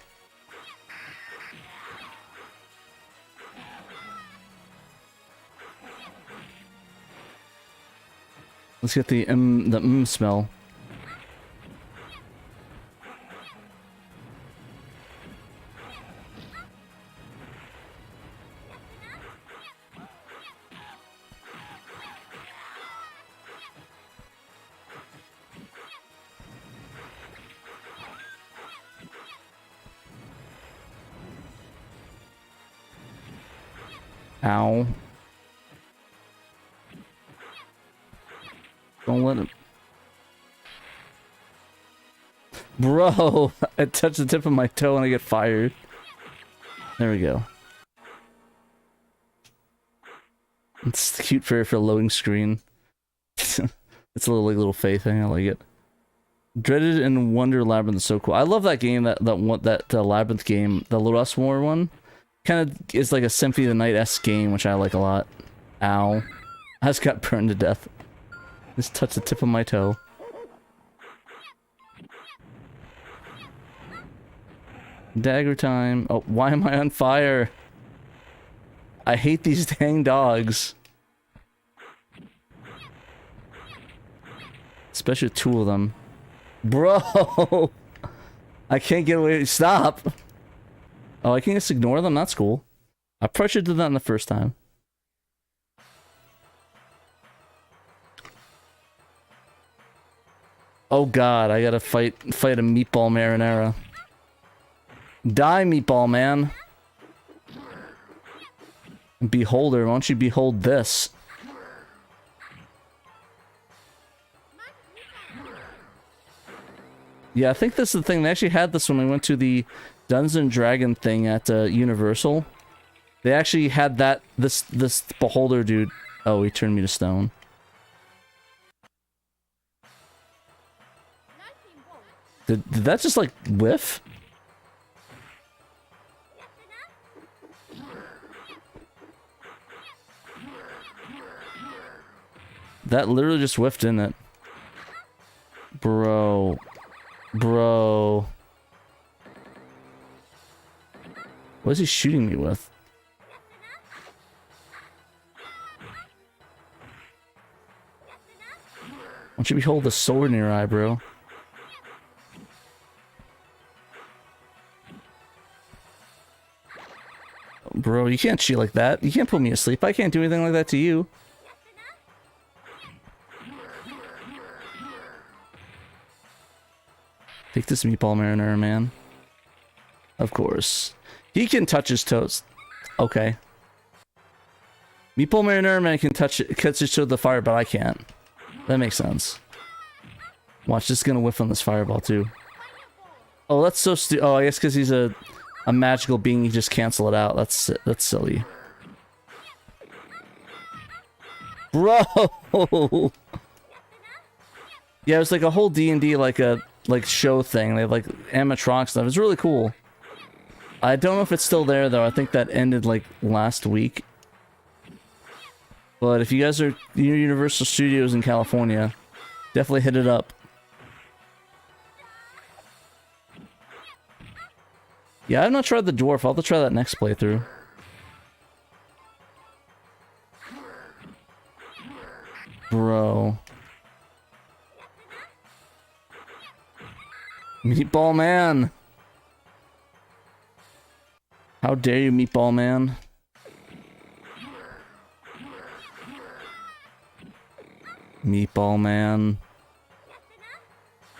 Let's get the smell. Ow. Don't let him. Bro, I touched the tip of my toe and I get fired. There we go. It's cute for a loading screen. It's a little Faye thing. I like it. Dreaded and Wonder Labyrinth is so cool. I love that game. That Labyrinth game, the Lust War one. Kind of is like a Symphony of the Night-esque game, which I like a lot. Ow. I just got burned to death. Just touched the tip of my toe. Dagger time. Oh, why am I on fire? I hate these dang dogs. Especially two of them. Bro! I can't get away. Stop! Oh, I can just ignore them? That's cool. I probably should do that in the first time. Oh god, I gotta fight a meatball marinara. Die, meatball man. Beholder, why don't you behold this? Yeah, I think this is the thing. They actually had this when we went to the Dungeons and Dragon thing at Universal. They actually had that this beholder dude. Oh, he turned me to stone. Did that just like whiff? That literally just whiffed, didn't it? Bro. Bro. What is he shooting me with? Why don't you behold the sword in your eye, bro? Bro, you can't cheat like that. You can't put me asleep. I can't do anything like that to you. Take this meatball marinara, man. Of course. He can touch his toes. Okay. Meatball marinara man can touch his toe with the fire, but I can't. That makes sense. Watch, this is gonna whiff on this fireball too. Oh, that's so oh, I guess because he's a magical being, you just cancel it out. That's silly. Bro! Yeah, it was like a whole D&D like show thing. They have like animatronic stuff. It's really cool. I don't know if it's still there though. I think that ended like last week. But if you guys are near Universal Studios in California, definitely hit it up. Yeah, I've not tried the dwarf. I'll have to try that next playthrough. Bro. Meatball man. How dare you, meatball man. Meatball man.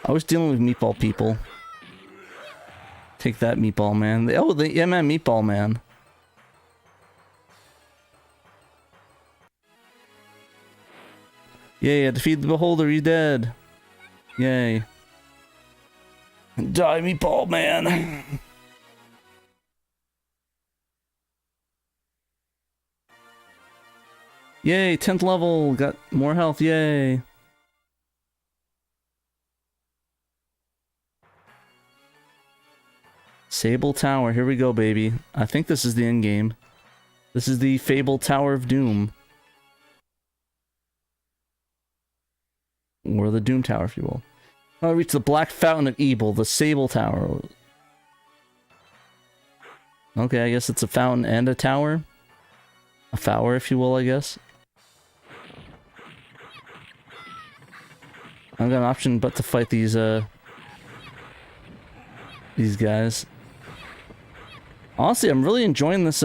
I was dealing with meatball people. Take that, Meatball Man. Oh, yeah, man, Meatball Man. Yay, defeat the Beholder, he's dead. Yay. Die, Meatball Man. Yay, 10th level, got more health, yay. Sable Tower, here we go, baby. I think this is the end game. This is the Fable Tower of Doom. Or the Doom Tower, if you will. I'll reach the Black Fountain of Evil, the Sable Tower. Okay, I guess it's a fountain and a tower. A fower, if you will, I guess. I've got an option but to fight these guys. Honestly, I'm really enjoying this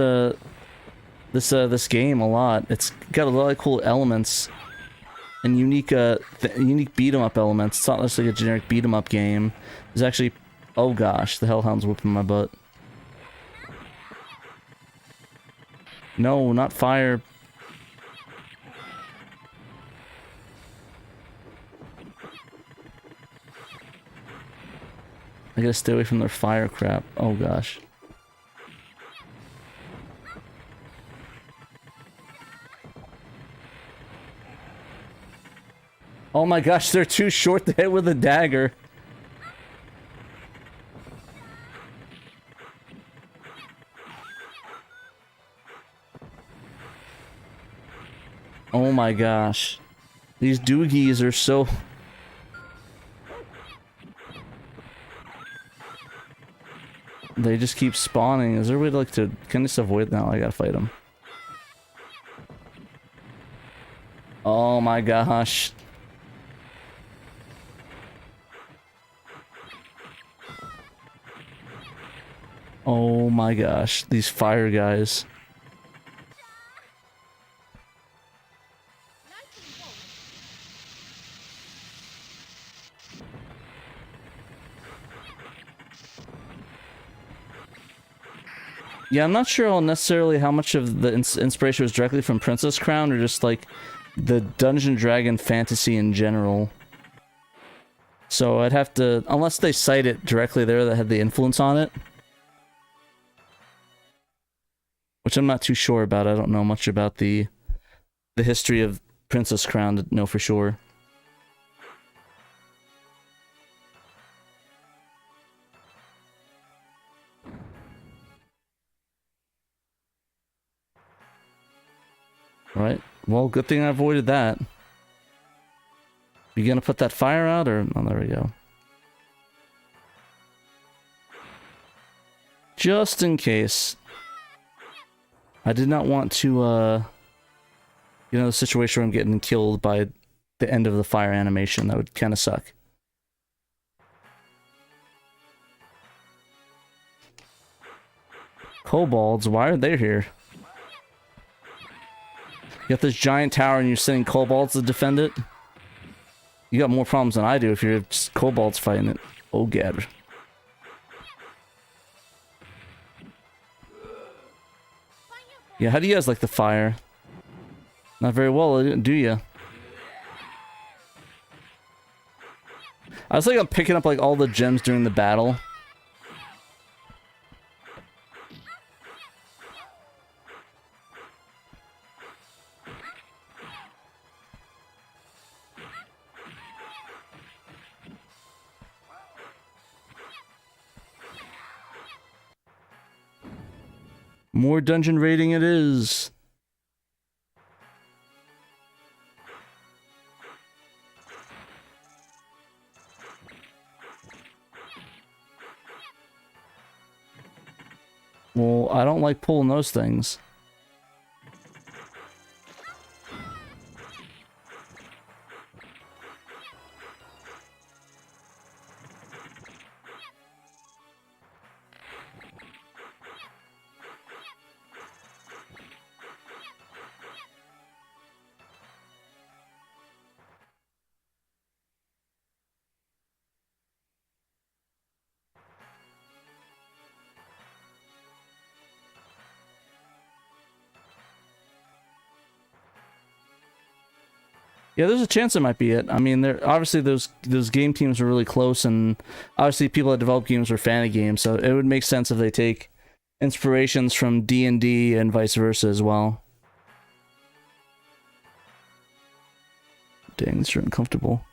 this game a lot. It's got a lot of cool elements and unique unique beat 'em up elements. It's not just like a generic beat 'em up game. There's actually, oh gosh, the Hellhound's whooping my butt. No, not fire. I gotta stay away from their fire crap. Oh gosh. Oh my gosh, they're too short to hit with a dagger. Oh my gosh. These doogies are so... They just keep spawning. Is there a way to like to... Can I just avoid now? I gotta fight them. Oh my gosh. Oh my gosh. These fire guys. Yeah, I'm not sure necessarily how much of the inspiration was directly from Princess Crown or just like the Dungeon Dragon fantasy in general. So I'd have to, unless they cite it directly there that had the influence on it. Which I'm not too sure about. I don't know much about the history of Princess Crown to know for sure. Right. Well, good thing I avoided that. You gonna put that fire out or... Oh, there we go. Just in case. I did not want to, you know, the situation where I'm getting killed by the end of the fire animation. That would kind of suck. Kobolds, why are they here? You got this giant tower and you're sending kobolds to defend it? You got more problems than I do if you're just kobolds fighting it. Oh, God. Yeah, how do you guys like the fire? Not very well, do you? I was like, I'm picking up like all the gems during the battle. More dungeon raiding it is. Well, I don't like pulling those things. Yeah, there's a chance it might be it. I mean, there obviously those game teams are really close, and obviously people that develop games are fan of games, so it would make sense if they take inspirations from D&D and vice versa as well. Dang, this is uncomfortable.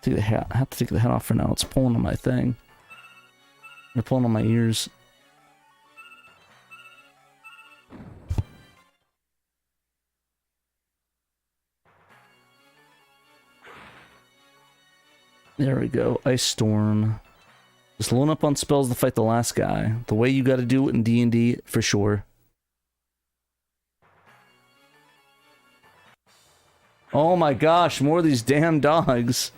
Take the hat. I have to take the hat off for now. It's pulling on my thing. They're pulling on my ears. There we go. Ice Storm. Just load up on spells to fight the last guy. The way you gotta do it in D&D, for sure. Oh my gosh, more of these damn dogs.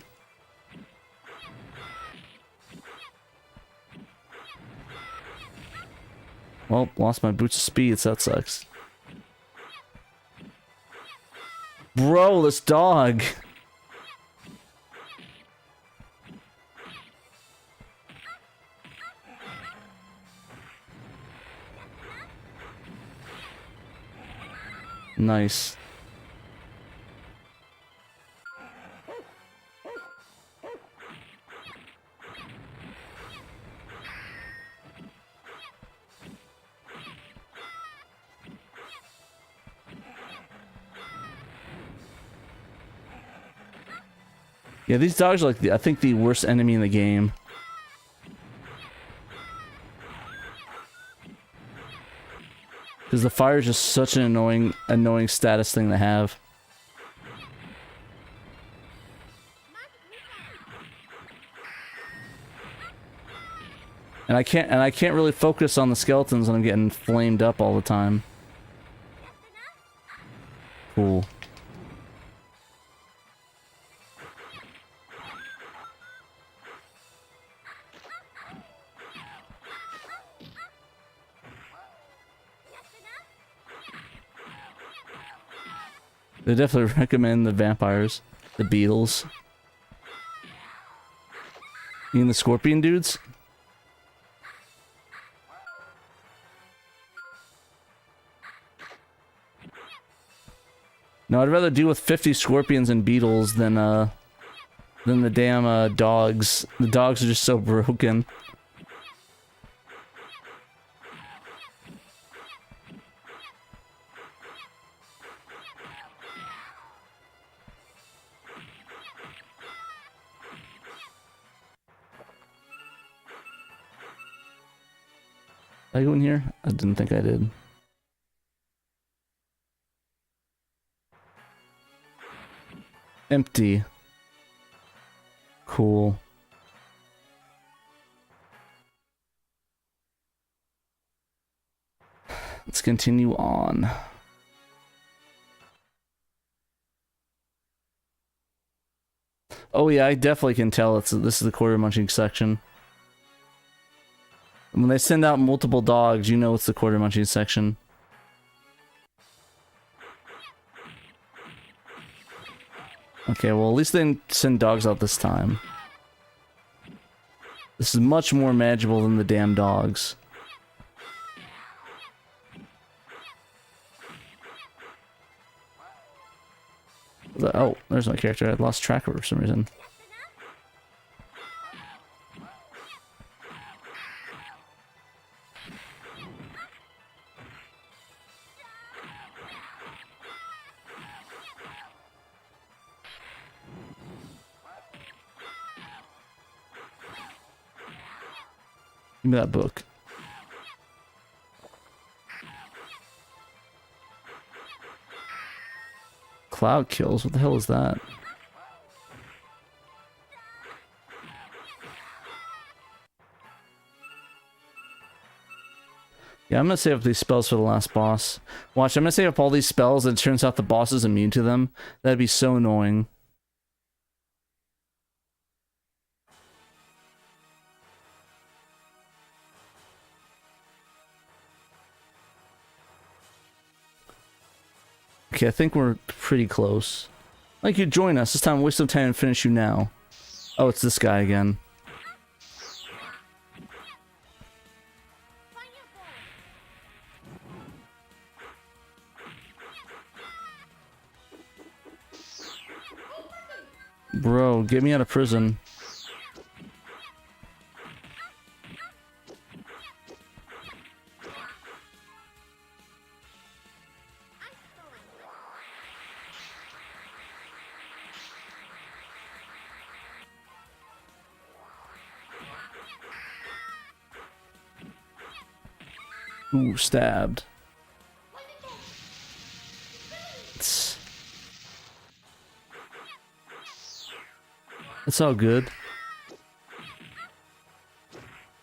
Well, lost my boots of speed, so that sucks. Bro, this dog. Nice. Yeah, these dogs are like I think the worst enemy in the game. Because the fire is just such an annoying status thing to have. And I can't really focus on the skeletons and I'm getting flamed up all the time. Cool. They definitely recommend the vampires, the beetles. You mean the scorpion dudes? No, I'd rather deal with 50 scorpions and beetles than the damn dogs. The dogs are just so broken. Did I go in here? I didn't think I did. Empty. Cool. Let's continue on. Oh yeah, I definitely can tell this is the quarter munching section. When they send out multiple dogs, you know it's the quarter munching section. Okay, well at least they didn't send dogs out this time. This is much more manageable than the damn dogs. Oh, there's my character. I lost track of her for some reason. Give me that book. Cloud kills? What the hell is that? Yeah, I'm gonna save up these spells for the last boss. Watch, I'm gonna save up all these spells and it turns out the boss is immune to them. That'd be so annoying. Okay, I think we're pretty close. Like you join us. This time, waste some time and finish you now. Oh, it's this guy again. Bro, get me out of prison. Ooh, stabbed. It's all good.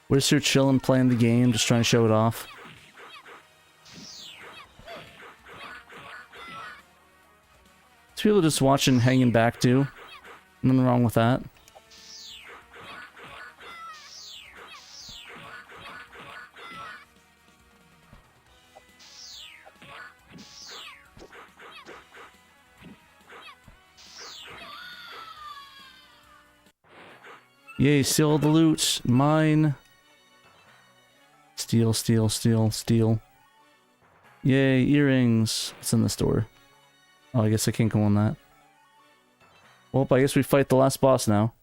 We're just here chilling, playing the game, just trying to show it off. It's people just watching, hanging back too. Nothing wrong with that. Yay, steal all the loot. Mine. Steal, steal, steal, steal. Yay, earrings. What's in the store? Oh, I guess I can't go on that. Well, I guess we fight the last boss now.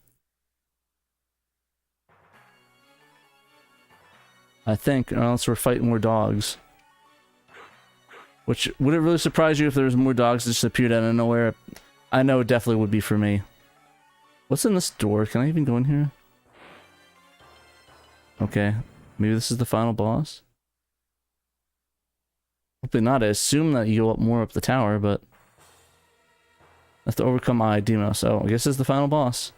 I think, unless we're fighting more dogs. Which, would it really surprise you if there was more dogs that just appeared out of nowhere? I know it definitely would be for me. What's in this door? Can I even go in here? Okay. Maybe this is the final boss? Hopefully not. I assume that you go up more up the tower, but... I have to overcome my Demo, so I guess this is the final boss.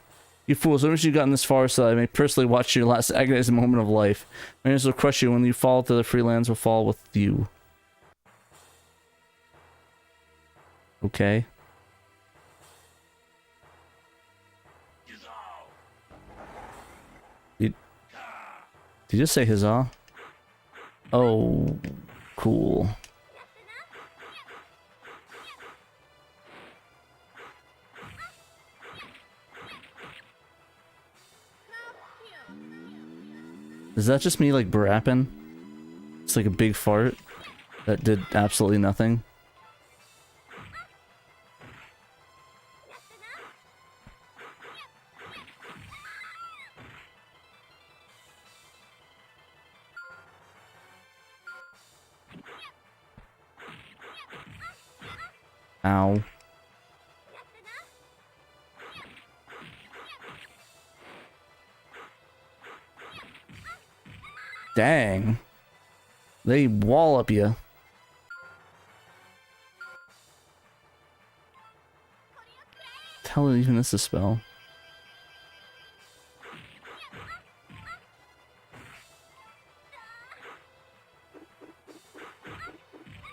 You fools, I wish you'd gotten this far so that I may personally watch your last agonizing moment of life. My enemies will crush you when you fall to the free lands will fall with you. Okay. Did you just say huzzah? Oh, cool. Is that just me like brapping? It's like a big fart that did absolutely nothing. Ow. Dang. They wallop you. The hell even is a spell?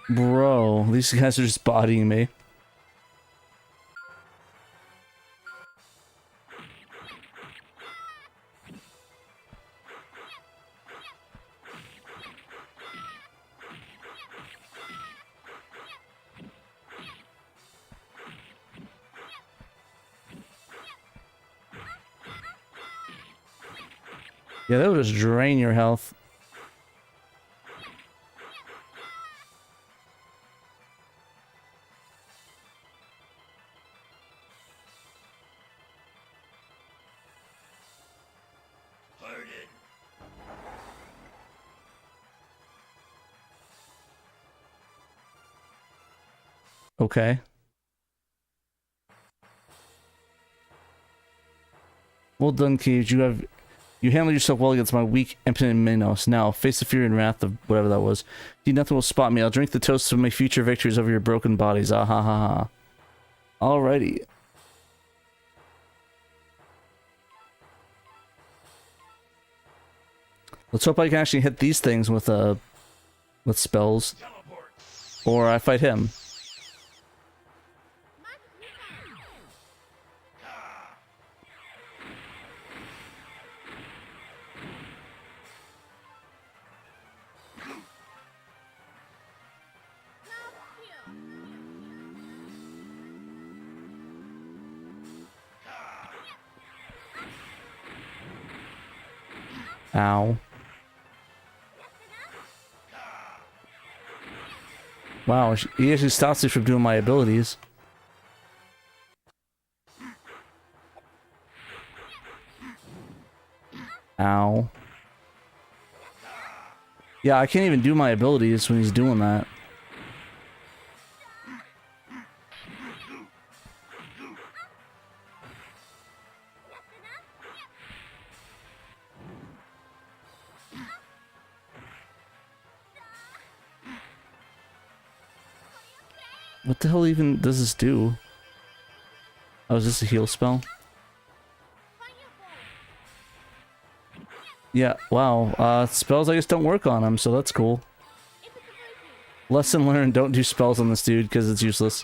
Bro, these guys are just bodying me. Yeah, that would just drain your health. Okay. Well done, Cage. You handled yourself well against my weak, impotent Minos. Now, face the fury and wrath of whatever that was. Indeed, nothing will spot me. I'll drink the toast of my future victories over your broken bodies. Ah ha ha ha. Alrighty. Let's hope I can actually hit these things with spells. Or I fight him. Ow. Wow, he actually stops me from doing my abilities. Yeah, I can't even do my abilities when he's doing that. What the hell even does this do? Oh, is this a heal spell? Yeah, wow. Spells I guess don't work on him, so that's cool. Lesson learned, don't do spells on this dude, because it's useless.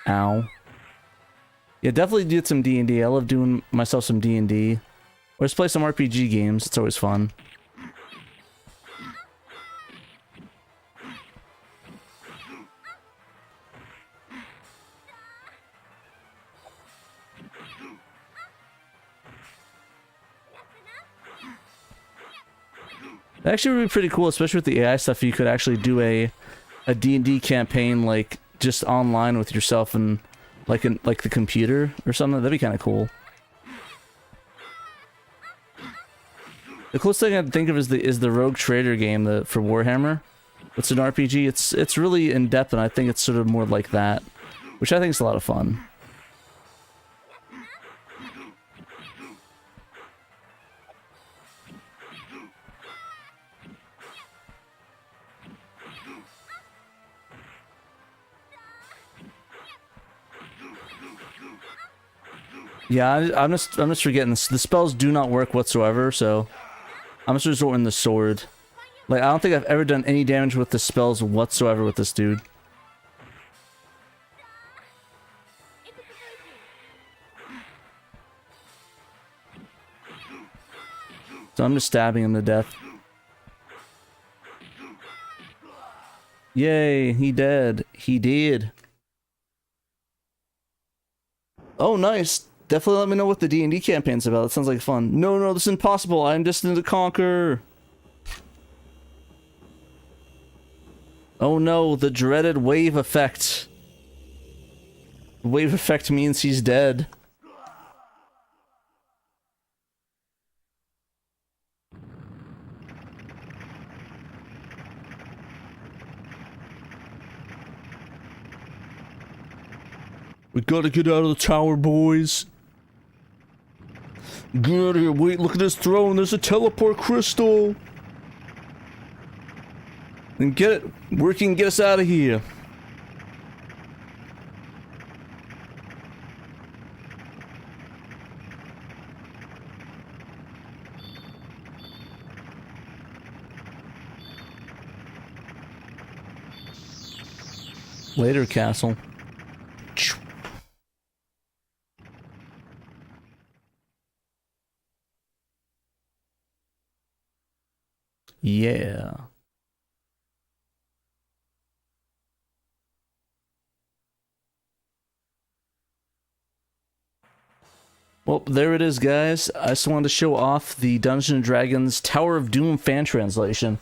Ow. Yeah, definitely did some D&D. I love doing myself some D&D. Or just play some RPG games. It's always fun. It actually would be pretty cool, especially with the AI stuff. You could actually do a D&D campaign, like, just online with yourself and like the computer or something. That'd be kind of cool. The coolest thing I can think of is the Rogue Trader game for Warhammer. It's an RPG. It's really in depth, and I think it's sort of more like that, which I think is a lot of fun. Yeah, I'm just forgetting this. The spells do not work whatsoever, so I'm just resorting the sword. Like, I don't think I've ever done any damage with the spells whatsoever with this dude. So I'm just stabbing him to death. Yay, he dead. He did. Oh, nice. Definitely let me know what the D&D campaign's about. That sounds like fun. No, this is impossible. I am destined to conquer. Oh no, the dreaded wave effect. Wave effect means he's dead. We gotta get out of the tower, boys. Get out of here. Wait, look at this throne. There's a teleport crystal. And get it. Where can get us out of here? Later, castle. Yeah. Well, there it is, guys. I just wanted to show off the Dungeons & Dragons Tower of Doom fan translation.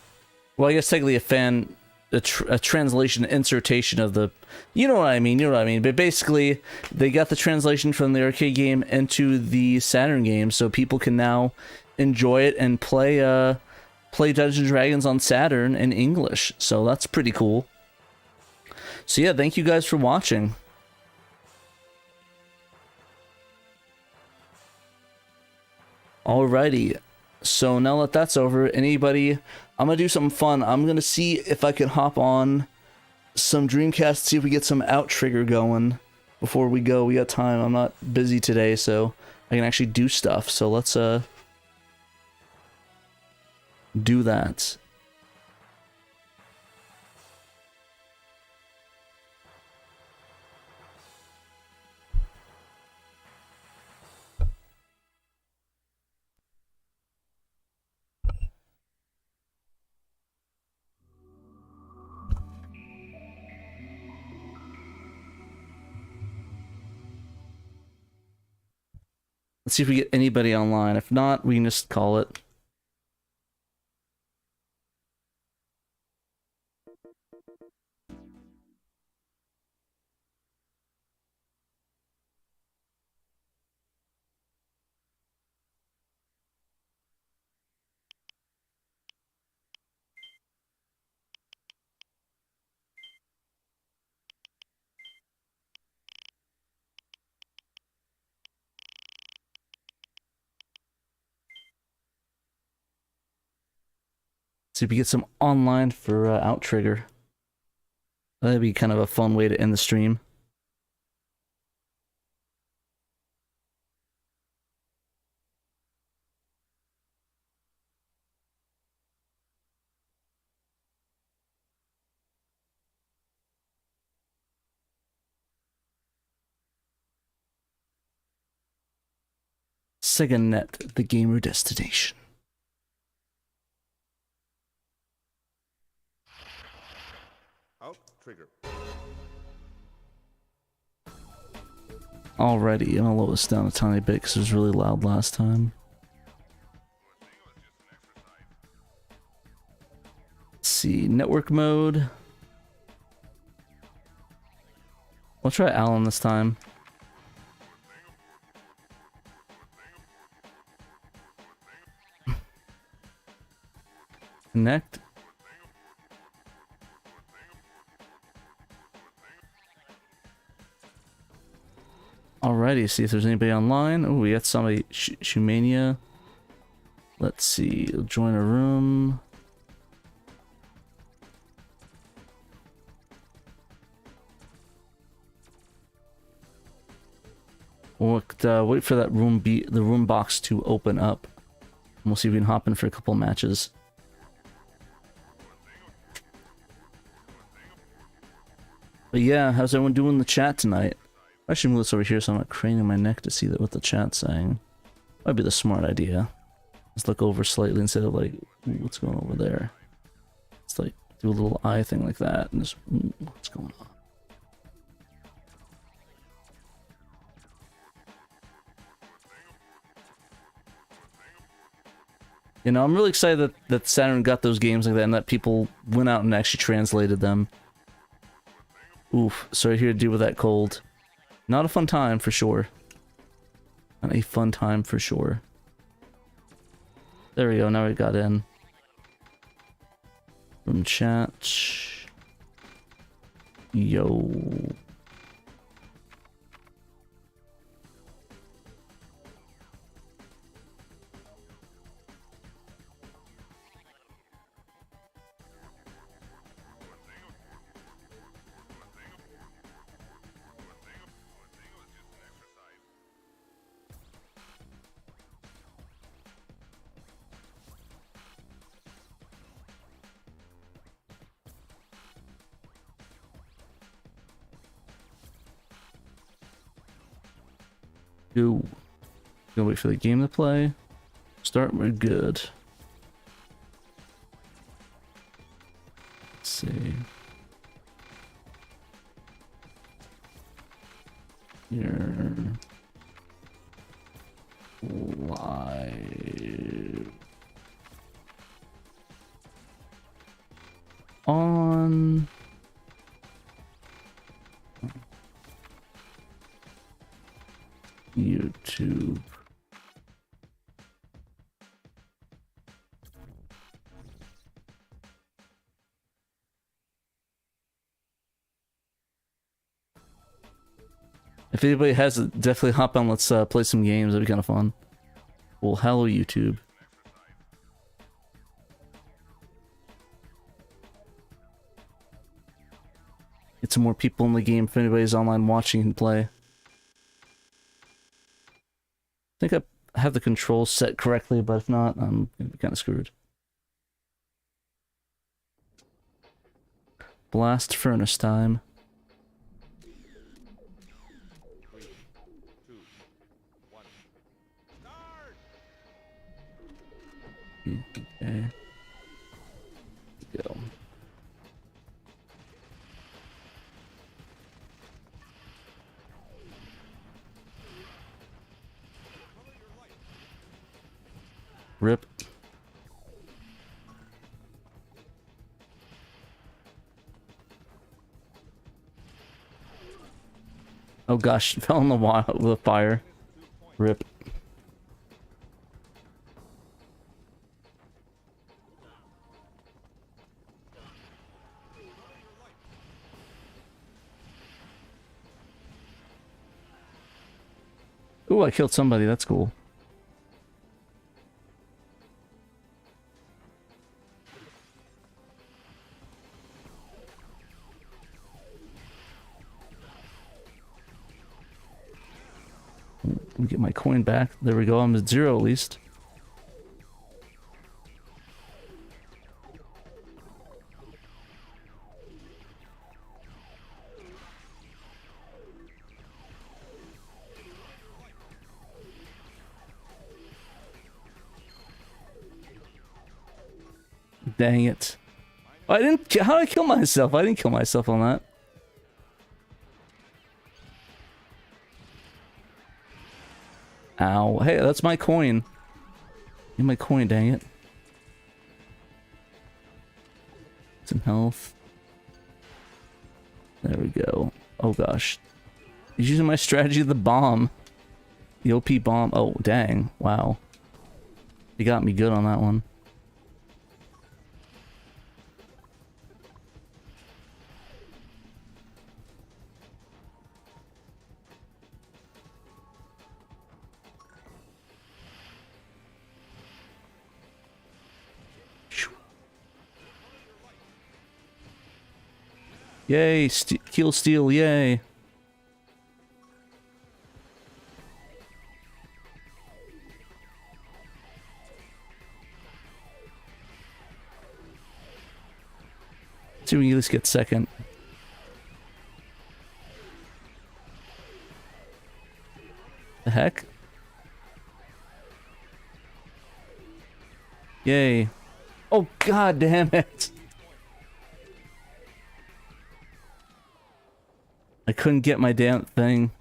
Well, I guess technically a translation insertion of the... You know what I mean. But basically, they got the translation from the arcade game into the Saturn game, so people can now enjoy it and play Dungeons & Dragons on Saturn in English. So that's pretty cool. So yeah, thank you guys for watching. Alrighty, so now that that's over, I'm gonna do something fun. I'm gonna see if I can hop on some Dreamcast, see if we get some out trigger going before we go. We got time. I'm not busy today, so I can actually do stuff. So let's do that. Let's see if we get anybody online. If not, we can just call it. See if we get some online for Outrigger. That'd be kind of a fun way to end the stream. SegaNet, the gamer destination. Trigger. Alrighty, I'm gonna lower this down a tiny bit because it was really loud last time. Let's see, network mode. I'll try Alan this time. Connect. Alrighty, see if there's anybody online. Oh, we got somebody, Shumania. Let's see, join a room. Wait for that the room box to open up. And we'll see if we can hop in for a couple matches. But yeah, how's everyone doing in the chat tonight? I should move this over here so I'm not craning my neck to see what the chat's saying. Might be the smart idea. Just look over slightly instead of like, ooh, what's going on over there? It's like, do a little eye thing like that and just, ooh, what's going on? You know, I'm really excited that Saturn got those games like that and that people went out and actually translated them. Oof, sorry here to deal with that cold. Not a fun time for sure. Not a fun time for sure. There we go, now we got in. From chat. Yo. Go. Gonna wait for the game to play. Start, we're good. Let's see. You're live on YouTube. If anybody has it, definitely hop on. Let's play some games. That'd be kind of fun. Well, hello YouTube. Get some more people in the game if anybody's online watching and play. I think I have the controls set correctly, but if not, I'm gonna be kind of screwed. Blast furnace time. 3, 2, 1. Start! Okay. Go. Rip. Oh gosh, fell in the fire. Rip. Ooh, I killed somebody. That's cool. Let me get my coin back. There we go. I'm at 0 at least. Dang it. I didn't. How did I kill myself? I didn't kill myself on that. Ow. Hey, that's my coin. Give me my coin, dang it. Some health. There we go. Oh gosh. He's using my strategy of the bomb. The OP bomb. Oh, dang. Wow. He got me good on that one. Yay, kill steal, yay. See if we can at least get second. The heck? Yay. Oh god damn it. I couldn't get my damn thing.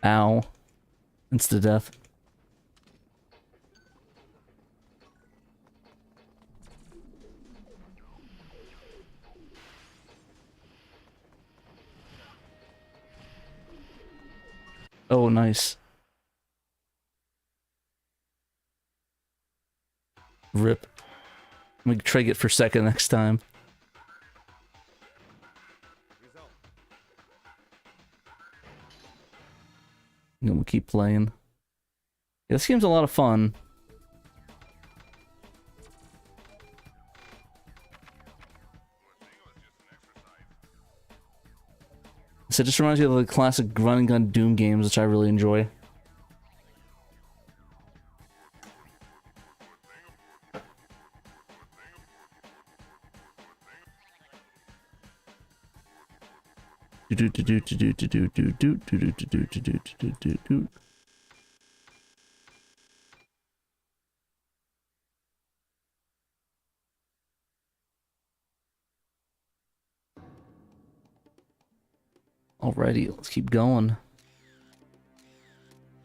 Ow. Insta death. Oh, nice. Rip. I'm gonna try to get for second next time. I'm gonna keep playing. Yeah, this game's a lot of fun. So it just reminds me of the classic run and gun Doom games, which I really enjoy. Alrighty, let's keep going.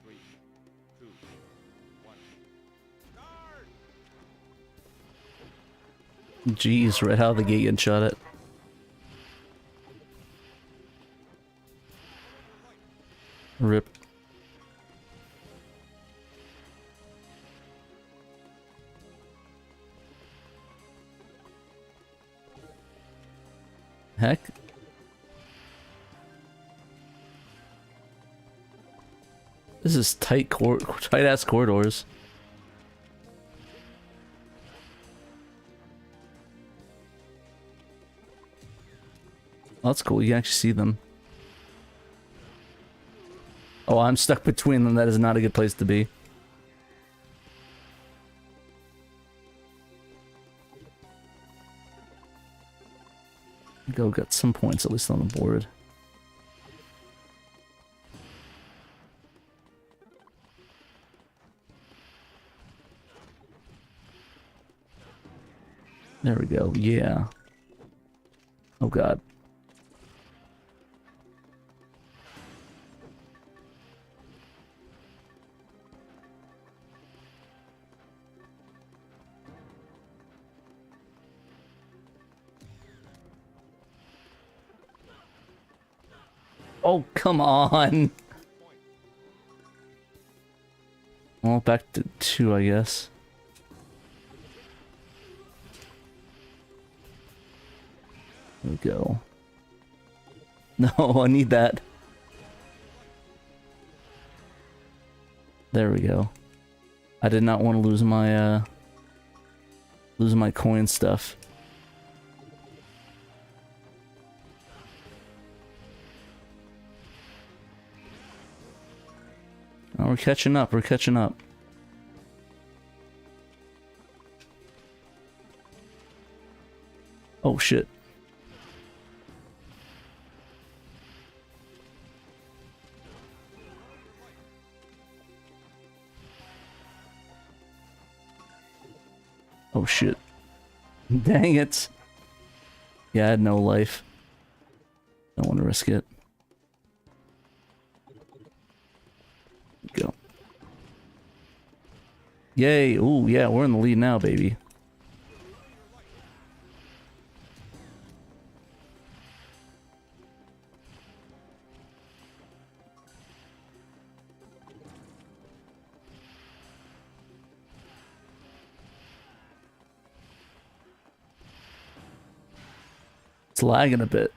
3, 2, 1. Jeez, right out of the gate and shot it. Rip. Heck. This is tight ass corridors. Oh, that's cool. You can actually see them. Oh, I'm stuck between them. That is not a good place to be. Go got some points at least on the board. There we go. Yeah. Oh god. Oh, come on. Well, back to 2, I guess. There we go. No, I need that. There we go. I did not want to lose my coin stuff. Oh, we're catching up. We're catching up. Oh shit. Oh shit. Dang it. Yeah, I had no life. Don't want to risk it. Go. Yay. Ooh, yeah, we're in the lead now, baby. It's lagging a bit.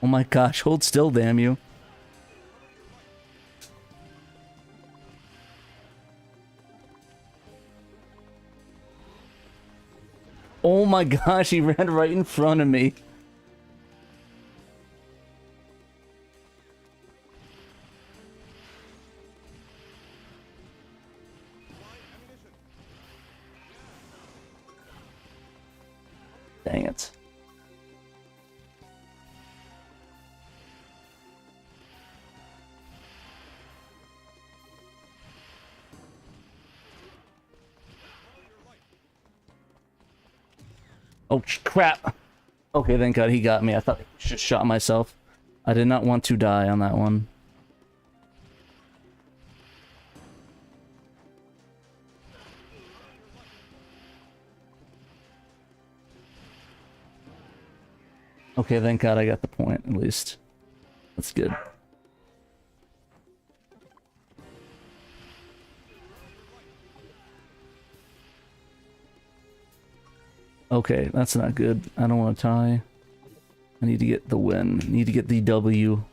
Oh my gosh, hold still, damn you. Oh my gosh, he ran right in front of me. Dang it. Oh, crap. Okay, thank God he got me. I thought I just shot myself. I did not want to die on that one. Okay, thank God I got the point, at least. That's good. Okay, that's not good. I don't want to tie. I need to get the win. I need to get the W.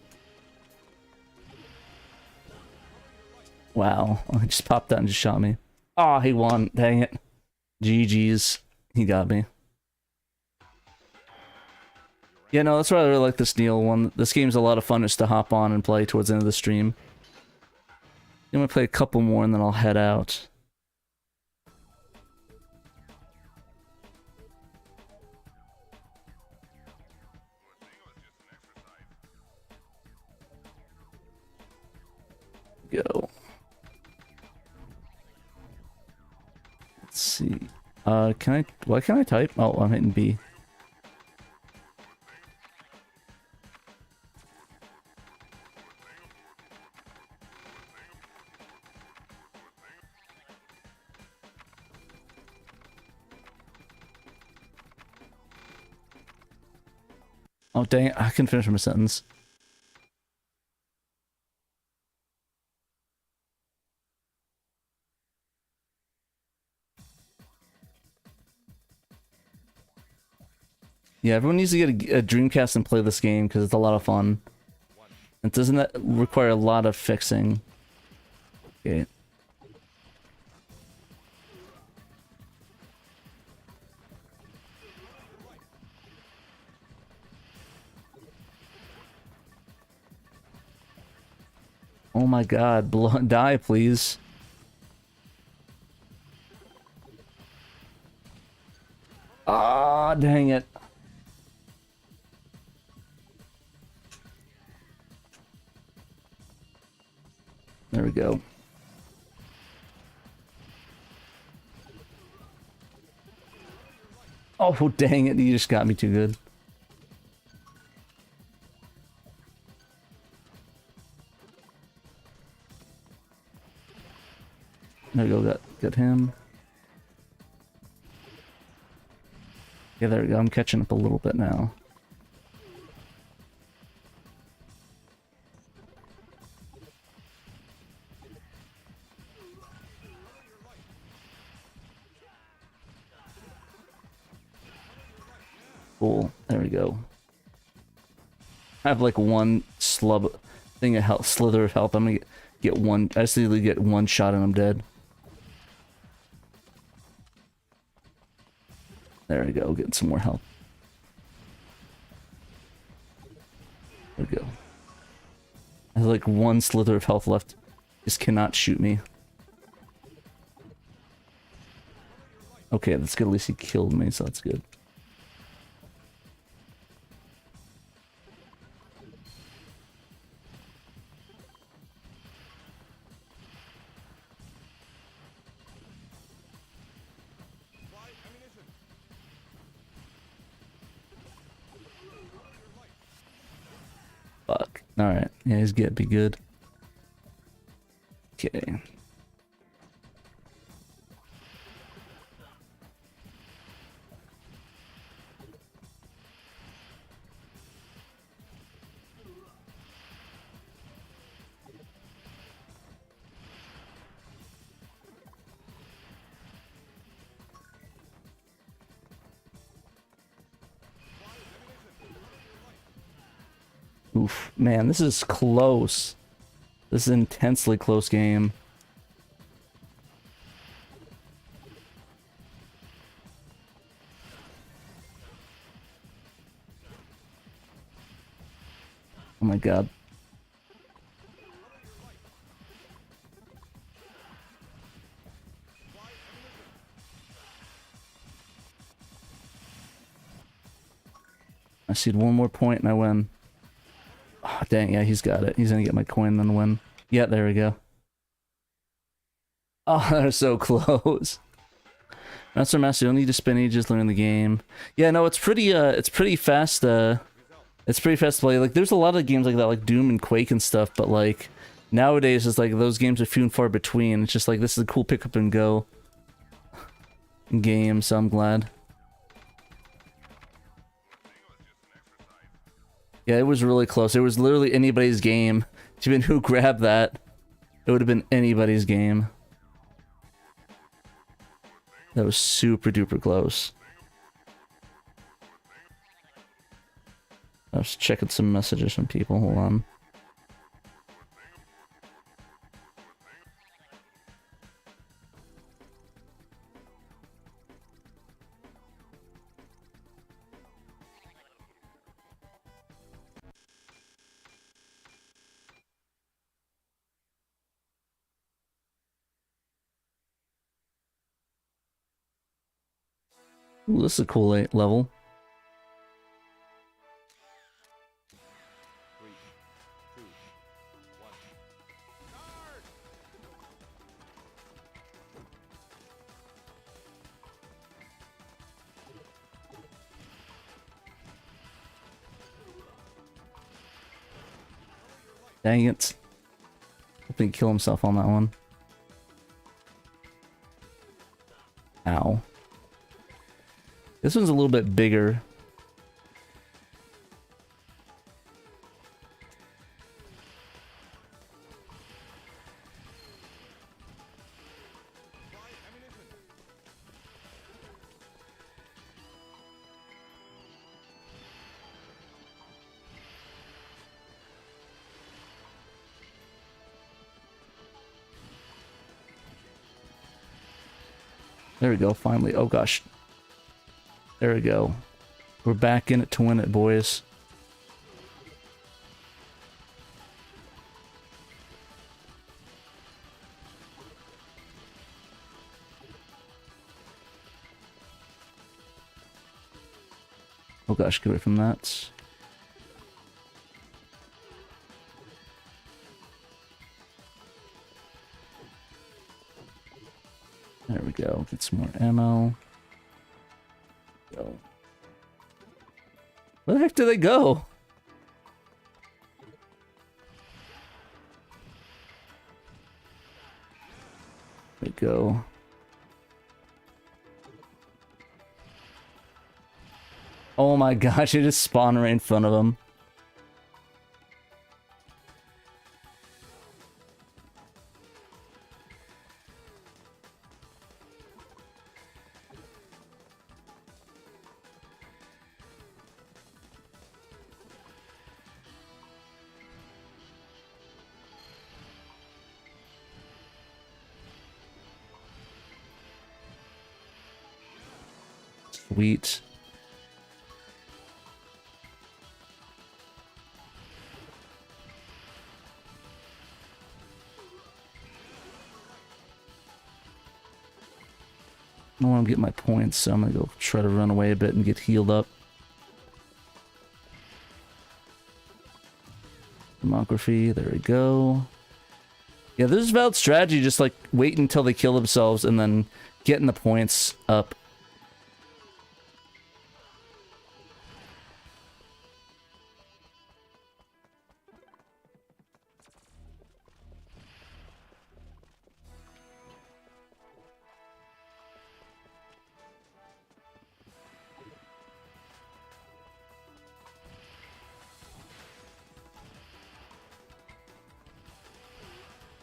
Wow, he just popped out and just shot me. Ah, oh, he won. Dang it. GG's. He got me. Yeah, no, that's why I really like this Neil one. This game's a lot of fun just to hop on and play towards the end of the stream. I'm gonna play a couple more and then I'll head out. Go. Let's see. Can I? Why can't I type? Oh, I'm hitting B. Oh dang it! I can finish my sentence. Yeah, everyone needs to get a Dreamcast and play this game because it's a lot of fun. It doesn't require a lot of fixing. Okay. Oh my God, die please. Ah, dang it. go. Oh, dang it. You just got me too good. There we go. Got him. Yeah, there we go. I'm catching up a little bit now. Cool. There we go. I have like one slither of health. I'm gonna get one. I just need to get one shot and I'm dead. There we go. Getting some more health. There we go. I have like one slither of health left. Just cannot shoot me. Okay, that's good. At least he killed me, so that's good. Fuck. Alright. Yeah, he's gonna be good. Okay. Oof, man, this is close. This is an intensely close game. Oh my god. I see one more point and I win. Oh, dang, yeah, he's got it. He's gonna get my coin and then win. Yeah, there we go. Oh, they're so close. Master Master, you don't need to spend ages learning the game. Yeah, no, it's pretty fast, it's pretty fast to play. Like, there's a lot of games like that, like Doom and Quake and stuff, but like, nowadays, it's like, those games are few and far between. It's just like, this is a cool pick up and go game, so I'm glad. Yeah, it was really close. It was literally anybody's game. Even who grabbed that, it would have been anybody's game. That was super duper close. I was checking some messages from people. Hold on. Ooh, this is a cool level. 3, 2, 1. Dang it. Hoping he'd kill himself on that one. Ow. This one's a little bit bigger. There we go, finally. Oh gosh. There we go. We're back in it to win it, boys. Oh gosh, get away from that. go. Get some more ammo. Go. Where the heck do they go? There we go. Oh my gosh, he just spawned right in front of him. Sweet. I want to get my points, so I'm gonna go try to run away a bit and get healed up. Demography, there we go. Yeah, this is valid strategy, just like wait until they kill themselves and then getting the points up.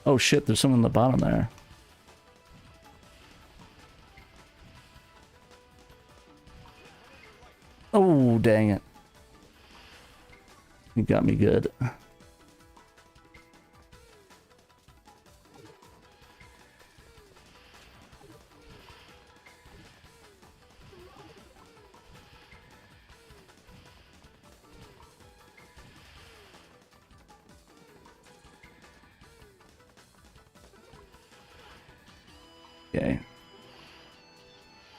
Oh shit, there's someone on the bottom there. Oh, dang it. You got me good. Okay.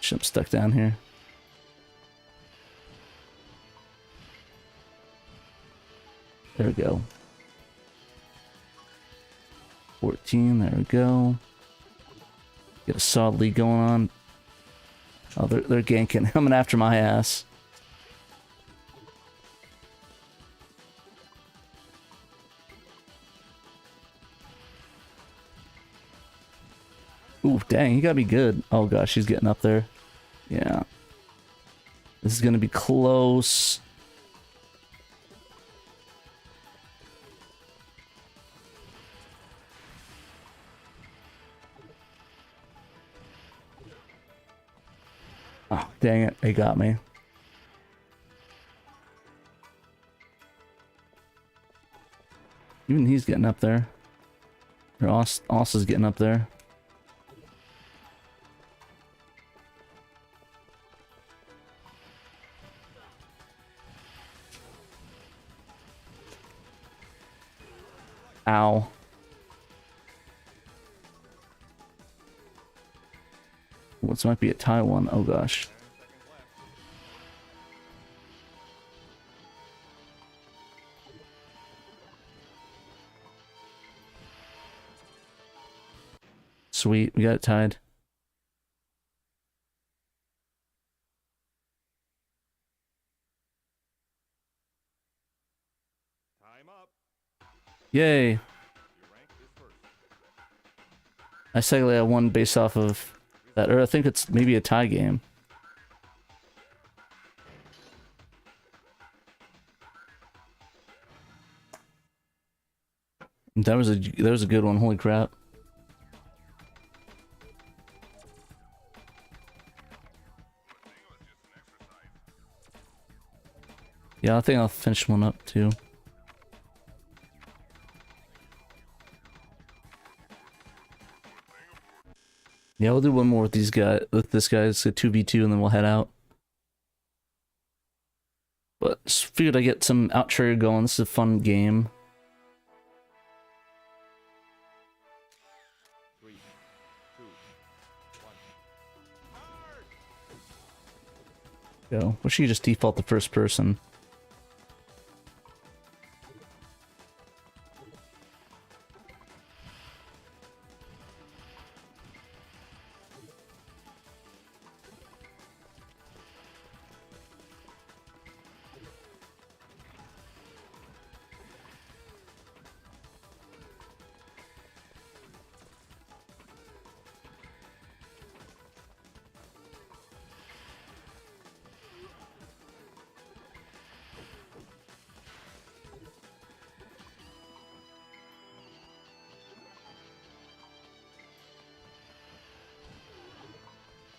Shit, I'm stuck down here. There we go. 14, there we go. Get a solid lead going on. Oh, they're ganking, coming after my ass. Ooh, dang, he got me good. Oh gosh, he's getting up there. Yeah. This is gonna be close. Oh, dang it, he got me. Even he's getting up there. Or Oss is getting up there. Ow. This might be a tie one. Oh gosh. Sweet, we got it tied. Time up. Yay. Your rank is first. I technically have one based off of that, or I think it's maybe a tie game. That was a good one. Holy crap! Yeah, I think I'll finish one up too. Yeah, we'll do one more with these guys. With this guy, it's a 2v2, and then we'll head out. But just figured I get some out trigger going. This is a fun game. 3, 2, 1. Go. Wish you could just default the first person.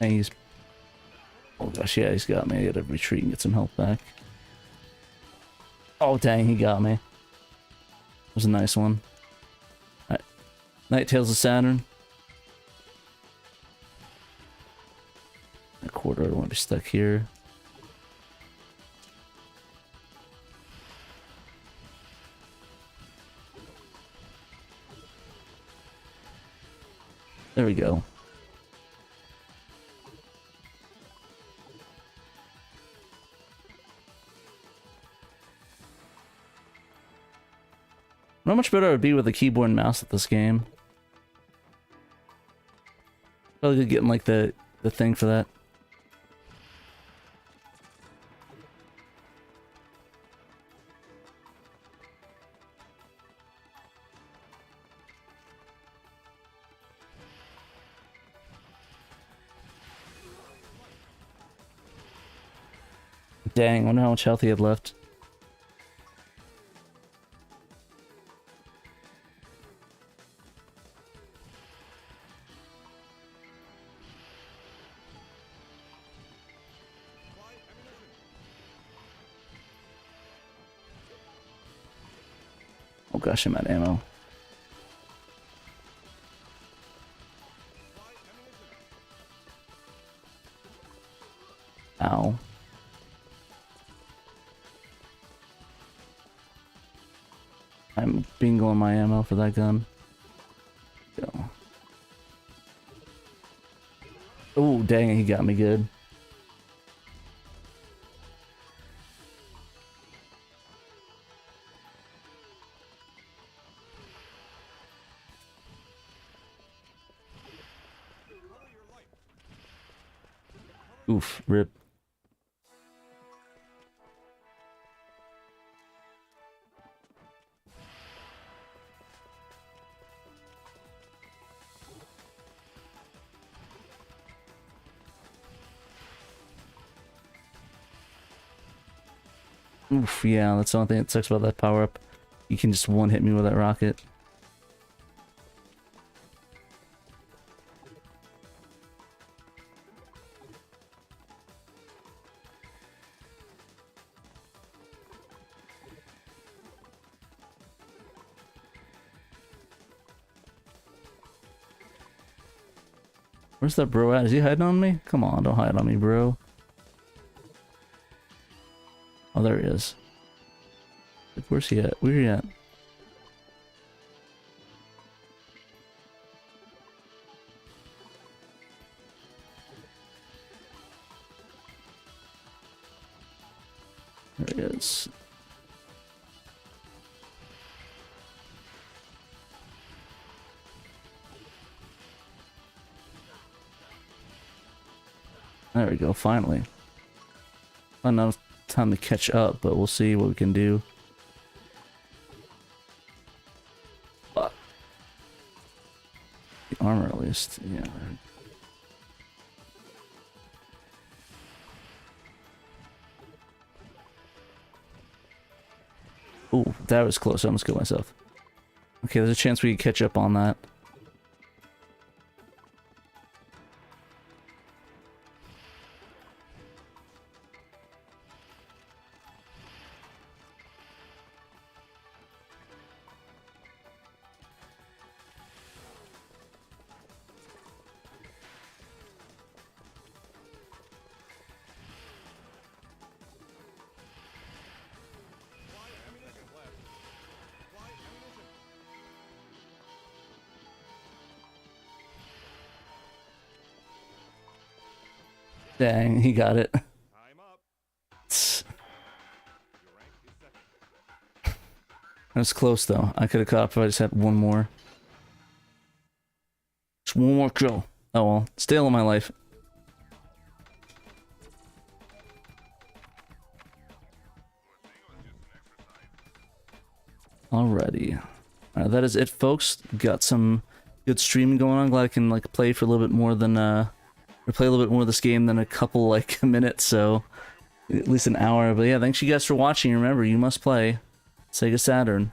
And he's... Oh gosh, yeah, he's got me. I gotta retreat and get some health back. Oh dang, he got me. It was a nice one. Alright. Night Tales of Saturn. A quarter, I don't want to be stuck here. There we go. Not much better I would be with a keyboard and mouse at this game. Probably good getting like the thing for that. Dang, I wonder how much health he had left. Oh gosh, I'm out of ammo. Ow. I'm bingling my ammo for that gun. Go. Oh, dang it, he got me good. Oof, rip. Oof, yeah, that's the only thing that sucks about that power-up. You can just one-hit me with that rocket. Where's that bro at? Is he hiding on me? Come on, don't hide on me, bro. Oh, there he is. Where's he at? Where he at? There he is. There we go, finally. Not enough time to catch up, but we'll see what we can do. The armor, at least, yeah. Ooh, that was close. I almost killed myself. Okay, there's a chance we can catch up on that. Dang, he got it. Time up. Your rank is second. That was close though. I could have caught if I just had one more. Just one more kill. Oh well, stale in my life. Alrighty. Alright, that is it, folks. Got some good streaming going on. Glad I can like play for a little bit more than or play a little bit more of this game than a couple like minutes, so at least an hour. But yeah, thanks you guys for watching. Remember, you must play Sega Saturn.